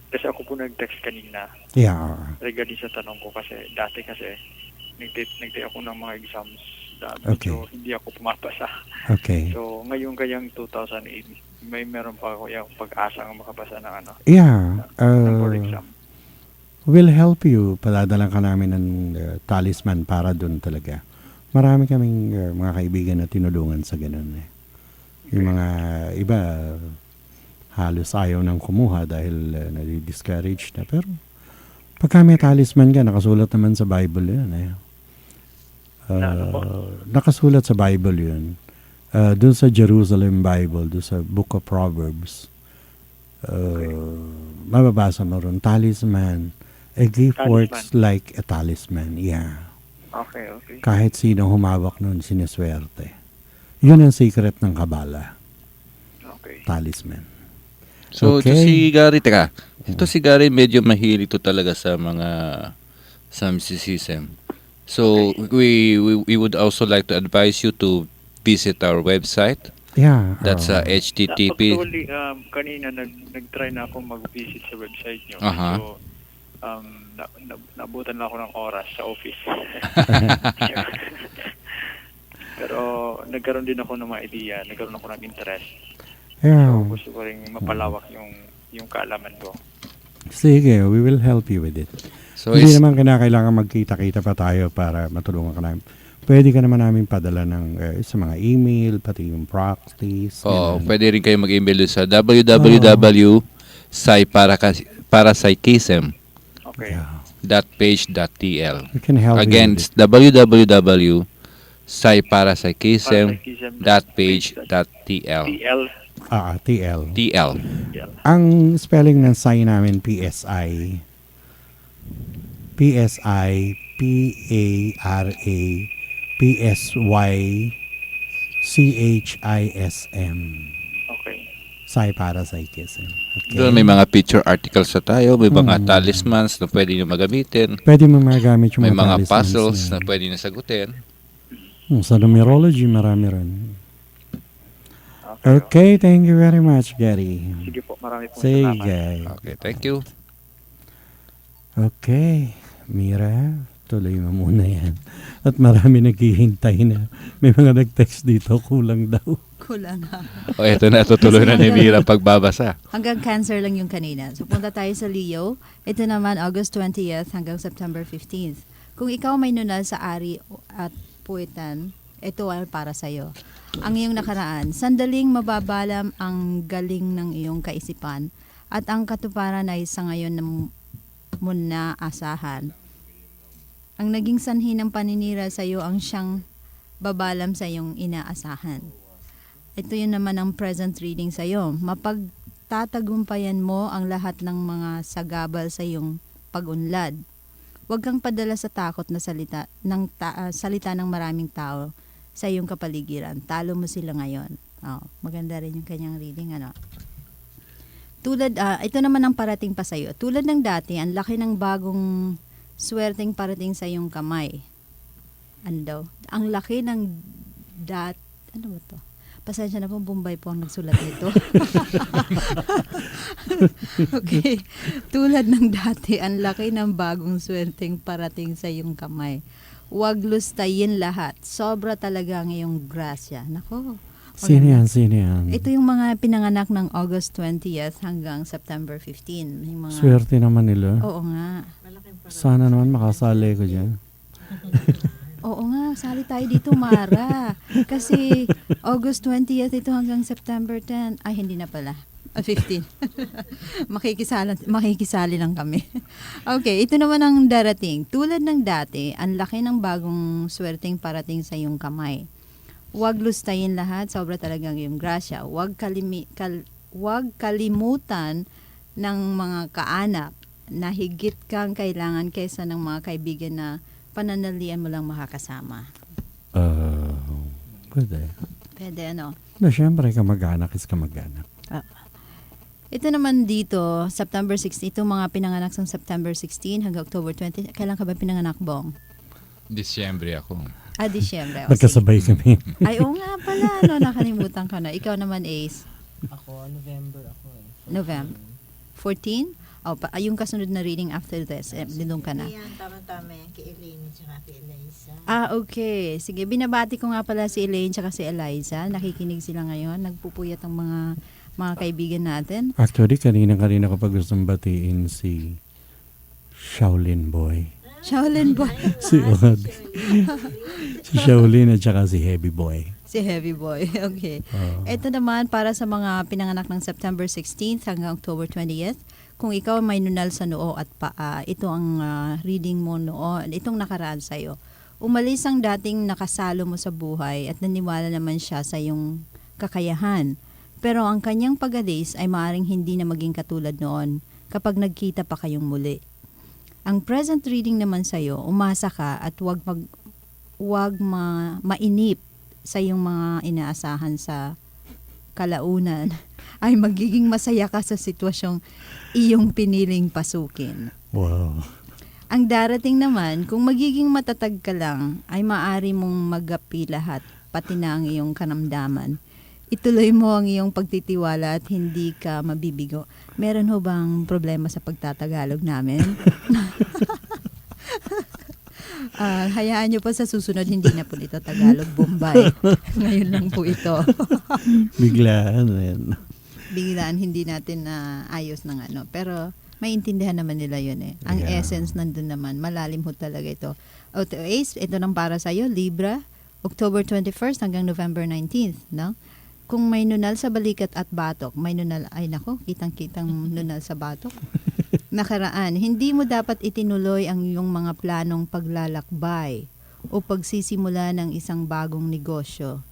Speaker 12: kasi ako po nag-text kanina.
Speaker 1: Yeah.
Speaker 12: Regarding sa tanong ko kasi dati nag-take ako ng mga exams na
Speaker 1: Okay.
Speaker 12: medyo hindi ako pumapasa.
Speaker 1: Okay.
Speaker 12: So ngayon kayang 2008 meron pa ako yung pag-asa ang makapasa ng
Speaker 1: Yeah.
Speaker 12: ng board exam.
Speaker 1: We'll help you. Paladalan ka namin ng talisman para doon talaga. Marami kaming mga kaibigan na tinulungan sa ganun eh. Yung mga iba halos ayaw nang kumuha dahil nadi-discourage na. Pero pagka may talisman ka, nakasulat naman sa Bible yun eh. Nakasulat sa Bible yun. Doon sa Jerusalem Bible, doon sa Book of Proverbs, mababasa mo ron, talisman. A gift works like a talisman. Yeah.
Speaker 12: Okay.
Speaker 1: Kahit sino humawak nun, sineswerte. Yun ang secret ng Kabbalah.
Speaker 12: Okay.
Speaker 1: Talisman.
Speaker 2: So,
Speaker 1: Okay.
Speaker 2: ito si Gary, teka. Ito si Gary, medyo mahilig to talaga sa mysticism. So, we would also like to advise you to visit our website.
Speaker 1: Yeah.
Speaker 2: That's http.
Speaker 12: Actually, kanina nag-try na ako mag-visit sa website nyo.
Speaker 2: Aha.
Speaker 12: So, nabutan lang ako ng oras sa office. Pero nagkaroon din ako ng mga idea, nagkaroon ako ng interest.
Speaker 1: Yeah.
Speaker 12: So gusto ko rin mapalawak yung kaalaman ko.
Speaker 1: Sige, we will help you with it.
Speaker 2: So,
Speaker 1: Hindi naman kinakailangan magkita-kita pa tayo para matulungan ka namin. Pwede ka naman namin padala ng sa mga email, pati yung practice.
Speaker 2: pwede rin kayo mag-email sa www.psyparapsychism.page.tl.
Speaker 1: We can help
Speaker 2: Again,
Speaker 1: you
Speaker 2: it's www.psyparapsychism.page.tl.
Speaker 12: TL.
Speaker 2: TL.
Speaker 1: Ang spelling ng Psy namin, PSI. PSI, P-A-R-A, P-S-Y, C-H-I-S-M.
Speaker 12: Okay.
Speaker 1: Psyparapsychism. Okay.
Speaker 2: Doon may mga picture articles na tayo, may mga talismans na pwede nyo magamitin.
Speaker 1: Pwede mo magamit yung
Speaker 2: May
Speaker 1: mga
Speaker 2: mga
Speaker 1: talismans
Speaker 2: puzzles
Speaker 1: na
Speaker 2: na pwede nyo sagutin.
Speaker 1: Sa numerology, marami rin. Okay, thank you very much, Gary.
Speaker 12: Sige po, marami po salamat.
Speaker 1: Sige.
Speaker 2: Okay, thank you.
Speaker 1: Okay, Mira, tuloy mo muna yan. At marami naghihintay na. May mga nag-text dito, kulang daw.
Speaker 5: Kulang ha.
Speaker 2: O, eto na, tutuloy na ni Mira pagbabasa.
Speaker 5: Hanggang Cancer lang yung kanina. So, punta tayo sa Leo. Ito naman, August 20th hanggang September 15th. Kung ikaw may nunal sa ari at puwitan, ito ay para sa'yo. Ang iyong nakaraan, sandaling mababalam ang galing ng iyong kaisipan at ang katuparan ay sa ngayon na mo na asahan. Ang naging sanhi ng paninira sa iyo ang siyang babalam sa iyong inaasahan. ito yun naman ang present reading sa'yo. Mapagtatagumpayan mo ang lahat ng mga sagabal sa iyong pag-unlad. Huwag kang padala sa takot na salita ng maraming tao sa iyong kapaligiran. Talo mo sila ngayon. Maganda rin yung kanyang reading. Ito naman ang parating pa sa'yo. Tulad ng dati, ang laki ng bagong swerteng parating sa iyong kamay. Ano daw? Ang laki ng ano ba to? Pasensya na po, Bombay po ang nagsulat nito. Okay. Tulad ng dati, ang laki ng bagong swerteng parating sa iyong kamay. Huwag lustayin lahat. Sobra talaga ang iyong grasya. Nako.
Speaker 1: Sino yan?
Speaker 5: Ito yung mga pinanganak ng August 20th hanggang September 15. Yung mga,
Speaker 1: Swerte naman nila.
Speaker 5: Oo nga.
Speaker 1: Sana naman makasali ko dyan.
Speaker 5: Oo nga, sali tayo dito, Mara. Kasi August 20th ito hanggang September 10. Ay, hindi na pala. 15. Makikisali lang kami. Okay, ito naman ang darating. Tulad ng dati, ang laki ng bagong swerteng parating sa iyong kamay. Huwag lustayin lahat, sobra talagang iyong grasya. Huwag kalimutan ng mga kaanak na higit kang kailangan kaysa ng mga kaibigan na pananalian mo lang makakasama.
Speaker 1: Pwede.
Speaker 5: Pwede, ano?
Speaker 1: Na syempre, kamag-anak is kamag-anak.
Speaker 5: Ito naman dito, September 16, itong mga pinanganak sa September 16 hanggang October 20. Kailan ka ba pinanganak, Bong?
Speaker 2: Disyembre ako.
Speaker 5: Disyembre.
Speaker 1: Nagkasabay kami.
Speaker 5: Ay, oo nga pala, nakalimutan ka na. Ikaw naman, Ace.
Speaker 3: Ako, November ako eh.
Speaker 5: November. 14? Yung kasunod na reading after this, dinong ka na.
Speaker 4: Ayan, tama-tama yan. Kay Elaine at kay Eliza.
Speaker 5: Okay. Sige, binabati ko nga pala si Elaine at si Eliza. Nakikinig sila ngayon. Nagpupuyat ang mga kaibigan natin.
Speaker 1: Actually, kanina ko pag gustong batiin si Shaolin Boy.
Speaker 5: Shaolin Boy.
Speaker 1: Si Shaolin at saka si Heavy Boy.
Speaker 5: Si Heavy Boy. Okay. Ito naman para sa mga pinanganak ng September 16th hanggang October 20th. Kung ikaw may nunal sa noo at paa, ito ang reading mo noon, itong nakaraan sa'yo. Umalis ang dating nakasalo mo sa buhay at naniwala naman siya sa iyong kakayahan. Pero ang kanyang pag-alis ay maaaring hindi na maging katulad noon kapag nagkita pa kayong muli. Ang present reading naman sa'yo, umasa ka at huwag mainip sa iyong mga inaasahan sa kalaunan ay magiging masaya ka sa sitwasyong iyong piniling pasukin.
Speaker 1: Wow.
Speaker 5: Ang darating naman, kung magiging matatag ka lang, ay maaari mong magapi lahat, pati na ang iyong karamdaman. Ituloy mo ang iyong pagtitiwala at hindi ka mabibigo. Meron ho bang problema sa pagtatagalog namin? Hayaan nyo po sa susunod, hindi na po ito Tagalog Bombay. Ngayon lang po ito.
Speaker 1: Biglaan.
Speaker 5: Biglaan, hindi natin ayos ng ano. Pero maintindihan naman nila yun eh. Ang essence nandun naman, malalim ho talaga ito. Ace, ito nang para sa'yo, Libra, October 21st hanggang November 19th, no? Kung may nunal sa balikat at batok, may nunal, ay nako, kitang-kitang nunal sa batok. Nakaraan, hindi mo dapat itinuloy ang iyong mga planong paglalakbay o pagsisimula ng isang bagong negosyo.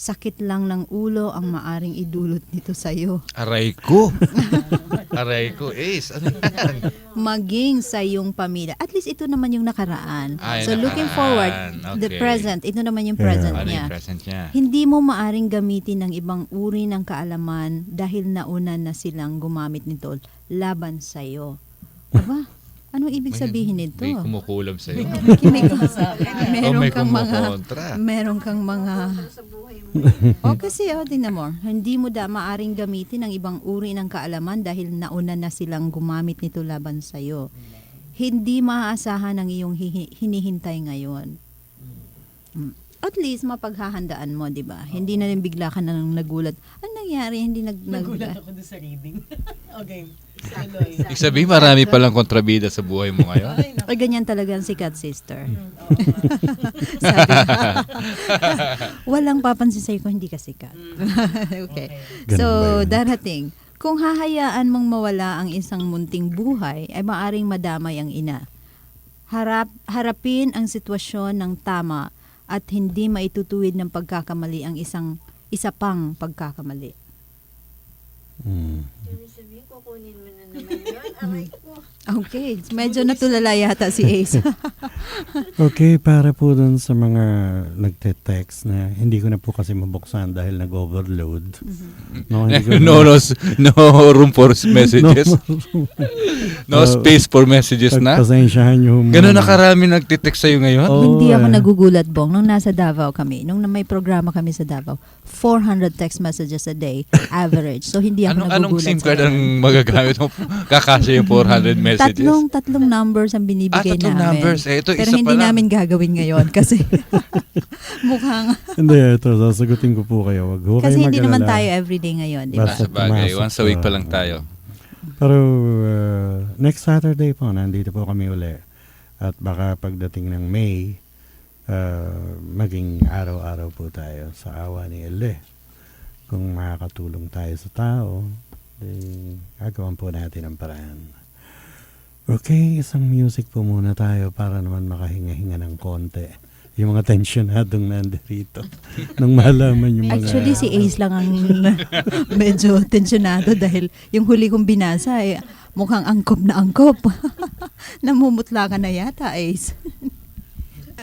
Speaker 5: Sakit lang ng ulo ang maaring idulot nito sa'yo.
Speaker 2: Aray ko! Aray ko, Ace. Ano yan?
Speaker 5: Maging sa iyong pamilya. At least ito naman yung nakaraan.
Speaker 2: Ay,
Speaker 5: so looking forward, the
Speaker 2: okay.
Speaker 5: present, ito naman yung present
Speaker 2: Ano
Speaker 5: niya.
Speaker 2: yung present niya?
Speaker 5: Hindi mo maaring gamitin ng ibang uri ng kaalaman dahil nauna na silang gumamit nito laban sa'yo. Aba, anong ibig sabihin nito?
Speaker 2: May kumukulam sa'yo.
Speaker 5: Meron kang mga kasi tingnan mo, hindi mo maaring gamitin ng ibang uri ng kaalaman dahil nauna na silang gumamit nito laban sa'yo. Hindi maaasahan ang iyong hinihintay ngayon. At least mapaghahandaan mo, di ba? Hindi na rin bigla ka nang nagulat. Ano nangyari? Hindi
Speaker 3: nagulat ako doon sa reading. Okay.
Speaker 2: Ibig sabihin, marami palang kontrabida sa buhay mo ngayon.
Speaker 5: Ay, ganyan talaga ang sikat, sister.
Speaker 3: Sabi
Speaker 5: walang papansin sa'yo kung hindi ka sikat. Okay. So, darating. Kung hahayaan mong mawala ang isang munting buhay, ay maaring madamay ang ina. Harapin ang sitwasyon ng tama at hindi maitutuwid ng pagkakamali ang isang isa pang pagkakamali.
Speaker 1: Mm.
Speaker 5: Okay, medyo natulala yata si Ace.
Speaker 1: Okay, para po dun sa mga nagte-text na hindi ko na po kasi mabuksan dahil nag-overload. No, hindi ko
Speaker 2: no room for messages. No space for messages na.
Speaker 1: Pasensyahan nyo.
Speaker 2: Ganun na karami nagtitext sa'yo ngayon?
Speaker 5: Hindi ako nagugulat, Bong. Nung nasa Davao kami, nung may programa kami sa Davao, 400 text messages a day, average. So, hindi ako nagugulat.
Speaker 2: Anong SIM card ang magagamit mo? Kakasya yung 400 messages?
Speaker 5: Tatlong numbers ang binibigay
Speaker 2: tatlong
Speaker 5: namin.
Speaker 2: numbers. Ito,
Speaker 5: pero
Speaker 2: isa
Speaker 5: hindi
Speaker 2: pa lang.
Speaker 5: namin gagawin ngayon kasi mukhang...
Speaker 1: Hindi, ito, sasagutin ko po kayo. Wag ho kayo
Speaker 5: Kasi hindi naman
Speaker 1: mag-alala.
Speaker 5: tayo everyday ngayon, di ba?
Speaker 1: Basta
Speaker 2: Sabagay,
Speaker 1: pumasok
Speaker 2: once a week
Speaker 1: ka.
Speaker 2: pa lang tayo.
Speaker 1: Pero next Saturday po, nandito po kami uli. At baka pagdating ng May, maging araw-araw po tayo sa awa ni Elle. Kung makakatulong tayo sa tao, gagawan po natin ang paraan. Okay, isang music po muna tayo para naman makahinga-hinga ng konti. Yung mga tensyonadong nandirito. Nang malaman yung mga...
Speaker 5: Actually, si Ace lang ang medyo tensyonado dahil yung huli kong binasa mukhang angkop na angkop. Namumutla ka na yata, Ace.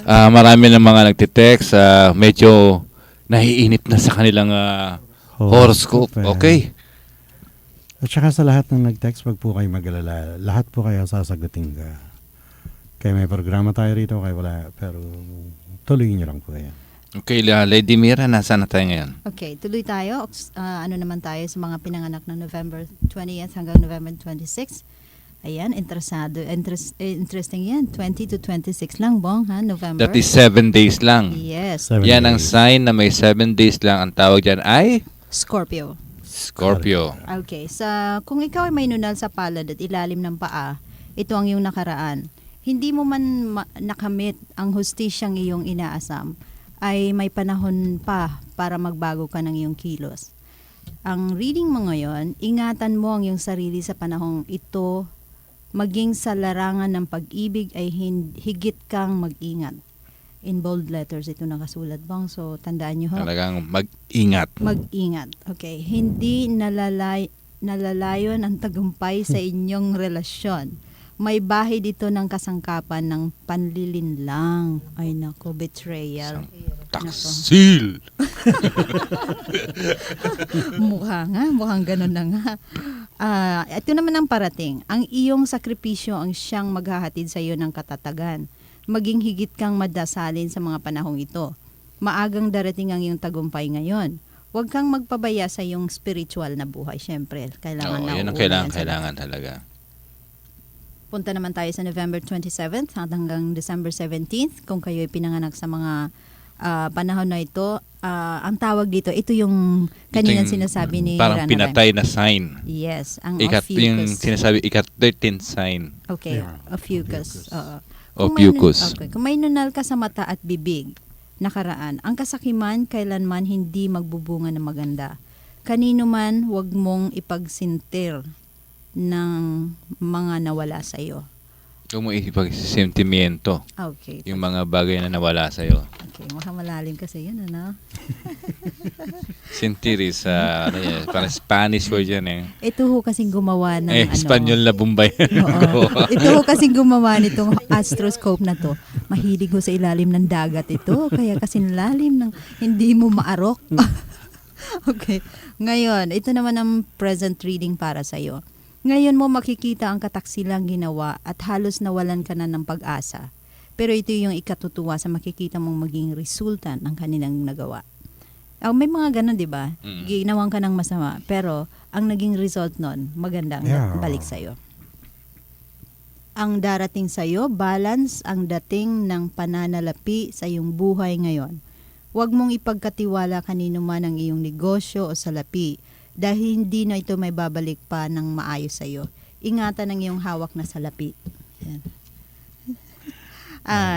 Speaker 2: Marami ng mga nagtitext, medyo nahiinip na sa kanilang horoscope. Okay.
Speaker 1: At saka sa lahat ng nag-text, wag po kayo mag-alala. Lahat po kayo sasagutin ka. Kaya may programa tayo rito, kaya wala. Pero tuloy nyo lang po yan.
Speaker 2: Okay, Lady Mira, nasaan na tayo ngayon?
Speaker 5: Okay, tuloy tayo. Ano naman tayo sa mga pinanganak ng November 20th hanggang November 26. Ayan, interesting yan. 20 to 26 lang, Bong, ha? November.
Speaker 2: That is 7 days lang.
Speaker 5: Yes.
Speaker 2: Yan ang sign na may 7 days lang. Ang tawag dyan ay?
Speaker 5: Scorpio.
Speaker 2: Scorpio.
Speaker 5: Okay, kung ikaw ay may nunal sa palad at ilalim ng paa, ito ang iyong nakaraan. Hindi mo man nakamit ang hustisyang iyong inaasam, ay may panahon pa para magbago ka ng iyong kilos. Ang reading mo ngayon, ingatan mo ang iyong sarili sa panahong ito, maging sa larangan ng pag-ibig ay higit kang mag-ingat. In bold letters ito nakasulat, Bang. So, tandaan nyo ho.
Speaker 2: Talagang mag-ingat.
Speaker 5: Mag-ingat. Okay. Hindi nalalayon ang tagumpay sa inyong relasyon. May bahid ito ng kasangkapan ng panlilinlang. Ay nako, betrayal.
Speaker 2: Taksil!
Speaker 5: Mukhang ganun na nga. Ito naman ang parating. Ang iyong sakripisyo ang siyang maghahatid sa iyo ng katatagan. Maging higit kang madasalin sa mga panahong ito. Maagang darating ang iyong tagumpay ngayon. Huwag kang magpabaya sa iyong spiritual na buhay. Siyempre, kailangan na
Speaker 2: yan ang kailangan talaga.
Speaker 5: Punta naman tayo sa November 27th hanggang December 17th. Kung kayo ay pinanganak sa mga panahon na ito, ang tawag dito, ito yung kaninang sinasabi ni
Speaker 2: parang
Speaker 5: Rana
Speaker 2: pinatay
Speaker 5: Rhyme.
Speaker 2: na sign.
Speaker 5: Yes, ang
Speaker 2: Yung
Speaker 5: Ophiuchus.
Speaker 2: sinasabi, 13th sign.
Speaker 5: Okay,
Speaker 1: Yeah.
Speaker 5: Ophiuchus.
Speaker 2: Ophiuchus.
Speaker 5: Kung may nunal ka sa mata at bibig, nakaraan, ang kasakiman kailanman hindi magbubunga ng maganda. Kanino man, huwag mong ipagsintir ng mga nawala sa iyo.
Speaker 2: Huwag mo ipag-sentimiento.
Speaker 5: Okay.
Speaker 2: Yung mga bagay na nawala sa'yo.
Speaker 5: Okay, mukhang malalim kasi yun, ano?
Speaker 2: Sentir is, parang Spanish word yan eh.
Speaker 5: Ito ho kasing gumawa ng
Speaker 2: Espanyol na Bombay.
Speaker 5: Oo. Ito ho kasing gumawa nitong astroscope na to. Mahilig ho sa ilalim ng dagat ito. Kaya kasi lalim ng hindi mo maarok. Okay. Ngayon, ito naman ang present reading para sa'yo. Ngayon mo makikita ang kataksilang ginawa at halos nawalan ka na ng pag-asa. Pero ito yung ikatutuwa sa makikita mong maging resulta ng kanilang nagawa. May mga ganun, di ba? Ginawan ka ng masama. Pero ang naging result nun, magandang balik sa'yo. Ang darating sa'yo, balance ang dating ng pananalapi sa iyong buhay ngayon. Huwag mong ipagkatiwala kanino man ang iyong negosyo o salapi dahil hindi na ito may babalik pa ng maayos sa iyo. Ingatan ang iyong hawak na salapi. Yan.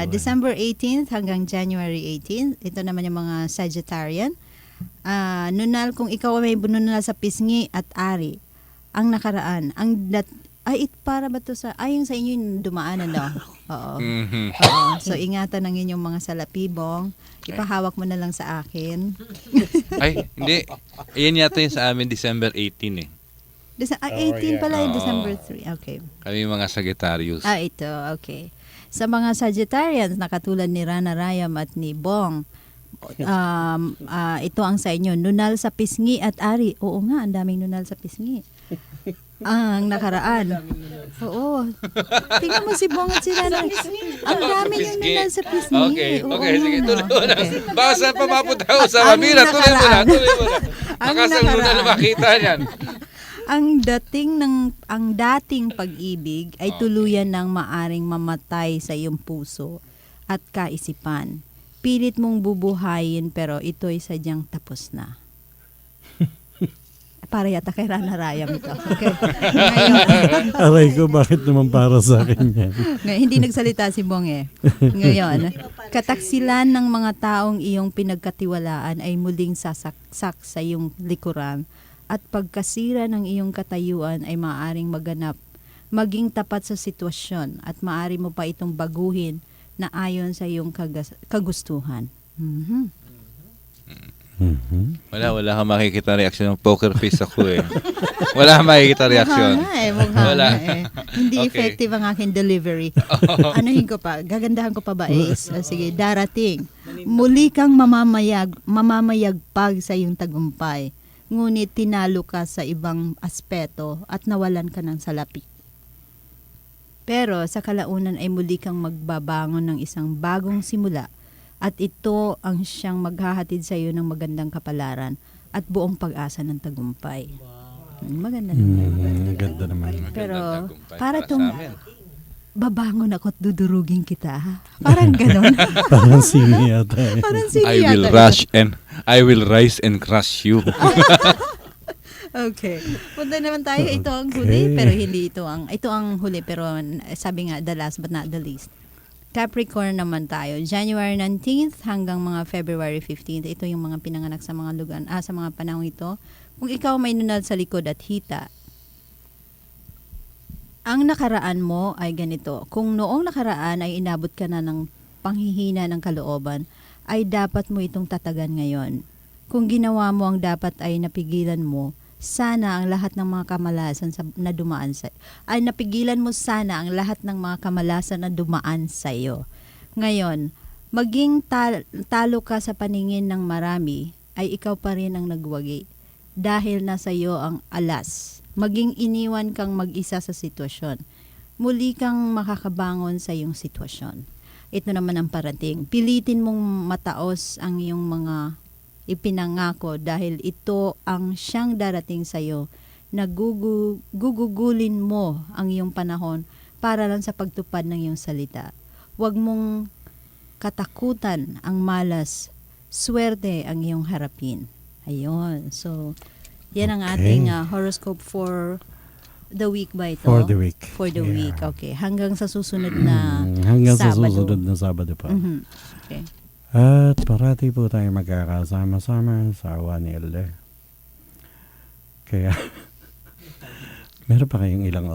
Speaker 5: December 18th hanggang January 18th, ito naman yung mga Sagittarian. Nunal, kung ikaw may nunal sa pisngi at ari, ang nakaraan, para ba to sa, yung sa inyo yung dumaan, ano? Oo.
Speaker 2: Mhm.
Speaker 5: Oo. So, ingatan ng inyong mga salapibong. Ipahawak mo na lang sa akin.
Speaker 2: Ay, hindi. Ayan yata yung sa amin December 18 eh.
Speaker 5: 18 pala yung
Speaker 2: Oo.
Speaker 5: December 3. Okay.
Speaker 2: Kami mga Sagittarius.
Speaker 5: Ito. Okay. Sa mga Sagittarians na katulad ni Rana Rayam at ni Bong, ito ang sa inyo, nunal sa pisngi at ari. Oo nga, ang daming nunal sa pisngi. Ang nakaraan. Oo. Tingnan mo si Bong at si Rana. Ang dami yung nunal sa pisngi.
Speaker 2: Okay,
Speaker 5: Oo
Speaker 2: okay.
Speaker 5: nga,
Speaker 2: Sige,
Speaker 5: no?
Speaker 2: tuloy mo na.
Speaker 5: Okay.
Speaker 2: Baka saan pa mapunta ko sa
Speaker 5: Ang
Speaker 2: Mabila? Tuloy mo na,
Speaker 5: nakaraan.
Speaker 2: tuloy mo na.
Speaker 5: Ang
Speaker 2: Baka saan mo na
Speaker 5: nakaraan.
Speaker 2: makita niyan.
Speaker 5: Ang dating pag-ibig ay tuluyan ng maaring mamatay sa iyong puso at kaisipan. Pilit mong bubuhayin pero ito ay sadyang tapos na. Para yata kay Rana Rayam ito. Okay. Ngayon,
Speaker 1: Aray ko, bakit naman para sa akin yan?
Speaker 5: hindi nagsalita si Bong eh. Ngayon, kataksilan ng mga taong iyong pinagkatiwalaan ay muling sasaksak sa iyong likuran at pagkasira ng iyong katayuan ay maaaring maganap. Maging tapat sa sitwasyon at maaari mo pa itong baguhin na ayon sa iyong kagustuhan. Mhm.
Speaker 2: Wala kang makikita reaction ng poker face ako eh. Wala kang makikita reaction.
Speaker 5: Mukha
Speaker 2: Wala.
Speaker 5: nga eh. Hindi
Speaker 2: Okay.
Speaker 5: effective ang aking delivery. Anuhin ko pa? Gagandahan ko pa ba? Sige, darating. Muli kang mamamayagpag sa iyong tagumpay. Ngunit tinalo ka sa ibang aspeto at nawalan ka ng salapi. Pero sa kalaunan ay muli kang magbabangon ng isang bagong simula at ito ang siyang maghahatid sa iyo ng magandang kapalaran at buong pag-asa ng tagumpay. Maganda naman.
Speaker 1: Ganda naman.
Speaker 5: Pero
Speaker 2: Tagumpay
Speaker 5: para
Speaker 2: sa
Speaker 5: tong
Speaker 2: amin.
Speaker 5: babangon ako at dudurugin kita. Parang ganon.
Speaker 1: Parang sini yata eh.
Speaker 5: Parang sino
Speaker 2: I will
Speaker 5: yata
Speaker 2: rush and I will rise and crush you.
Speaker 5: Okay. Punta naman tayo. Ito ang
Speaker 1: Okay.
Speaker 5: huli, pero hindi ito ang huli, pero sabi nga, the last but not the least. Capricorn naman tayo. January 19th hanggang mga February 15th. Ito yung mga pinanganak sa mga lugar, sa mga panahon ito. Kung ikaw may nunal sa likod at hita, ang nakaraan mo ay ganito. Kung noong nakaraan ay inabot ka na ng panghihina ng kalooban, ay dapat mo itong tatagan ngayon. Kung ginawa mo ang dapat ay napigilan mo, sana ang lahat ng mga kamalasan na dumaan sa napigilan mo sana ang lahat ng mga kamalasan na dumaan sa iyo. Ngayon, maging talo ka sa paningin ng marami, ay ikaw pa rin ang nagwagi. Dahil nasa iyo ang alas. Maging iniwan kang mag-isa sa sitwasyon. Muli kang makakabangon sa iyong sitwasyon. Ito naman ang parating. Pilitin mong mataos ang iyong mga ipinangako dahil ito ang siyang darating sa iyo na gugugulin mo ang iyong panahon para lang sa pagtupad ng iyong salita. Huwag mong katakutan ang malas, swerte ang iyong harapin. Ayun. So, yan ang ating horoscope for the week ba ito?
Speaker 1: For the week.
Speaker 5: For the
Speaker 1: Yeah.
Speaker 5: week. Okay. Hanggang sa susunod na
Speaker 1: Hanggang sa
Speaker 5: Sabado.
Speaker 1: susunod na Sabado pa.
Speaker 5: Mhm. Okay.
Speaker 1: At parati po tayo magkakasama-sama sa awa ni Elder. Kaya, meron pa kayong ilang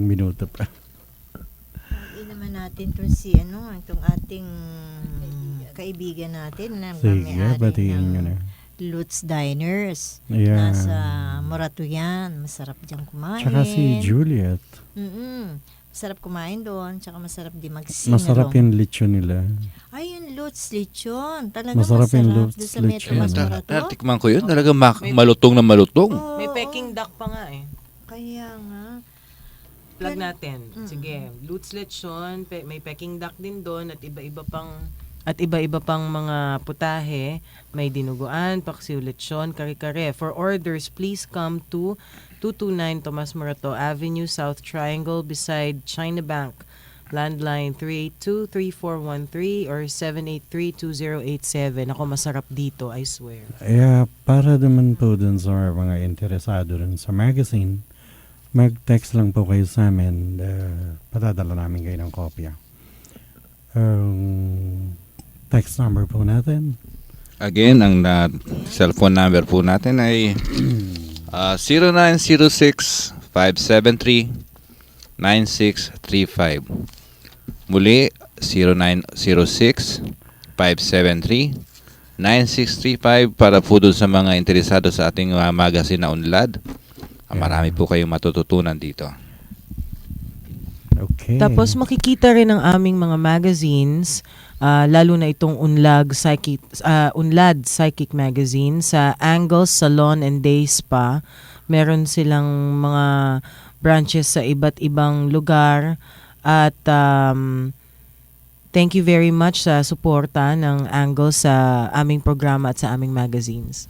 Speaker 1: minuto pa.
Speaker 4: Hindi naman natin itong ating kaibigan natin na
Speaker 1: Sige,
Speaker 4: may-ari
Speaker 1: batiin nyo na.
Speaker 4: Lutz Diners.
Speaker 1: Yeah.
Speaker 4: Nasa Moratuyan. Masarap diyang kumain.
Speaker 1: Tsaka si Juliet.
Speaker 4: Masarap kumain doon. Tsaka masarap din mag-sing.
Speaker 1: Masarap yung lechon nila.
Speaker 4: Ay, yung Lutz lechon. Talaga
Speaker 1: Masarap
Speaker 4: masarap.
Speaker 1: yung Lutz
Speaker 4: Doon sa Metro
Speaker 1: lechon.
Speaker 4: Mas Morato.
Speaker 2: Tikman ko yun. Talaga malutong na malutong.
Speaker 3: May Peking duck pa nga eh.
Speaker 4: Kaya nga.
Speaker 3: Plug natin. Sige, Lutz Lechon, may Peking duck din doon at iba-iba pang mga putahe. May dinuguan, paksiw lechon, kare-kare. For orders, please come to 229 Tomas Morato Avenue, South Triangle, beside China Bank. Landline 382-3413 or 783-2087. Ako masarap dito, I swear.
Speaker 1: Para naman po dun sa mga interesado dun sa magazine, mag-text lang po kayo sa amin. Patadala namin kayo ng kopya. Text number po natin.
Speaker 2: Again, ang cellphone number po natin ay 0906-573-9635. Muli, 0906-573-9635 para po dun sa mga interesado sa ating magazine na Unlad. Marami po kayong matututunan dito.
Speaker 1: Okay.
Speaker 3: Tapos makikita rin ang aming mga magazines, lalo na itong Unlad Psychic Magazine sa Angles Salon and Day Spa. Meron silang mga branches sa iba't ibang lugar at thank you very much sa suporta ng Angles sa aming programa at sa aming magazines.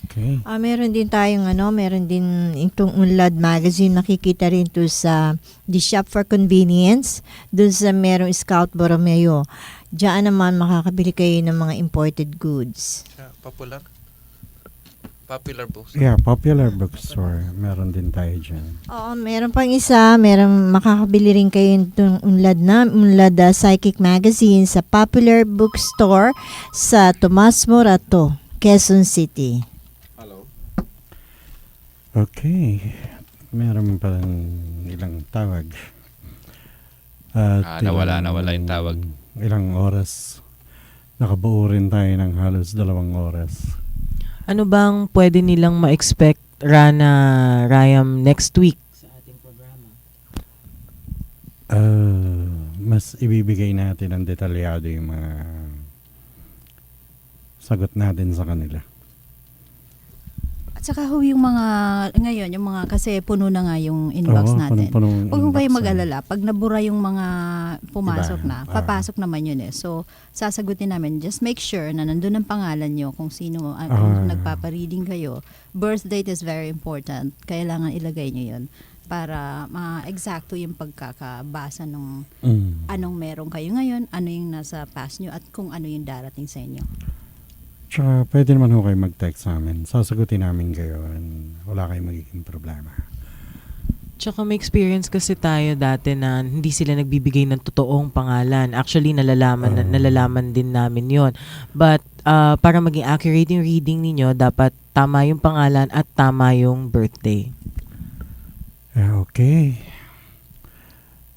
Speaker 1: Okay.
Speaker 4: Meron din tayong meron din itong Unlad magazine, nakikita rin to sa The Shop for Convenience, dun sa merong Scout Borromeo. Diyan naman makakabili kayo ng mga imported goods.
Speaker 2: Popular books.
Speaker 1: Yeah, Popular Bookstore. Meron din tayo dyan.
Speaker 4: Oo, meron pang isa, meron makakabili rin kayo itong Unlad Psychic Magazine sa Popular Bookstore sa Tomas Morato, Quezon City.
Speaker 1: Okay. Meron pa ilang tawag. At
Speaker 2: nawala yung tawag.
Speaker 1: Ilang oras. Nakabuo rin tayo ng halos 2 oras.
Speaker 3: Ano bang pwede nilang ma-expect, Rana, Rayam, next week sa ating programa?
Speaker 1: Mas ibibigay natin ang detalyado yung mga sagot natin sa kanila.
Speaker 5: At saka yung mga, ngayon, yung mga, kasi puno na nga yung inbox natin. Huwag mo kayong mag-alala. Pag nabura yung mga pumasok na, papasok naman yun eh. So, sasagutin namin. Just make sure na nandun ang pangalan nyo kung sino, kung nagpapareading kayo. Birth date is very important. Kailangan ilagay nyo yun para ma-exacto yung pagkakabasa ng anong meron kayo ngayon, ano yung nasa past nyo, at kung ano yung darating sa inyo.
Speaker 1: Tsaka pwede naman ho kayo mag-text sa amin. Sasagutin namin kayo and wala kayong magiging problema.
Speaker 3: Tsaka may experience kasi tayo dati na hindi sila nagbibigay ng totoong pangalan. Actually, nalalaman din namin yon. But para maging accurate yung reading ninyo, dapat tama yung pangalan at tama yung birthday.
Speaker 1: Okay.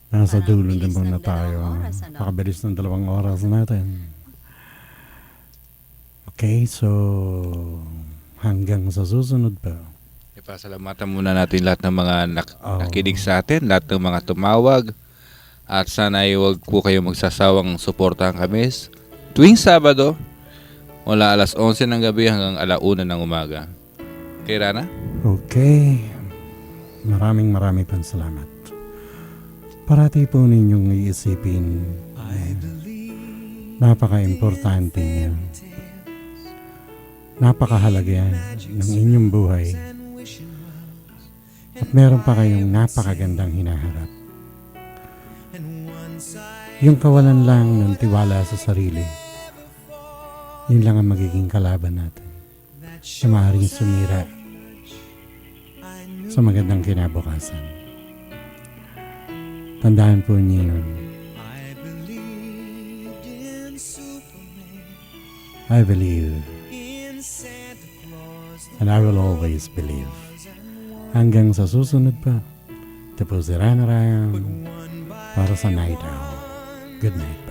Speaker 1: Nasa dulo din na tayo. Pakabilis ng 2 oras natin. Okay, so hanggang sa susunod pa.
Speaker 2: Ipasalamatan muna natin lahat ng mga nakinig sa atin, lahat ng mga tumawag. At sana ay huwag po kayo magsasawang suportahan kami tuwing Sabado, mula alas 11 ng gabi hanggang 1:00 ng umaga. Okay, Rana?
Speaker 1: Okay. Maraming pang salamat. Parati po ninyong iisipin napaka-importante niya. Napakahalaga yan ng inyong buhay. At meron pa kayong napakagandang hinaharap. Yung kawalan lang ng tiwala sa sarili, yun lang ang magiging kalaban natin na maaaring sumira sa magandang kinabukasan. Tandaan po niyo yun. I believe. And I will always believe. Hanggang sa susunod pa, ito po si Rana Rayam para sa Night Owl. Good night.